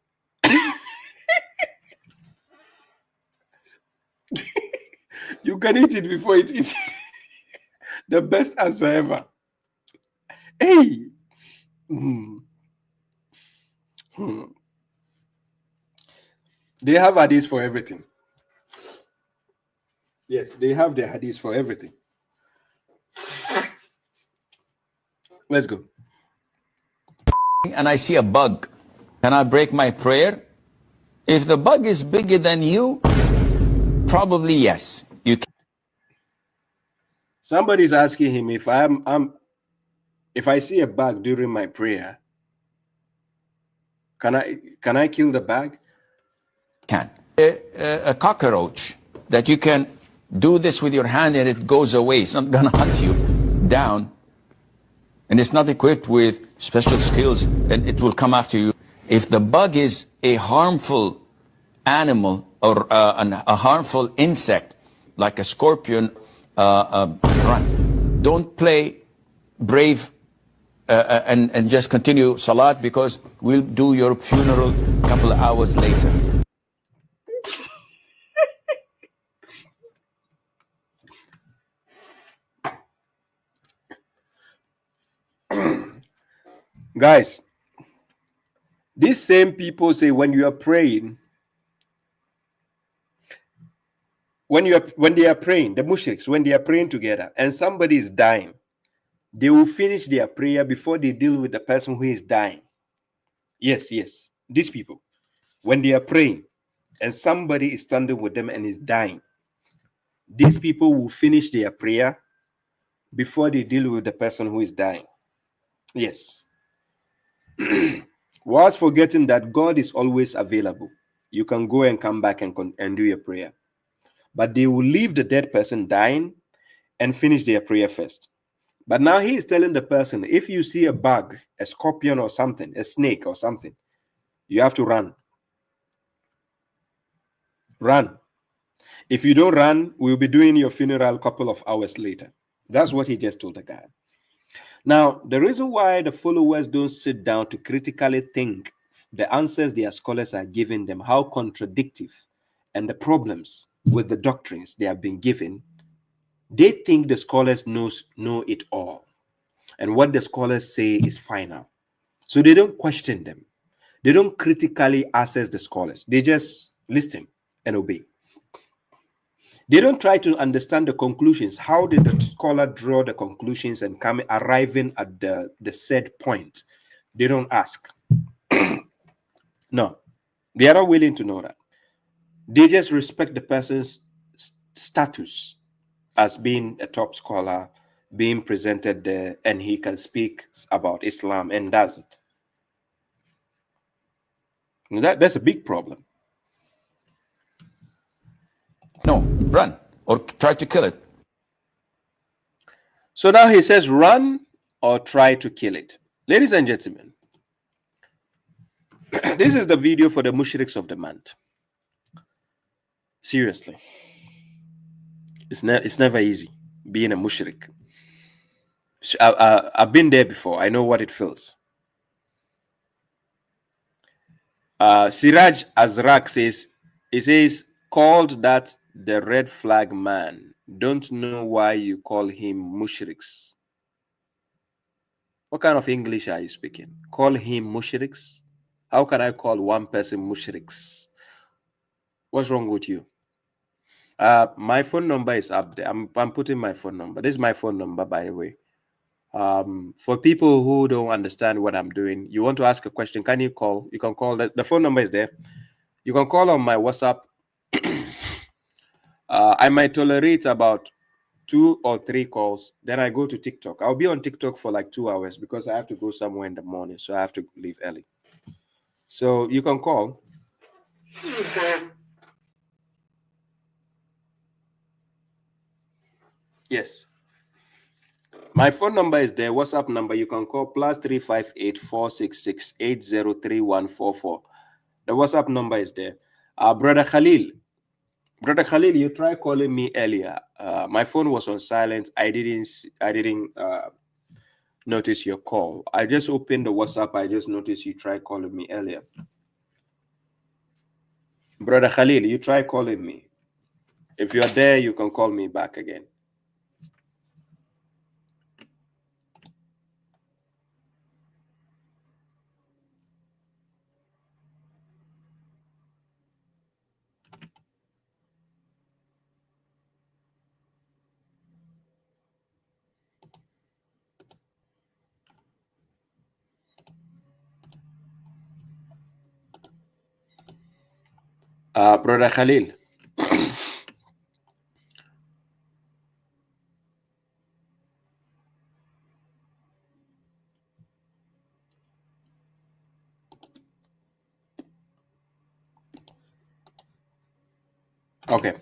You can eat it before it eats. The best answer ever. Hey. They have ideas for everything. Yes, they have their hadiths for everything. Let's go. And I see a bug. Can I break my prayer? If the bug is bigger than you, probably yes. You can. Somebody's asking him if if I see a bug during my prayer, can I kill the bug? Can. A cockroach that you can do this with your hand and it goes away. It's not going to hunt you down. And it's not equipped with special skills and it will come after you. If the bug is a harmful animal or a harmful insect, like a scorpion, run. Don't play brave and just continue salat, because we'll do your funeral a couple of hours later. Guys, these same people say when you are praying, when they are praying, the mushriks, when they are praying together and somebody is dying, they will finish their prayer before they deal with the person who is dying. Yes, these people, when they are praying and somebody is standing with them and is dying, these people will finish their prayer before they deal with the person who is dying. Yes. Whilst forgetting that God is always available. You can go and come back and do your prayer. But they will leave the dead person dying and finish their prayer first. But now he is telling the person, if you see a bug, a scorpion or something, a snake or something, you have to run. Run. If you don't run, we'll be doing your funeral a couple of hours later. That's what he just told the guy. Now, the reason why the followers don't sit down to critically think the answers their scholars are giving them, how contradictive, and the problems with the doctrines they have been given, they think the scholars know it all. And what the scholars say is final. So they don't question them. They don't critically assess the scholars. They just listen and obey. They don't try to understand the conclusions. How did the scholar draw the conclusions and arriving at the said point? They don't ask. No, they are not willing to know that. They just respect the person's status as being a top scholar, being presented there, and he can speak about Islam, and does it. That's a big problem. No, run or try to kill it. So now he says, run or try to kill it. Ladies and gentlemen, this is the video for the Mushriks of the Month. Seriously. It's never easy being a mushrik. I've been there before. I know what it feels. Siraj Azrak says, called that the red flag man. Don't know why you call him mushriks. What kind of English are you speaking? Call him mushriks? How can I call one person mushriks? What's wrong with you? My phone number is up there. I'm putting my phone number. This is my phone number, by the way. For people who don't understand what I'm doing, you want to ask a question, can you call? You can call. The phone number is there. You can call on my WhatsApp. I might tolerate about 2 or 3 calls. Then I go to TikTok. I'll be on TikTok for like 2 hours because I have to go somewhere in the morning. So I have to leave early. So you can call. Yes. My phone number is there. WhatsApp number. You can call +358 466 803144. The WhatsApp number is there. Brother Khalil, you tried calling me earlier. My phone was on silent. I didn't notice your call. I just opened the WhatsApp. I just noticed you tried calling me earlier. Brother Khalil, you try calling me. If you're there, you can call me back again. Brother Khalil. Okay,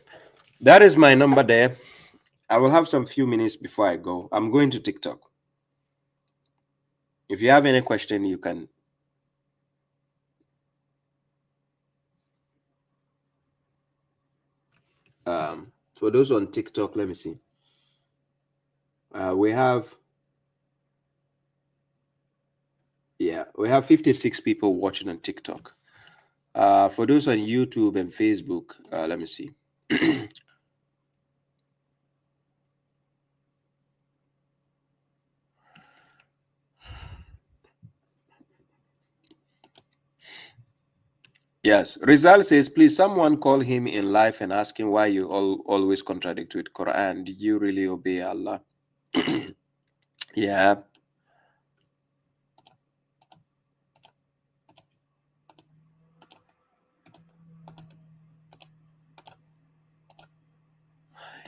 that is my number there. I will have some few minutes before I go. I'm going to TikTok. If you have any question, you can. For those on TikTok, let me see. We have 56 people watching on TikTok. For those on YouTube and Facebook, let me see. Yes, Rizal says, please someone call him in life and ask him why you always contradict with Quran. Did you really obey Allah? Yeah.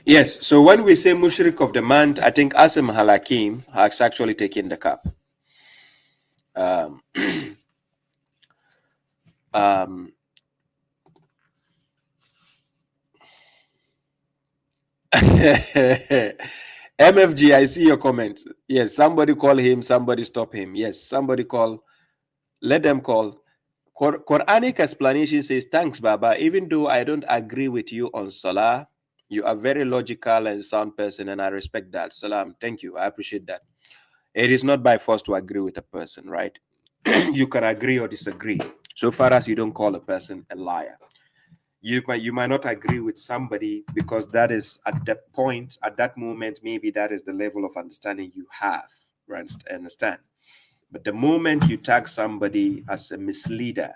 Yes, so when we say Mushrik of the Month, I think Asim Halakim has actually taken the cup. MFG, I see your comment. Yes, somebody call him, somebody stop him. Yes, somebody call, let them call. Quranic explanation says, thanks, Baba. Even though I don't agree with you on Salah, you are very logical and sound person, and I respect that. Salam. Thank you. I appreciate that. It is not by force to agree with a person, right? You can agree or disagree, so far as you don't call a person a liar. You might not agree with somebody because that is at that point, at that moment, maybe that is the level of understanding you have, right? Understand? But the moment you tag somebody as a misleader,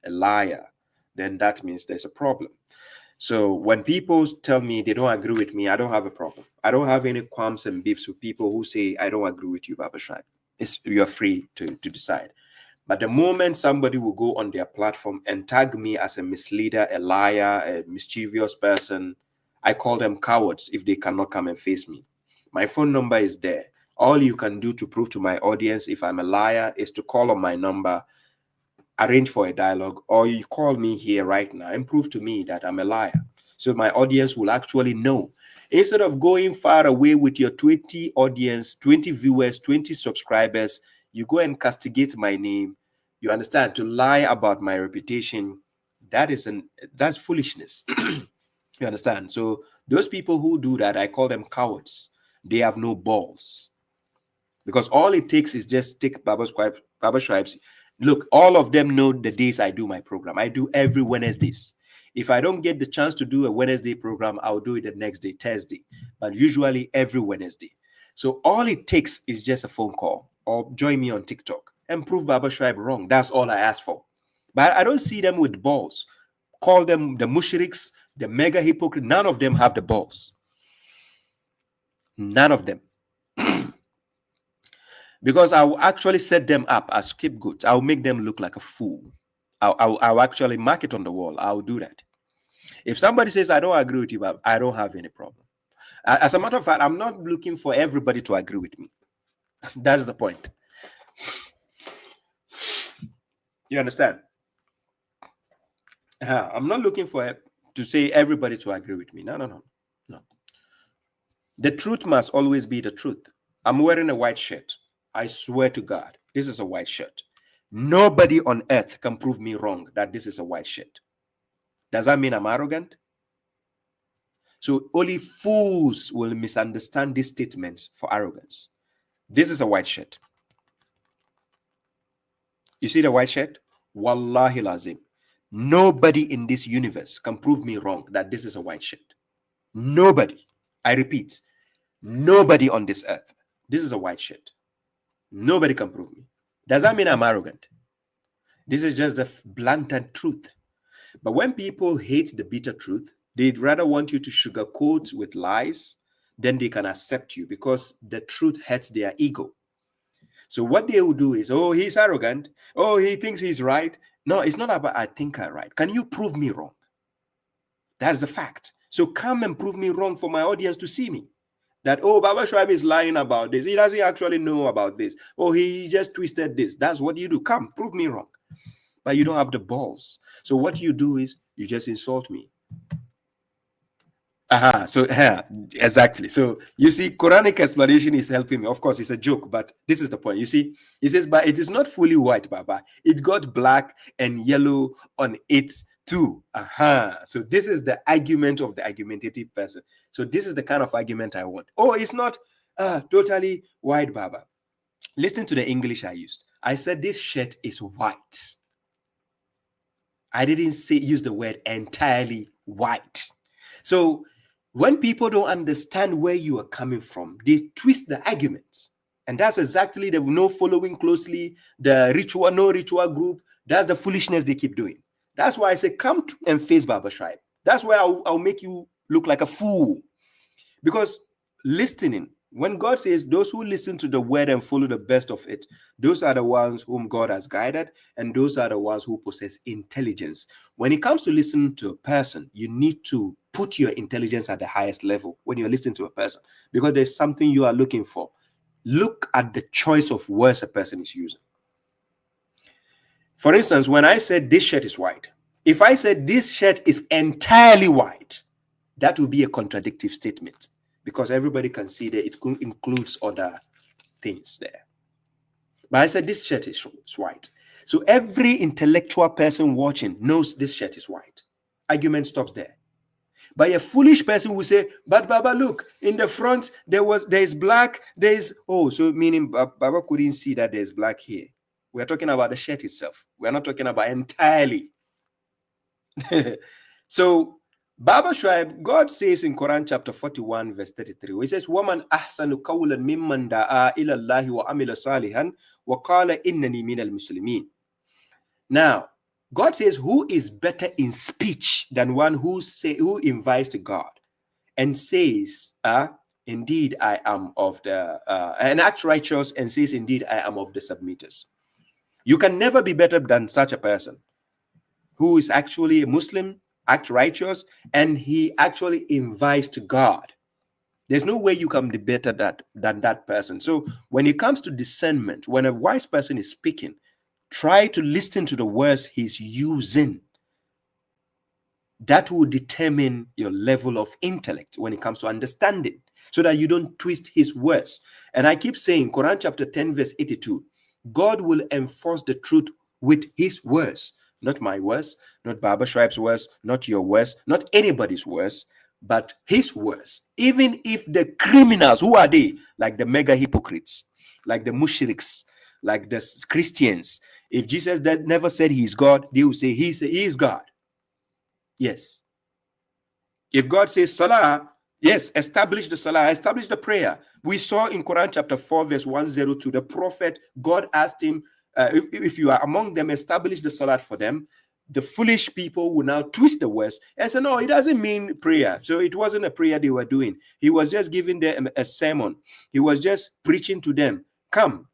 a liar, then that means there's a problem. So when people tell me they don't agree with me, I don't have a problem. I don't have any qualms and beefs with people who say, I don't agree with you, Baba Shraib. You're free to decide. But the moment somebody will go on their platform and tag me as a misleader, a liar, a mischievous person, I call them cowards if they cannot come and face me. My phone number is there. All you can do to prove to my audience if I'm a liar is to call on my number, arrange for a dialogue, or you call me here right now and prove to me that I'm a liar. So my audience will actually know. Instead of going far away with your 20 audience, 20 viewers, 20 subscribers, you go and castigate my name. You understand? To lie about my reputation, that's foolishness. You understand? So those people who do that, I call them cowards. They have no balls. Because all it takes is just take Baba Scribes. Look, all of them know the days I do my program. I do every Wednesdays. If I don't get the chance to do a Wednesday program, I'll do it the next day, Thursday. But usually every Wednesday. So all it takes is just a phone call or join me on TikTok and prove Baba Scribe wrong. That's all I ask for. But I don't see them with balls. Call them the Mushriks, the mega hypocrite. None of them have the balls. None of them. Because I will actually set them up as scapegoats. I'll make them look like a fool. I'll actually mark it on the wall. I'll do that. If somebody says, I don't agree with you, but I don't have any problem. As a matter of fact, I'm not looking for everybody to agree with me. That is the point. You understand? I'm not looking for to say everybody to agree with me. No. The truth must always be the truth. I'm wearing a white shirt. I swear to God, this is a white shirt. Nobody on earth can prove me wrong that this is a white shirt. Does that mean I'm arrogant? So only fools will misunderstand these statements for arrogance. This is a white shirt. You see the white shirt? Wallahi lazim. Nobody in this universe can prove me wrong that this is a white shirt. Nobody. I repeat, nobody on this earth. This is a white shirt. Nobody can prove me. Does that mean I'm arrogant? This is just the blatant truth. But when people hate the bitter truth, they'd rather want you to sugarcoat with lies than they can accept you because the truth hurts their ego. So what they will do is, oh, he's arrogant. Oh, he thinks he's right. No, it's not about I think I'm right. Can you prove me wrong? That's the fact. So come and prove me wrong for my audience to see me. That, oh, Baba Shoaib is lying about this. He doesn't actually know about this. Oh, he just twisted this. That's what you do. Come, prove me wrong. But you don't have the balls. So what you do is you just insult me. So exactly. So you see, Quranic explanation is helping me. Of course, it's a joke, but this is the point. You see, he says, but it is not fully white, Baba. It got black and yellow on it too. So this is the argument of the argumentative person. So this is the kind of argument I want. Oh, it's not totally white, Baba. Listen to the English I used. I said this shirt is white. I didn't use the word entirely white. So when people don't understand where you are coming from, they twist the arguments. And that's exactly the no following closely, the ritual, no ritual group. That's the foolishness they keep doing. That's why I say, come and face Baba Shoaib. That's why I'll make you look like a fool. Because listening, when God says those who listen to the word and follow the best of it, those are the ones whom God has guided, and those are the ones who possess intelligence. When it comes to listening to a person, you need to put your intelligence at the highest level when you're listening to a person, because there's something you are looking for. Look at the choice of words a person is using. For instance, when I said this shirt is white, if I said this shirt is entirely white, that would be a contradictive statement, because everybody can see that it includes other things there. But I said this shirt is white. So every intellectual person watching knows this shirt is white. Argument stops there. But a foolish person will say, but Baba, look, in the front, there's black, so meaning Baba couldn't see that there's black here. We're talking about the shirt itself. We're not talking about entirely. So Baba Shoaib, God says in Quran chapter 41, verse 33, he says, "Waman ahsanu qawlan mimman da'a ila Allahi wa amila salihan wa qala innani minal muslimin." Now, God says, who is better in speech than one who invites to God and says, indeed I am of the and acts righteous and says, indeed I am of the submitters. You can never be better than such a person who is actually a Muslim, act righteous, and he actually invites to God. There's no way you can be better than that person. So when it comes to discernment, when a wise person is speaking, try to listen to the words he's using. That will determine your level of intellect when it comes to understanding, so that you don't twist his words. And I keep saying, Quran chapter 10, verse 82, God will enforce the truth with his words. Not my words, not Baba Shoaib's words, not your words, not anybody's words, but his words. Even if the criminals, who are they? Like the mega hypocrites, like the Mushriks, like the Christians. If Jesus never said he is God, they will say he is God. Yes. If God says Salah, yes, establish the Salah, establish the prayer. We saw in Quran chapter 4, verse 102, the prophet, God asked him, if you are among them, establish the Salat for them. The foolish people will now twist the words and say, no, it doesn't mean prayer. So it wasn't a prayer they were doing. He was just giving them a sermon. He was just preaching to them. Come,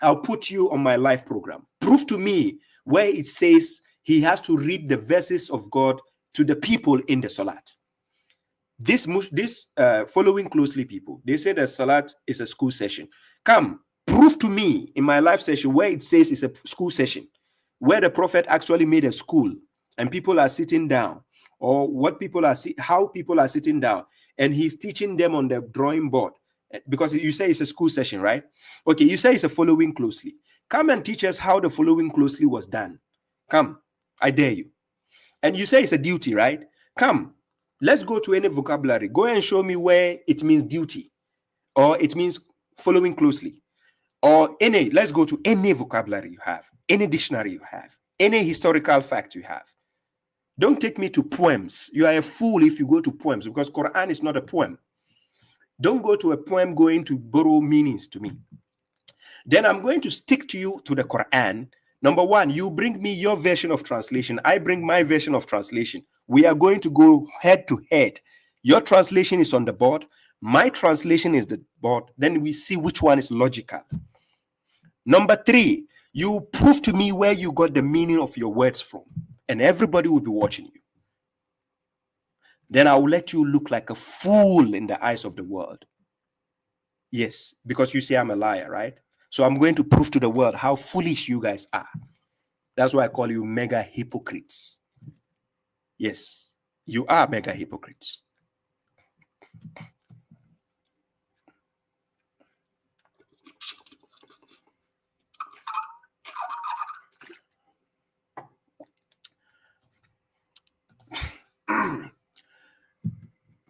I'll put you on my live program. Prove to me where it says he has to read the verses of God to the people in the Salat. This following closely people, they say that Salat is a school session. Come, prove to me in my live session where it says it's a school session, where the prophet actually made a school and people are sitting down, or how people are sitting down, and he's teaching them on the drawing board. Because you say it's a school session, right? Okay, you say it's a following closely. Come and teach us how the following closely was done. Come, I dare you. And you say it's a duty, right? Come, let's go to any vocabulary. Go and show me where it means duty, or it means following closely, or let's go to any vocabulary you have, any dictionary you have, any historical fact you have. Don't take me to poems. You are a fool if you go to poems, because Quran is not a poem. Don't go to a poem going to borrow meanings to me. Then I'm going to stick to you to the Quran. Number one, you bring me your version of translation. I bring my version of translation. We are going to go head to head. Your translation is on the board. My translation is the board. Then we see which one is logical. Number three, you prove to me where you got the meaning of your words from, and everybody will be watching you. then I will let you look like a fool in the eyes of the world. Yes, because you say I'm a liar, right? So I'm going to prove to the world how foolish you guys are. That's why I call you mega hypocrites. Yes, you are mega hypocrites.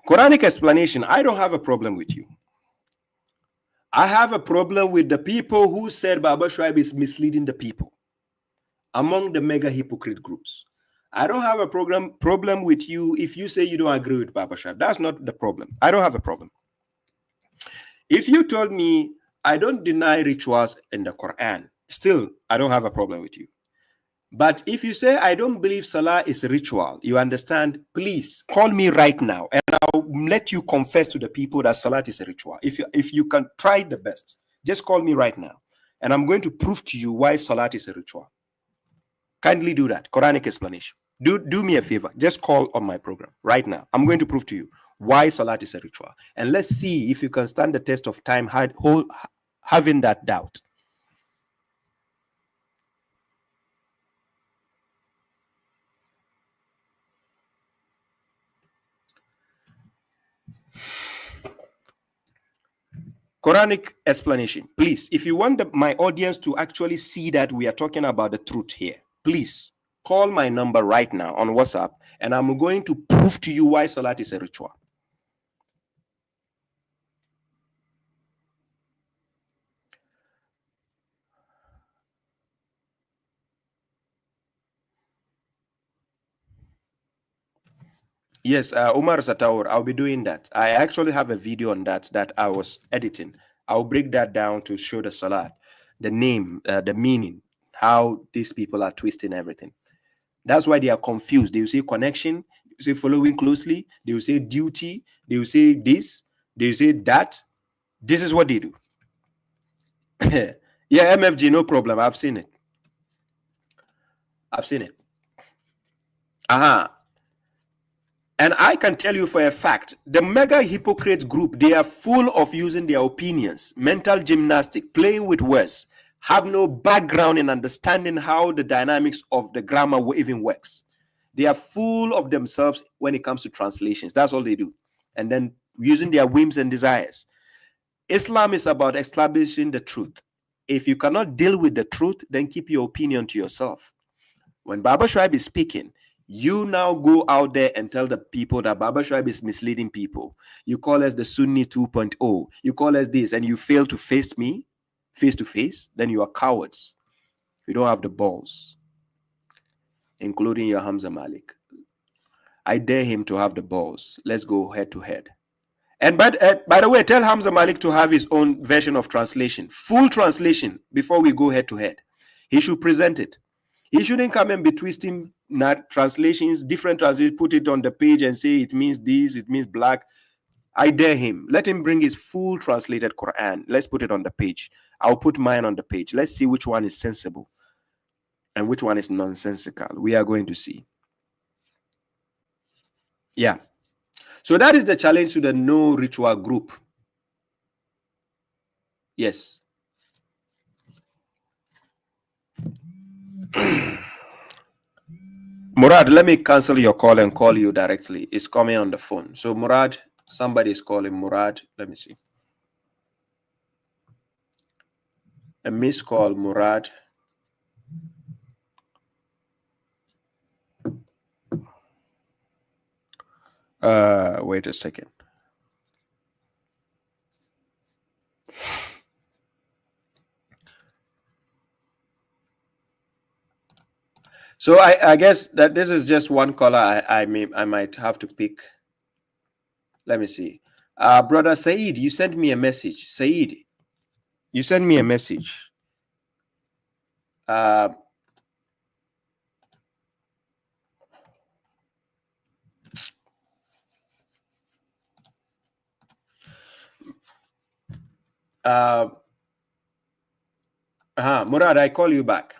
Quranic explanation, I don't have a problem with you. I have a problem with the people who said Baba Shuaib is misleading the people among the mega hypocrite groups. I don't have a problem with you if you say you don't agree with Baba Shuaib. That's not the problem. I don't have a problem. If you told me I don't deny rituals in the Quran, still, I don't have a problem with you. But if you say I don't believe Salah is a ritual, you understand, please call me right now and I'll let you confess to the people that Salah is a ritual. If you can try the best, just call me right now and I'm going to prove to you why Salah is a ritual. Kindly do that. Quranic explanation. Do me a favor. Just call on my program right now. I'm going to prove to you why Salat is a ritual. And let's see if you can stand the test of time having that doubt. Quranic explanation. Please, if you want my audience to actually see that we are talking about the truth here, please call my number right now on WhatsApp and I'm going to prove to you why Salat is a ritual. Yes, Umar Sataur, I'll be doing that. I actually have a video on that I was editing. I'll break that down to show the Salat, the name, the meaning, how these people are twisting everything. That's why they are confused. They will say connection, they will say following closely, they will say duty, they will say this, they will say that. This is what they do. Yeah, MFG, no problem. I've seen it. I've seen it. And I can tell you for a fact, the mega hypocrite group, they are full of using their opinions, mental gymnastic, playing with words, have no background in understanding how the dynamics of the grammar even works. They are full of themselves when it comes to translations. That's all they do. And then using their whims and desires. Islam is about establishing the truth. If you cannot deal with the truth, then keep your opinion to yourself. When Baba Shuaib is speaking, you now go out there and tell the people that Baba Shuaib is misleading people. You call us the Sunni 2.0. You call us this, and you fail to face me face to face, then you are cowards. You don't have the balls, including your Hamza Malik. I dare him to have the balls. Let's go head to head. And by the way, tell Hamza Malik to have his own version of translation, full translation, before we go head to head. He should present it. He shouldn't come and be twisting translations, different translations, put it on the page and say it means this, it means black. I dare him. Let him bring his full translated Quran. Let's put it on the page. I'll put mine on the page. Let's see which one is sensible and which one is nonsensical. We are going to see. Yeah. So that is the challenge to the no ritual group. Yes. Murad, let me cancel your call and call you directly. It's coming on the phone. So Murad, somebody is calling Murad. Let me see. A missed call, Murad. Wait a second. So I guess that this is just one caller I might have to pick. Let me see. Brother Said, you sent me a message. Said, you sent me a message. Murad, I call you back.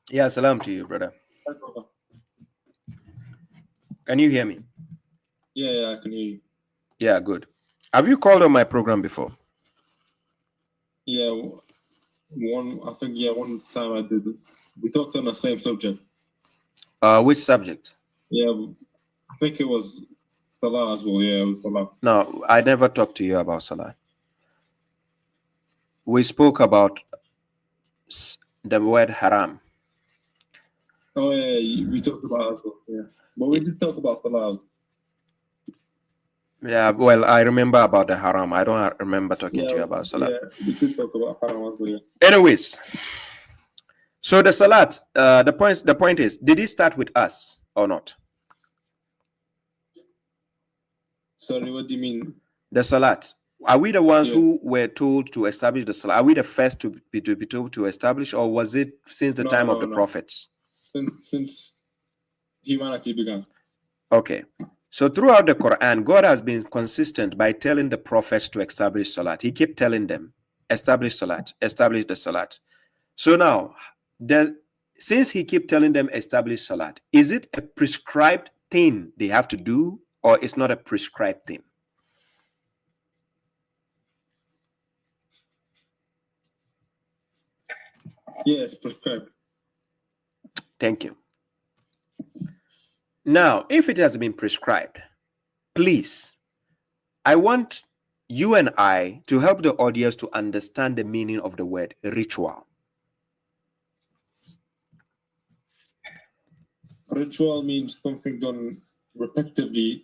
Yeah, salam to you, brother. Can you hear me? Yeah, I can hear you. Yeah, good. Have you called on my program before? Yeah, one time I did. We talked on the same subject. Which subject? Yeah, I think it was Salah as well. Yeah, it was Salah. No, I never talked to you about Salah. We spoke about the word haram. Oh yeah, we talked about it. Yeah, but we did talk about Salah. Yeah, well, I remember about the haram. I don't remember talking to you about Salah. Yeah, we did talk about haram as well. Yeah. Anyways, so the Salat, the point is, did it start with us or not? Sorry, what do you mean? The Salat. Are we the ones who were told to establish the Salat? Are we the first to be told to establish, or was it since the time of the prophets? Since humanity began. Okay. So throughout the Quran, God has been consistent by telling the prophets to establish Salat. He kept telling them, establish Salat, establish the Salat. So now, since he kept telling them establish Salat, is it a prescribed thing they have to do, or it's not a prescribed thing? Yes, prescribed. Thank you. Now, if it has been prescribed, please, I want you and I to help the audience to understand the meaning of the word ritual. Ritual means something done repetitively,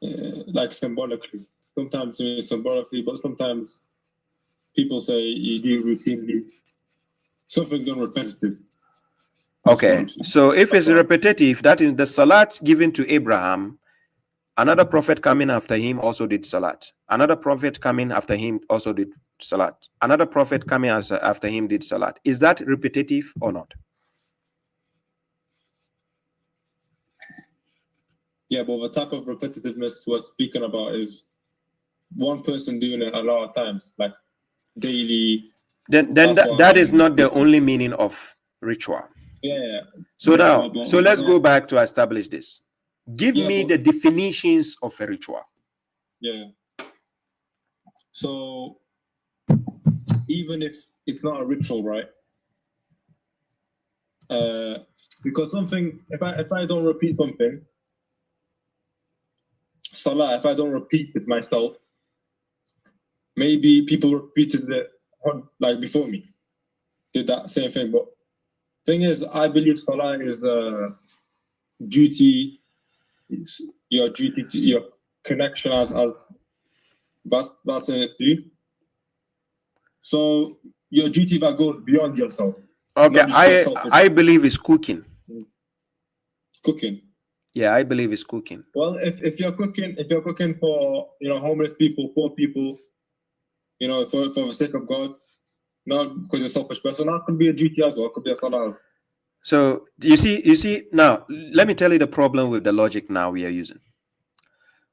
like symbolically. Sometimes it means symbolically, but sometimes people say you do routinely. Something done repetitive. Okay, so if it's repetitive, that is the Salat given to Abraham. Another prophet coming after him also did Salat. Another prophet coming after him also did Salat. Another prophet coming after him did Salat. Is that repetitive or not? Yeah, but the type of repetitiveness we're speaking about is one person doing it a lot of times, like daily. Then that is not the only meaning of ritual. Yeah. So now, so let's go back to establish this. Give me the definitions of a ritual. Yeah. So even if it's not a ritual, right? Because something, if I don't repeat something, Salah, if I don't repeat it myself, maybe people repeated it like before me, did that same thing. But thing is, I believe Salah is a duty. It's your duty to your connection as that's in it too. So your duty that goes beyond yourself. Okay, I believe it's cooking. Cooking. Yeah, I believe it's cooking. Well, if you're cooking for homeless people, poor people, for the sake of God, not because you're a selfish person, that could be a duty as well. It could be a salah. So you see now, let me tell you the problem with the logic now we are using.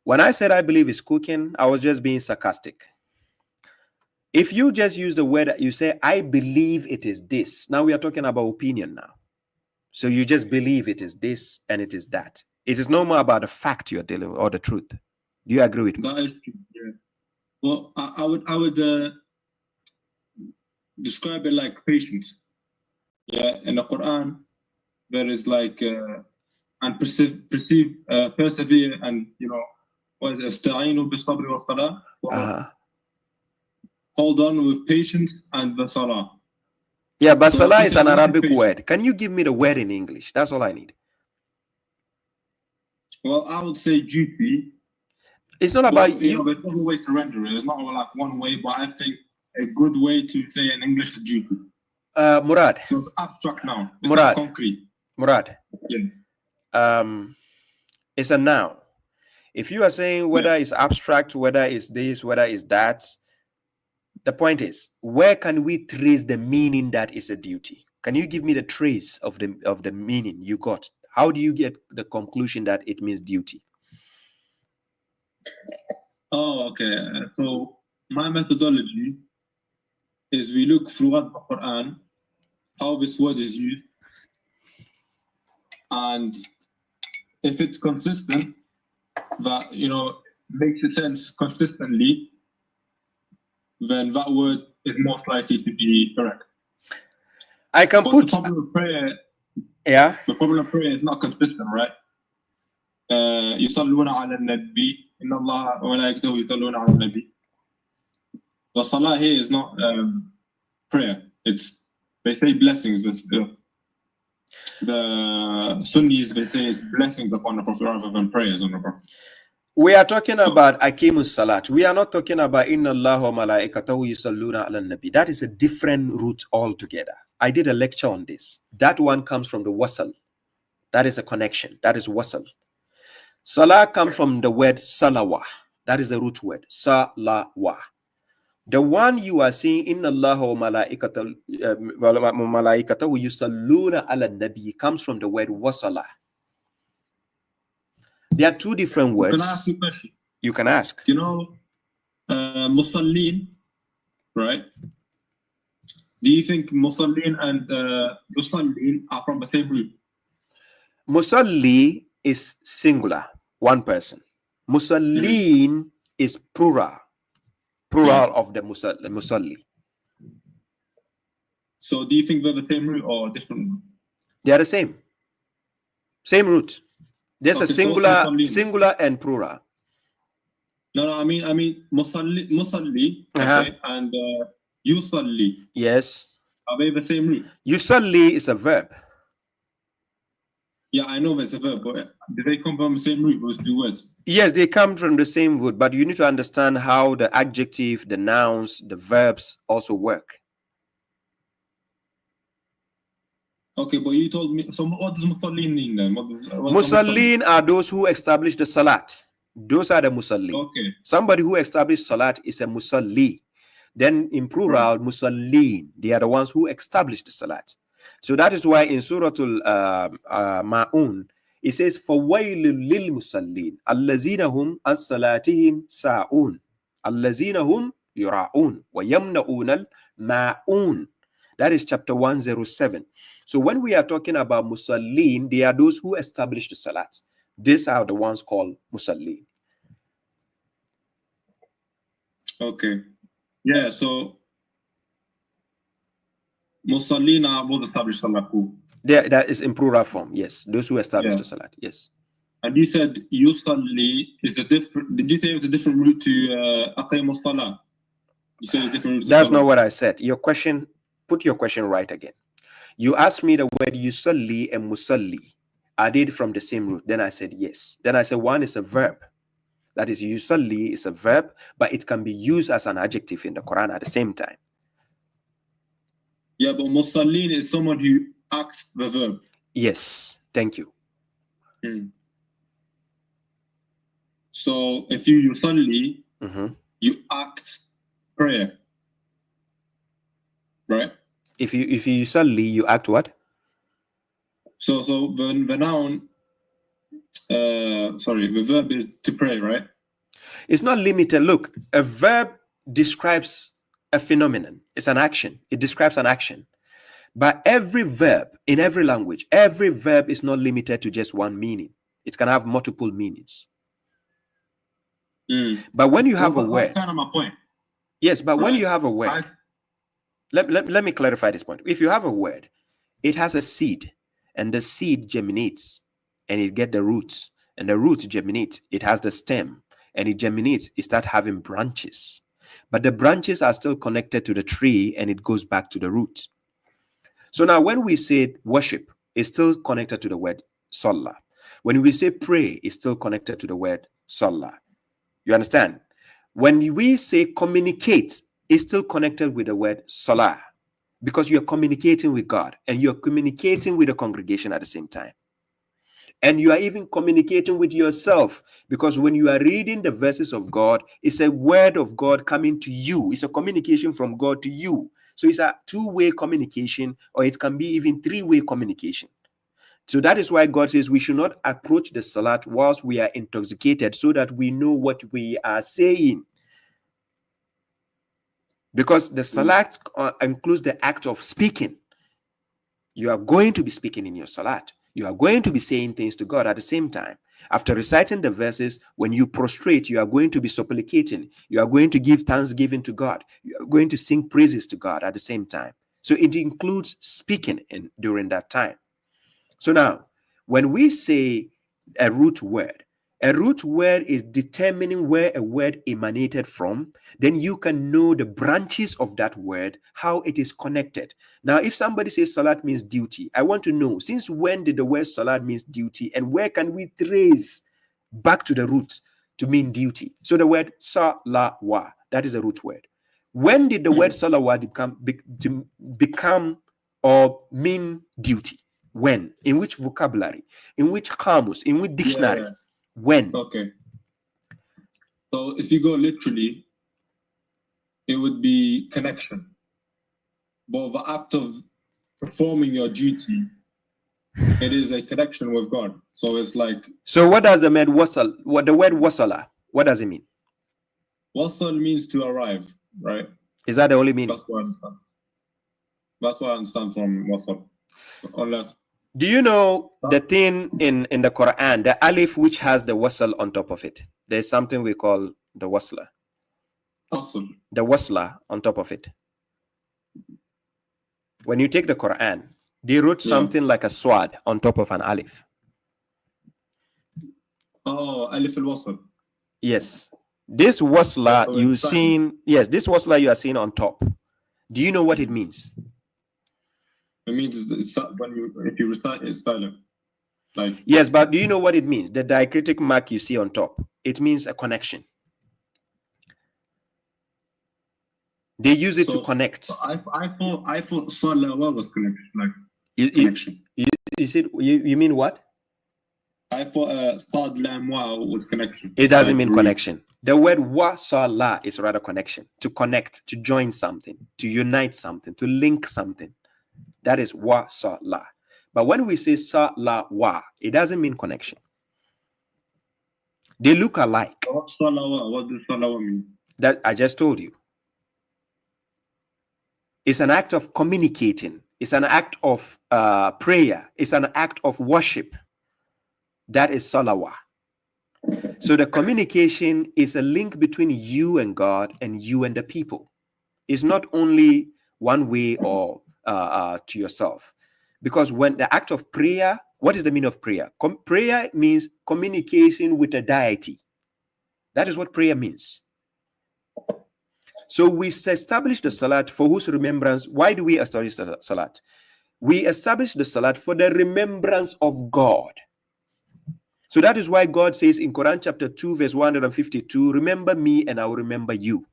When I said I believe it's cooking, I was just being sarcastic. If you just use the word, you say, I believe it is this. Now we are talking about opinion now. So you just believe it is this and it is that. It is no more about the fact you're dealing with or the truth. Do you agree with me? That is true, yeah. Well, I would describe it like patience. Yeah, in the Quran, there is like and persevere and what is it? استعينوا بالصبر والصلاة. Hold on with patience and the salah. Yeah, but salah is an Arabic word. Can you give me the word in English? That's all I need. Well, I would say duty. It's not about you. There's other ways to render it. It's not like one way, but I think a good way to say in English is duty. Murad. So it's abstract now. It's Murad. not concrete. Murad. Yeah. It's a noun. If you are saying whether it's abstract, whether it's this, whether it's that, the point is, where can we trace the meaning that is a duty? Can you give me the trace of the meaning you got? How do you get the conclusion that it means duty? Oh, okay. So my methodology is we look throughout the Quran how this word is used, and if it's consistent, that makes a sense consistently, then that word is most likely to be correct. I can but put the problem with prayer. Yeah. The problem with prayer is not consistent, right? يصلون على النبي إن الله وملائكته يصلون على النبي. The salah here is not prayer. They say blessings, but the Sunnis, they say it's blessings upon the Prophet rather than prayers on the Prophet. We are talking about Aqimus Salat. We are not talking about Inna Allah wa malaikatahu yusalluna ala nabi. That is a different route altogether. I did a lecture on this. That one comes from the wasal. That is a connection. That is wasal. Salah comes from the word salawa. That is the root word. Salawa. The one you are seeing, Inna Allah wa malaikatahu yusalluna ala nabi, comes from the word wasala. There are two different words. Can I ask you a question? You can ask. Musallin, right? Do you think Musallin and Musallin are from the same root? Musalli is singular, one person. Musallin is plural of the musalli. So do you think they're the same root or different root? They are the same. Same root. There's a singular and plural. No, I mean musalli, okay, and yusalli. Yes. Are they the same root? Yusalli is a verb. Yeah, I know there's a verb, but do they come from the same root, those two words? Yes, they come from the same root, but you need to understand how the adjective, the nouns, the verbs also work. Okay, but you told me, so what does musallin mean then? Musallin are those who establish the salat. Those are the musalli. Okay. Somebody who established salat is a musalli. Then in plural, musallin, they are the ones who establish the salat. So that is why in Suratul Ma'un, it says, فَوَيْلٌ لِلْمُسَلِّينَ الَّذِينَ هُمْ أَصْلَاتِهِمْ سَاءُونَ الَّذِينَ هُمْ يُرَاءُونَ وَيَمْنَعُونَ الْمَاءُونَ. That is chapter 107. So when we are talking about musallin, they are those who establish the salat. These are the ones called musallin. Okay. Yeah, so musallin are both established salat. That is in plural form, yes. Those who establish the salat, yes. And you said yusalli is a different. Did you say it's a different route to aqimus salah? You said a different route. That's not what I said. Your question. Put your question right again. You asked me the word yusalli and musalli. Are they from the same root? Then I said yes. Then I said one is a verb. That is, yusalli is a verb, but it can be used as an adjective in the Quran at the same time. Yeah, but musallin is someone who acts the verb. Yes, thank you. So if you yusalli, you act prayer, right? If you yusalli, you act what? So the noun, the verb is to pray, right? It's not limited. Look, a verb describes a phenomenon. It's an action. It describes an action. But every verb in every language, every verb is not limited to just one meaning. It can have multiple meanings. But when you have a word, that's kind of my point. Yes, but when you have a word, let me clarify this point. If you have a word, it has a seed, and the seed germinates, and it gets the roots, and the roots germinate. It has the stem, and it germinates. It starts having branches, but the branches are still connected to the tree, and it goes back to the root. So now, when we say worship, it's still connected to the word salah. When we say pray, it's still connected to the word salah. You understand? When we say communicate, it's still connected with the word salah, because you're communicating with God and you're communicating with the congregation at the same time. And you are even communicating with yourself, because when you are reading the verses of God, it's a word of God coming to you. It's a communication from God to you. So it's a two-way communication, or it can be even three-way communication. So that is why God says we should not approach the salat whilst we are intoxicated, so that we know what we are saying. Because the salat includes the act of speaking. You are going to be speaking in your salat. You are going to be saying things to God at the same time. After reciting the verses, when you prostrate, you are going to be supplicating. You are going to give thanksgiving to God. You are going to sing praises to God at the same time. So it includes speaking during that time. So now, when we say a root word is determining where a word emanated from. Then you can know the branches of that word, how it is connected. Now, if somebody says salat means duty, I want to know, since when did the word salat means duty, and where can we trace back to the roots to mean duty? So the word salawa, that is a root word. When did the word salawa become or mean duty? When? In which vocabulary? In which kamus? In which dictionary? Yeah. When? Okay. So if you go literally, it would be connection. But the act of performing your duty, it is a connection with God. So it's like. So what does the word wasal? What the word wasala? What does it mean? Wasal means to arrive, right? Is that the only meaning? That's what I understand. That's what I understand from wasal. Unless. Do you know the thing in the Quran, the alif which has the wasl on top of it? There's something we call the wasla. Awesome. The wasla on top of it. When you take the Quran, they wrote something like a swad on top of an alif. Oh, alif al-wasl. Yes. This wasla this wasla you are seeing on top. Do you know what it means? It means if you recite it's silent. Like. Yes, but do you know what it means? The diacritic mark you see on top, it means a connection. They use it to connect. I thought salawa was connection, like connection. You mean what? I thought sad lam wa was connection. It doesn't mean connection. The word wa sala is rather connection, to connect, to join something, to unite something, to link something. That is wa sala. But when we say sala wa, it doesn't mean connection. They look alike. What does salawa mean? That I just told you. It's an act of communicating. It's an act of prayer. It's an act of worship. That is salawah. So the communication is a link between you and God and you and the people. It's not only one way or to yourself. Because when the act of prayer, what is the meaning of prayer? Prayer means communication with a deity. That is what prayer means. So we establish the salat for whose remembrance. Why do we establish the salat? We establish the salat for the remembrance of God. So that is why God says in Quran chapter 2 verse 152, remember me and I will remember you.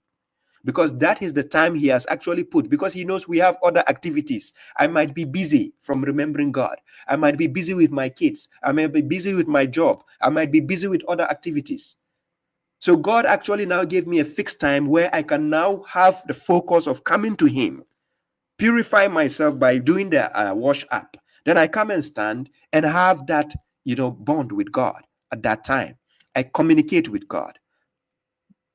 Because that is the time he has actually put, because he knows we have other activities. I might be busy from remembering God. I might be busy with my kids. I might be busy with my job. I might be busy with other activities. So God actually now gave me a fixed time where I can now have the focus of coming to him, purify myself by doing the wash up. Then I come and stand and have that, bond with God at that time. I communicate with God.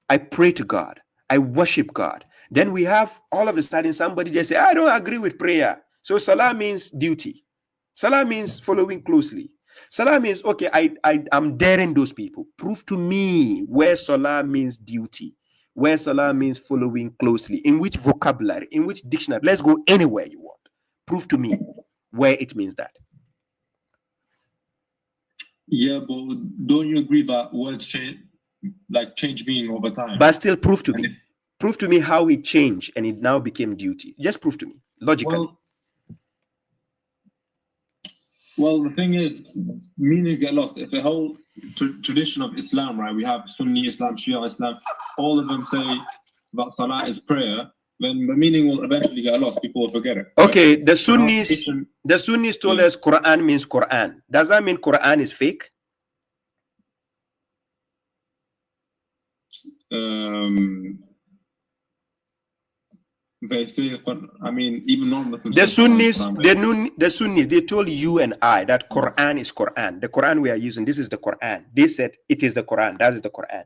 I pray to God. I worship God. Then we have all of a sudden somebody just say, I don't agree with prayer. So salah means duty. Salah means following closely. Salah means, okay, I'm daring those people. Prove to me where salah means duty, where salah means following closely, in which vocabulary, in which dictionary. Let's go anywhere you want. Prove to me where it means that. Yeah, but don't you agree that words change meaning over time? But still prove to me. Prove to me how it changed and it now became duty. Just prove to me, logically. Well, the thing is, meanings get lost. If the whole tradition of Islam, right, we have Sunni Islam, Shia Islam, all of them say that Salah is prayer, then the meaning will eventually get lost. People will forget it. Right? Okay, the Sunnis told us Quran means Quran. Does that mean Quran is fake? They say, I mean, even non-Muslims. The Sunnis, they told you and I that Quran is Quran. The Quran we are using, this is the Quran. They said it is the Quran. That is the Quran.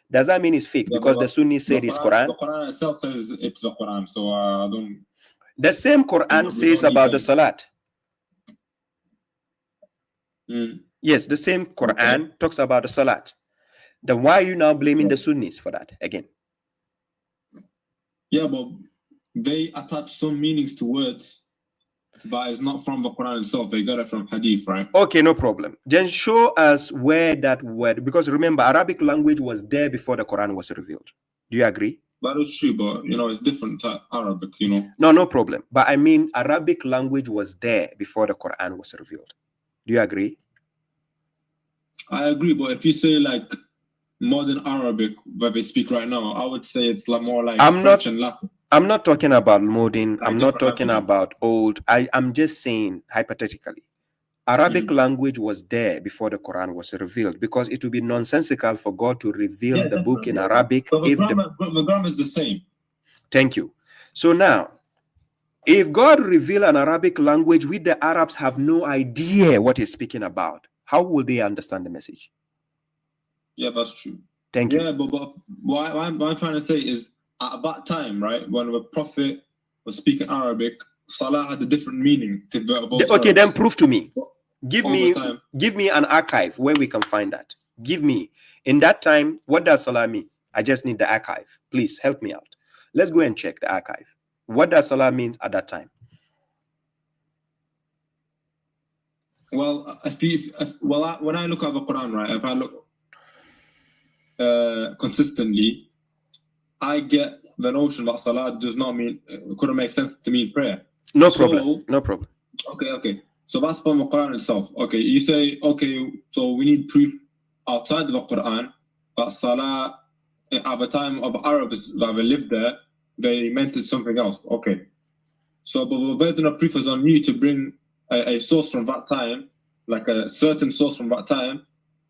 Does that mean it's fake? Yeah, Because but the Sunnis said it's Quran. The Quran itself says it's the Quran, so I don't. The same Quran we says don't need about the them. Salat. Mm. Yes, the same Quran talks about the Salat. Then why are you now blaming the Sunnis for that again? Yeah, but they attach some meanings to words, but it's not from the Quran itself. They got it from Hadith, right? Okay, no problem. Then show us where that word, because remember, Arabic language was there before the Quran was revealed. Do you agree? That is true, but it's different to Arabic, No, no problem. But I mean, Arabic language was there before the Quran was revealed. Do you agree? I agree, but if you say like modern Arabic that they speak right now, I would say it's more like French and Latin. I'm not talking about modern. I'm not talking about old. I'm just saying hypothetically. Arabic language was there before the Quran was revealed, because it would be nonsensical for God to reveal the book in Arabic. So the grammar is the same. Thank you. So now, if God reveal an Arabic language which the Arabs have no idea what he's speaking about, how will they understand the message? Yeah, that's true. Thank you. Yeah, but what I'm trying to say is, at that time, right, when the Prophet was speaking Arabic, Salah had a different meaning to both. Okay, then prove to me. Give Over me an archive where we can find that. Give me, in that time, what does Salah mean? I just need the archive. Please help me out. Let's go and check the archive. What does Salah mean at that time? Well, when I look at the Quran, right, if I look consistently, I get the notion that Salah does not mean, couldn't make sense to mean prayer. No problem. No problem. Okay. So that's from the Quran itself. Okay, you say, okay, so we need proof outside the Quran that Salah, at the time of Arabs that they lived there, they meant it something else. Okay. So, but the burden of proof is on you to bring a source from that time, like a certain source from that time,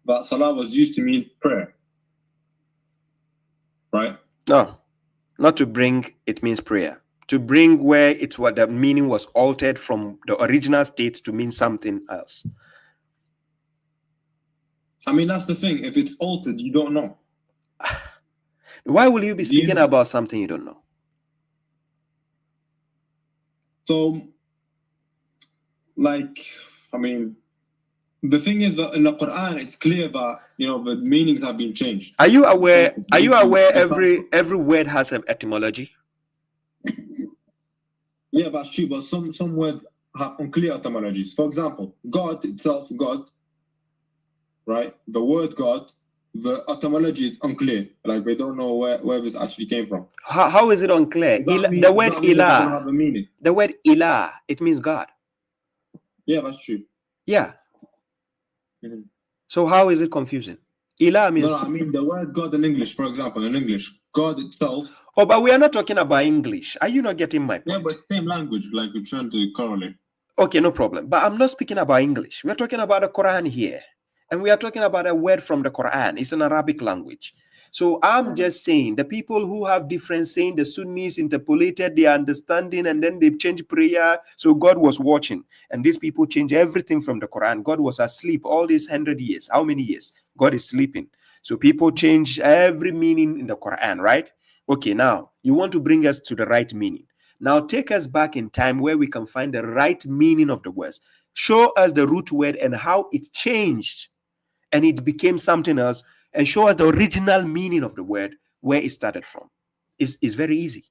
that Salah was used to mean prayer. Right? No, not to bring it means prayer. To bring where it's what the meaning was altered from the original state to mean something else. I mean, that's the thing. If it's altered, you don't know. Why will you be speaking about something you don't know? So, like, I mean, the thing is that in the Quran, it's clear that the meanings have been changed. Are you aware? Are you aware every word has an etymology? Yeah, that's true. But some words have unclear etymologies. For example, God itself, God, right? The word God, the etymology is unclear. Like we don't know where this actually came from. How is it unclear? The word ilah. The word ilah, it means God. Yeah, that's true. Yeah. Mm-hmm. So how is it confusing? Ilah means... No, I mean the word God in English, for example, in English, God itself... Oh, but we are not talking about English. Are you not getting my point? Yeah, but same language, like we're trying to correlate. Okay, no problem. But I'm not speaking about English. We're talking about the Quran here. And we are talking about a word from the Quran. It's an Arabic language. So I'm just saying the people who have different saying, the Sunnis interpolated their understanding and then they changed prayer. So God was watching and these people change everything from the Quran. God was asleep all these 100 years. How many years? God is sleeping. So people change every meaning in the Quran, right? Okay, now you want to bring us to the right meaning. Now take us back in time where we can find the right meaning of the words. Show us the root word and how it changed and it became something else, and show us the original meaning of the word, where it started from. It's very easy.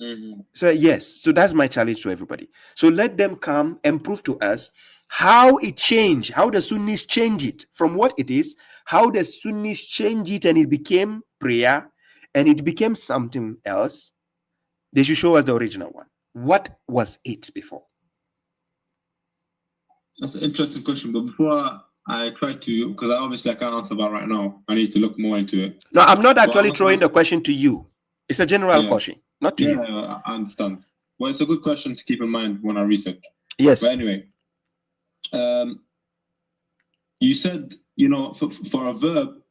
Mm-hmm. So yes, so that's my challenge to everybody. So let them come and prove to us how it changed, how the Sunnis change it from what it is, how the Sunnis change it and it became prayer and it became something else. They should show us the original one. What was it before? That's an interesting question, but before I try to, because I can't answer that right now. I need to look more into it. No, I'm not actually throwing the question to you. It's a general question, not to you. Yeah, I understand. Well, it's a good question to keep in mind when I research. Yes. But anyway, you said, for a verb,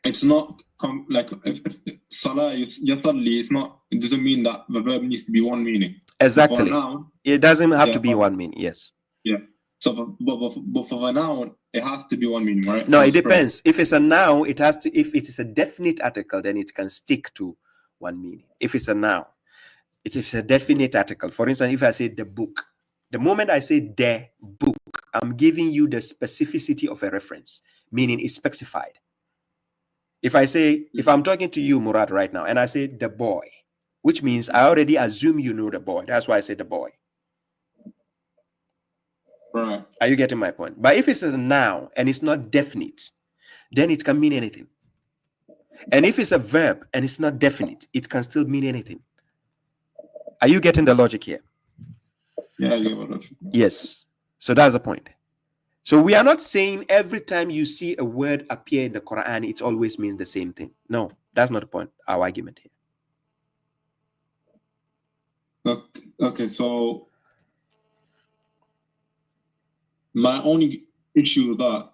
it's not like if salah, yatalli, it doesn't mean that the verb needs to be one meaning. Exactly. It doesn't have to be one meaning, yes. Yeah. So, but for the noun, it has to be one meaning, right? No, So it it's prayer. depends. If it's a noun, it has to. If it is a definite article, then it can stick to one meaning. If it's a noun, if it's a definite article. For instance, if I say the book, the moment I say the book, I'm giving you the specificity of a reference, meaning it's specified. If I say, if I'm talking to you, Murad, right now, and I say the boy, which means I already assume you know the boy. That's why I say the boy. Right. Are you getting my point? But if it's a noun and it's not definite, then it can mean anything. And if it's a verb and it's not definite, it can still mean anything. Are you getting the logic here? Yeah, I get what logic. Yes. So that's the point. So we are not saying every time you see a word appear in the Quran, it always means the same thing. No, that's not the point, our argument here. Okay, so my only issue with that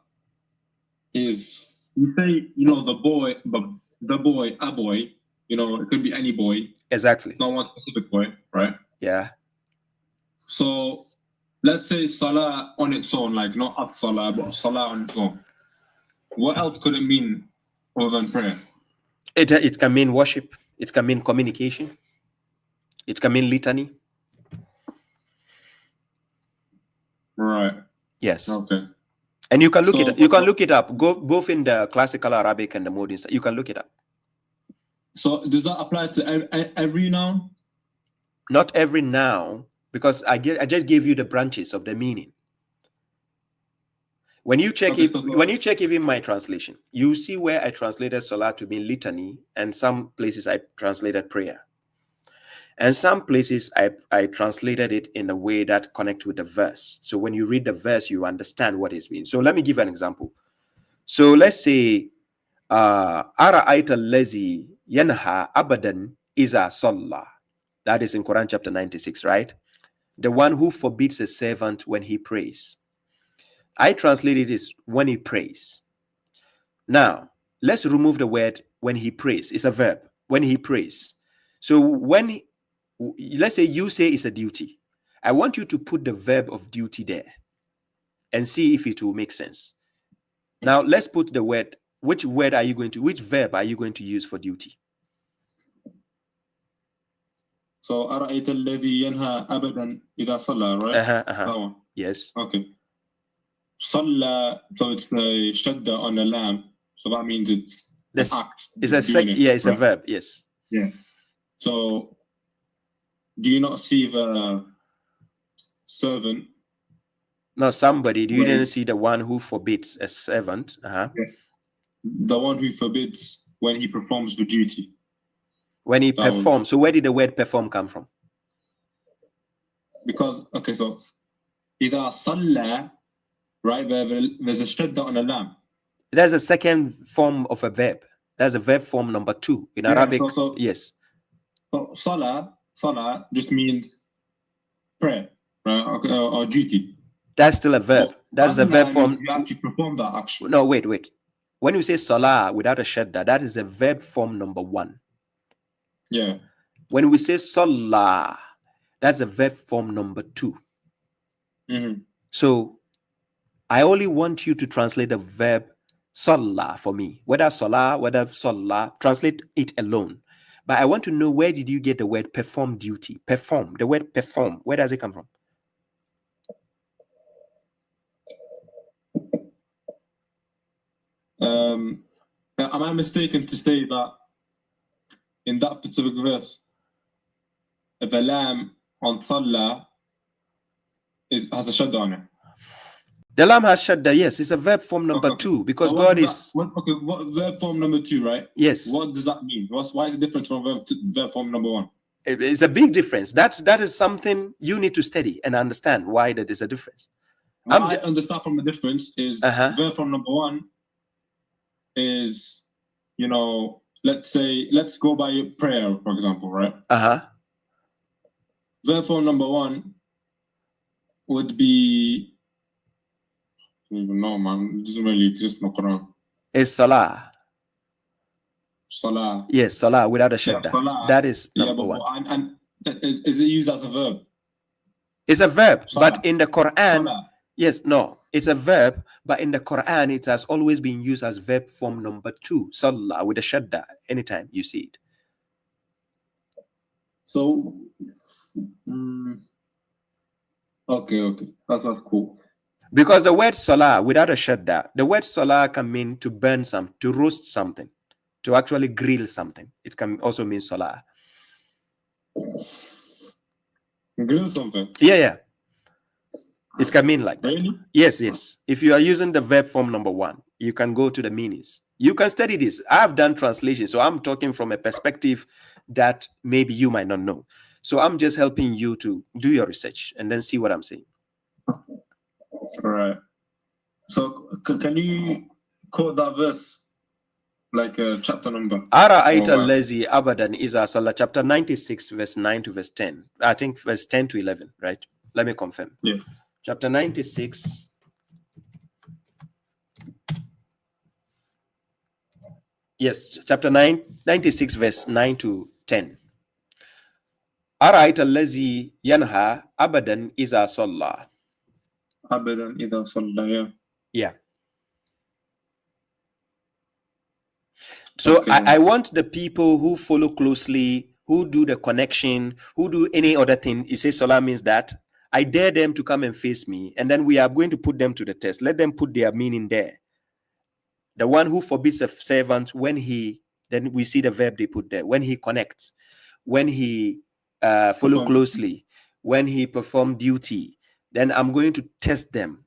is you say, you know, the boy, a boy, you know, it could be any boy. Exactly. Not one specific boy, right? Yeah. So let's say salah on its own, like not at salah, but salah on its own. What else could it mean other than prayer? It can mean worship. It can mean communication. It can mean litany. Right. Yes. Okay. And you can look it. You can look it up. Go both in the classical Arabic and the modern. You can look it up. So does that apply to every noun? Not every noun, because I just gave you the branches of the meaning. When you check even my translation, you see where I translated salah to mean litany, and some places I translated prayer. And some places I translated it in a way that connects with the verse. So when you read the verse, you understand what it means. So let me give an example. So let's say, Ara'aita allazi yanha abadan iza salla. That is in Quran chapter 96, right? The one who forbids a servant when he prays. I translated it as when he prays. Now, let's remove the word when he prays. It's a verb. When he prays. So when, let's say you say it's a duty. I want you to put the verb of duty there and see if it will make sense. Now, let's put the word. Which verb are you going to use for duty? So أرأيت الذي ينهى أبدا إذا صلى, right? That one. Yes. Okay. صلى, so it's the shadda on the lamb, so that means it's an act. It's a verb. Yes. Yeah. So do you not see the servant? No, somebody. Do you didn't see the one who forbids a servant? Yeah. The one who forbids when he performs the duty. When he performs. So where did the word perform come from? Because, okay, so إذا صلى, right, there's a shadda on a lamb. There's a second form of a verb. That's a verb form number 2 in Arabic. Yes. So salah just means prayer, right? Or duty. That's still a verb. That's a verb form. You actually perform that action. No, wait. When you say salah without a shadda, that is a verb form number 1. Yeah. When we say salah, that's a verb form number 2. Mm-hmm. So I only want you to translate the verb salah for me. Whether salah, translate it alone. But I want to know, where did you get the word perform duty? Perform. The word perform, where does it come from? Am I mistaken to say that in that specific verse, the lamb on Salah has a shadda on it? The lamb has shadda, yes. It's a verb form number 2, because so God is... what verb form number 2, right? Yes. What does that mean? Why is it different from verb form number 1? It's a big difference. That is something you need to study and understand why that is a difference. What I understand from the difference is verb form number 1 is, you know, let's go by prayer, for example, right? Verb form number 1 would be, I don't even know, man. It doesn't really exist in the Quran. It's salah. Salah. Yes, salah without a shadda. Yeah, salah. That is number 1. And is it used as a verb? It's a verb, salah. but in the Quran, salah. Yes, no, it's a verb, but in the Quran, it has always been used as verb form number 2, Salah, with a shadda, anytime you see it. So, okay, that's not cool. Because the word Salah, without a shadda, the word Salah can mean to burn something, to roast something, to actually grill something. It can also mean Salah. Grill something? Yeah. It can mean like that. Really? Yes. If you are using the verb form number 1, you can go to the meanings. You can study this. I've done translation, so I'm talking from a perspective that maybe you might not know. So I'm just helping you to do your research and then see what I'm saying. All right. So can you quote that verse, like a chapter number? Ara'aita allazi abadan iza salla, chapter 96, verse 9 to verse 10. I think verse 10 to 11, right? Let me confirm. Yeah. Chapter 96. Yes, chapter 96, verse 9 to 10. Ara'aita allazi yanha abadan iza salla. Abadan iza salla, yeah. So I want the people who follow closely, who do the connection, who do any other thing. You say Salah means that. I dare them to come and face me, and then we are going to put them to the test. Let them put their meaning there. The one who forbids a servant, then we see the verb they put there. When he connects, when he follow closely, when he perform duty, then I'm going to test them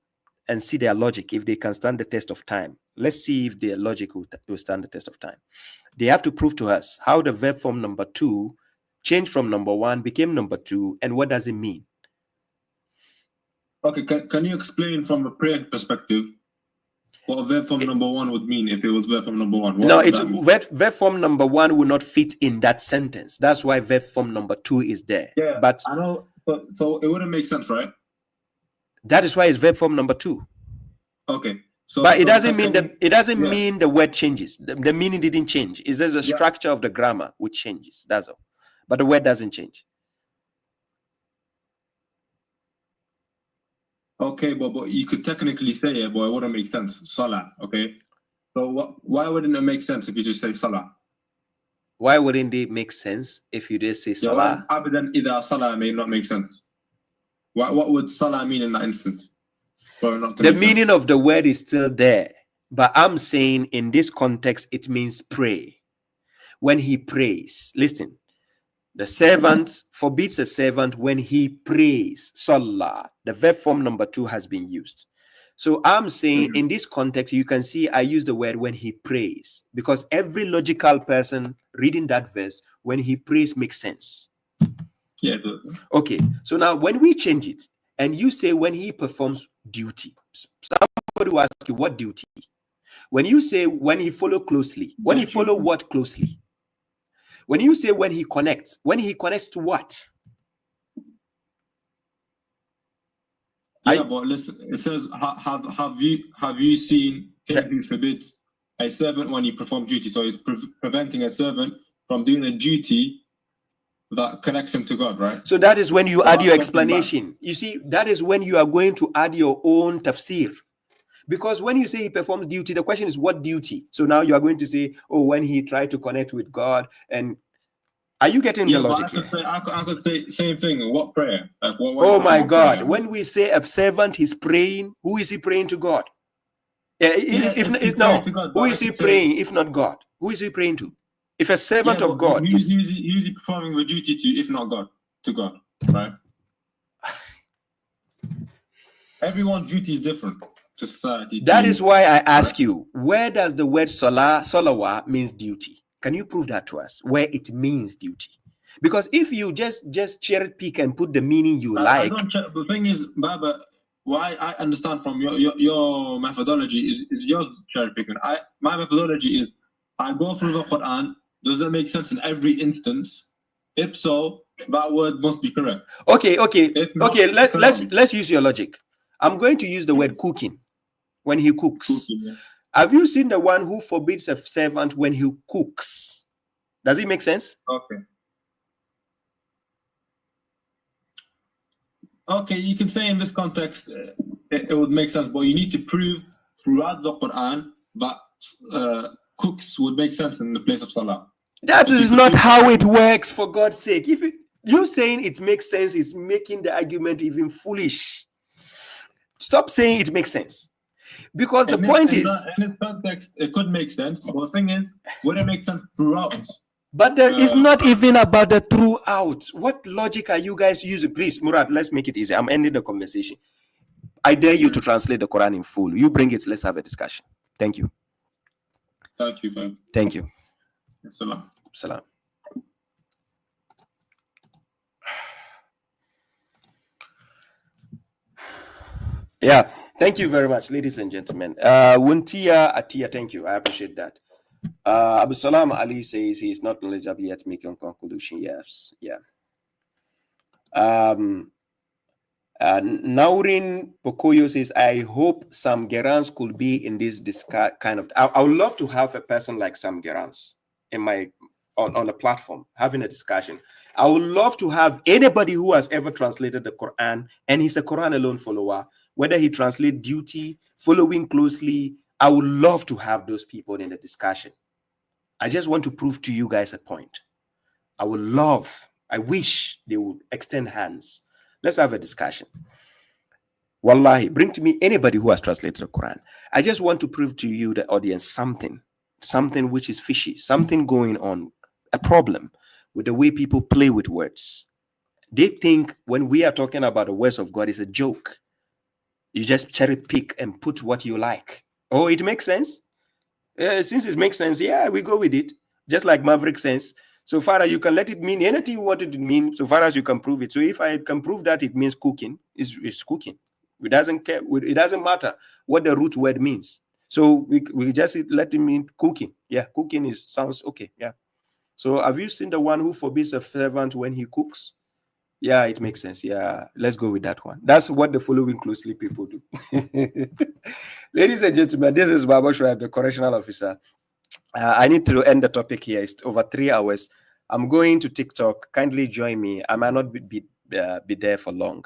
and see their logic, if they can stand the test of time. Let's see if their logic will stand the test of time. They have to prove to us how the verb form number 2 changed from number 1, became number 2, and what does it mean? Okay, can you explain from a prayer perspective what verb form number 1 would mean if it was verb form number 1? No, verb form number 1 will not fit in that sentence. That's why verb form number 2 is there. Yeah, but I know, so it wouldn't make sense, right? That is why it's verb form number 2. Okay. But it doesn't mean the word changes. The meaning didn't change. It's just the structure of the grammar which changes. That's all. But the word doesn't change. Okay, but you could technically say it, but it wouldn't make sense. Salah, okay? So why wouldn't it make sense if you just say Salah? Why wouldn't it make sense if you just say Salah? Abadan ida Salah may not make sense. What would Salah mean in that instance? The meaning of the word is still there. But I'm saying in this context, it means pray. When he prays, listen, the servant forbids a servant when he prays. Salah, the verb form number 2 has been used. So I'm saying in this context, you can see I use the word when he prays, because every logical person reading that verse, when he prays, makes sense. Yeah. Okay, so now when we change it and you say when he performs duty, somebody will ask you what duty? When you say when he follow closely, when he follow what closely? When you say when he connects to what? Yeah, but listen, it says, have you seen him who forbids a servant when he performs duty? So he's preventing a servant from doing a duty that connects him to God, right? So that is when you add your explanation. You see, that is when you are going to add your own tafsir. Because when you say he performs duty, the question is what duty? So now you are going to say, oh, when he tried to connect with God. And are you getting the logic here? I could say same thing. What prayer? Like oh my God. Prayer? When we say a servant is praying, who is he praying to God? Who is he praying if not God? Who is he praying to? If a servant of God is usually performing the duty to, if not God, to God, right? Everyone's duty is different to society. That is why I ask you, where does the word salawah means duty? Can you prove that to us? Where it means duty? Because if you just cherry pick and put the meaning you like. The thing is, Baba, why I understand from your methodology is yours cherry picking. My methodology is I go through the Quran. Does that make sense in every instance? If so, that word must be correct. Okay. Let's use your logic. I'm going to use the word cooking. When he cooks. Cooking, yeah. Have you seen the one who forbids a servant when he cooks? Does it make sense? Okay, you can say in this context, it would make sense. But you need to prove throughout the Quran that cooks would make sense in the place of salah. That is not how it works, for God's sake. If you saying it makes sense, it's making the argument even foolish. Stop saying it makes sense. Because the point is, in its context, it could make sense. But the thing is, would it make sense throughout? But there is not even about the throughout. What logic are you guys using? Please, Murad, let's make it easy. I'm ending the conversation. I dare you to translate the Quran in full. You bring it. Let's have a discussion. Thank you. Thank you, fam. Thank you. Salam. Salam. Yeah. Thank you very much, ladies and gentlemen. Wuntia Atia, thank you. I appreciate that. Abu Salam Ali says he is not knowledgeable yet, making conclusion. Yes, yeah. Naurin Pokoyo says, I hope Sam Gerans could be in this kind of. I would love to have a person like Sam Gerans in on the platform having a discussion. I would love to have anybody who has ever translated the Quran and he's a Quran alone follower, whether he translates duty, following closely. I would love to have those people in the discussion. I just want to prove to you guys a point. I wish they would extend hands. Let's have a discussion. Wallahi, bring to me anybody who has translated the Quran. I just want to prove to you, the audience, something which is fishy, something going on, a problem with the way people play with words. They think when we are talking about the words of God, it's a joke. You just cherry pick and put what you like. Oh, it makes sense? Since it makes sense, yeah, we go with it. Just like Maverick says, so far as you can let it mean anything you want it to mean, so far as you can prove it. So if I can prove that it means cooking, it's cooking. It doesn't care. It doesn't matter what the root word means. So we just let it mean cooking. Yeah, cooking sounds okay. Yeah. So have you seen the one who forbids a servant when he cooks? Yeah, it makes sense. Yeah, let's go with that one. That's what the following closely people do. Ladies and gentlemen, this is Baba Shoaib, the correctional officer. I need to end the topic here. It's over 3 hours. I'm going to TikTok. Kindly join me. I might not be there for long.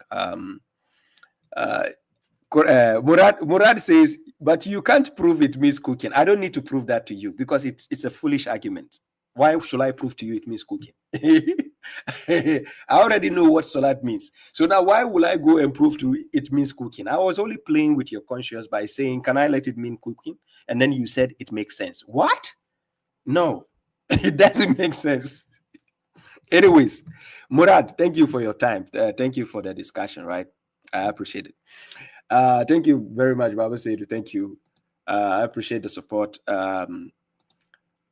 Murad says, but you can't prove it means cooking. I don't need to prove that to you because it's a foolish argument. Why should I prove to you it means cooking? I already know what salat means. So now why will I go and prove to you it means cooking? I was only playing with your conscience by saying, can I let it mean cooking? And then you said it makes sense. What? No, it doesn't make sense. Anyways, Murad, thank you for your time. Thank you for the discussion, right? I appreciate it. Thank you very much, Baba Seidu. Thank you. I appreciate the support.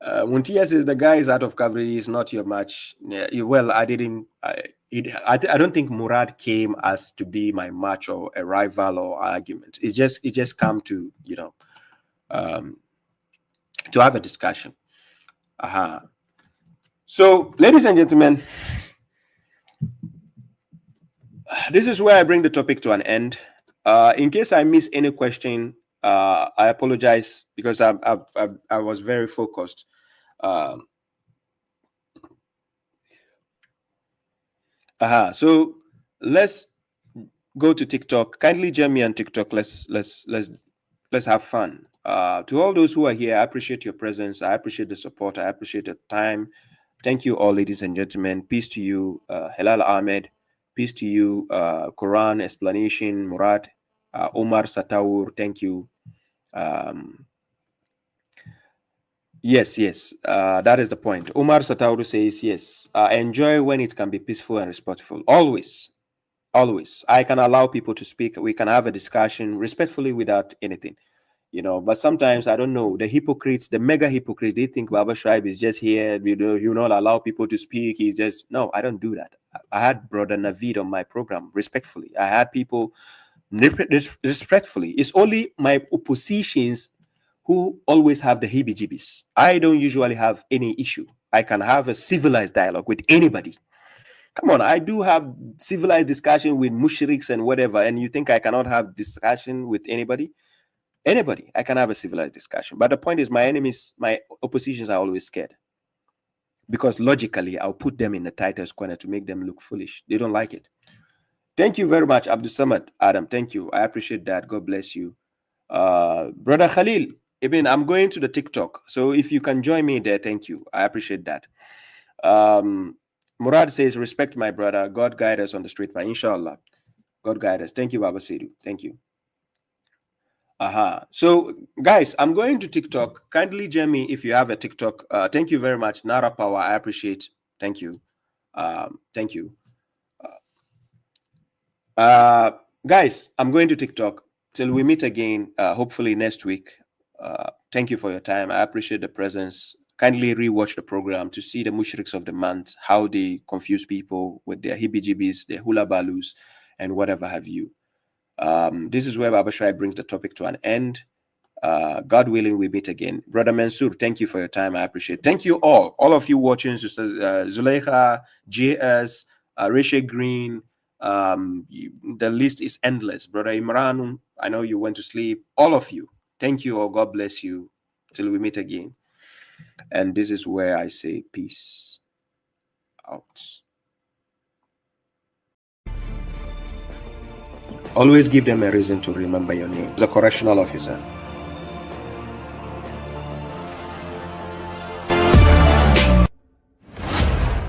Muntia says the guy is out of coverage. Is not your match. Yeah, well, I don't think Murad came as to be my match or a rival or argument. It just come to to have a discussion. So, ladies and gentlemen, this is where I bring the topic to an end. In case I miss any question, I apologize because I was very focused. So let's go to TikTok. Kindly join me on TikTok. Let's have fun. To all those who are here, I appreciate your presence. I appreciate the support. I appreciate the time. Thank you all, ladies and gentlemen. Peace to you, Helal Ahmed. Peace to you, Quran Explanation, Murad, Omar Sataur. Thank you. Yes, that is the point. Omar Satauru says, yes, enjoy when it can be peaceful and respectful. Always. I can allow people to speak. We can have a discussion respectfully without anything, but sometimes, I don't know, the hypocrites, the mega hypocrites, they think Baba Shoaib is just here, you not allow people to speak. No, I don't do that. I had Brother Naveed on my program respectfully. I had people respectfully. It's only my oppositions who always have the heebie-jeebies. I don't usually have any issue. I can have a civilized dialogue with anybody. Come on, I do have civilized discussion with mushriks and whatever, and you think I cannot have discussion with anybody? Anybody, I can have a civilized discussion. But the point is, my enemies, my oppositions are always scared. Because logically, I'll put them in the tightest corner to make them look foolish. They don't like it. Thank you very much, Abdul Samad Adam. Thank you. I appreciate that. God bless you. Brother Khalil, I'm going to the TikTok. So if you can join me there, thank you. I appreciate that. Murad says, respect my brother. God guide us on the straight path. Inshallah. God guide us. Thank you, Baba Sidu. Thank you. So, guys, I'm going to TikTok. Kindly join me if you have a TikTok. Thank you very much. Nara Power. I appreciate. Thank you. Thank you. Guys, I'm going to TikTok. Till we meet again, hopefully next week. Thank you for your time. I appreciate the presence. Kindly rewatch the program to see the Mushriks of the Month, how they confuse people with their hibijibis, their hula balus, and whatever have you. This is where Baba Shai brings the topic to an end. God willing, we meet again. Brother Mansour, thank you for your time. I appreciate it. Thank you all of you watching, Sister Zuleika, JS, Risha Green. The list is endless. Brother Imran, I know you went to sleep. All of you, thank you all. God bless you. Till we meet again. And this is where I say peace out. Always give them a reason to remember your name. The correctional officer.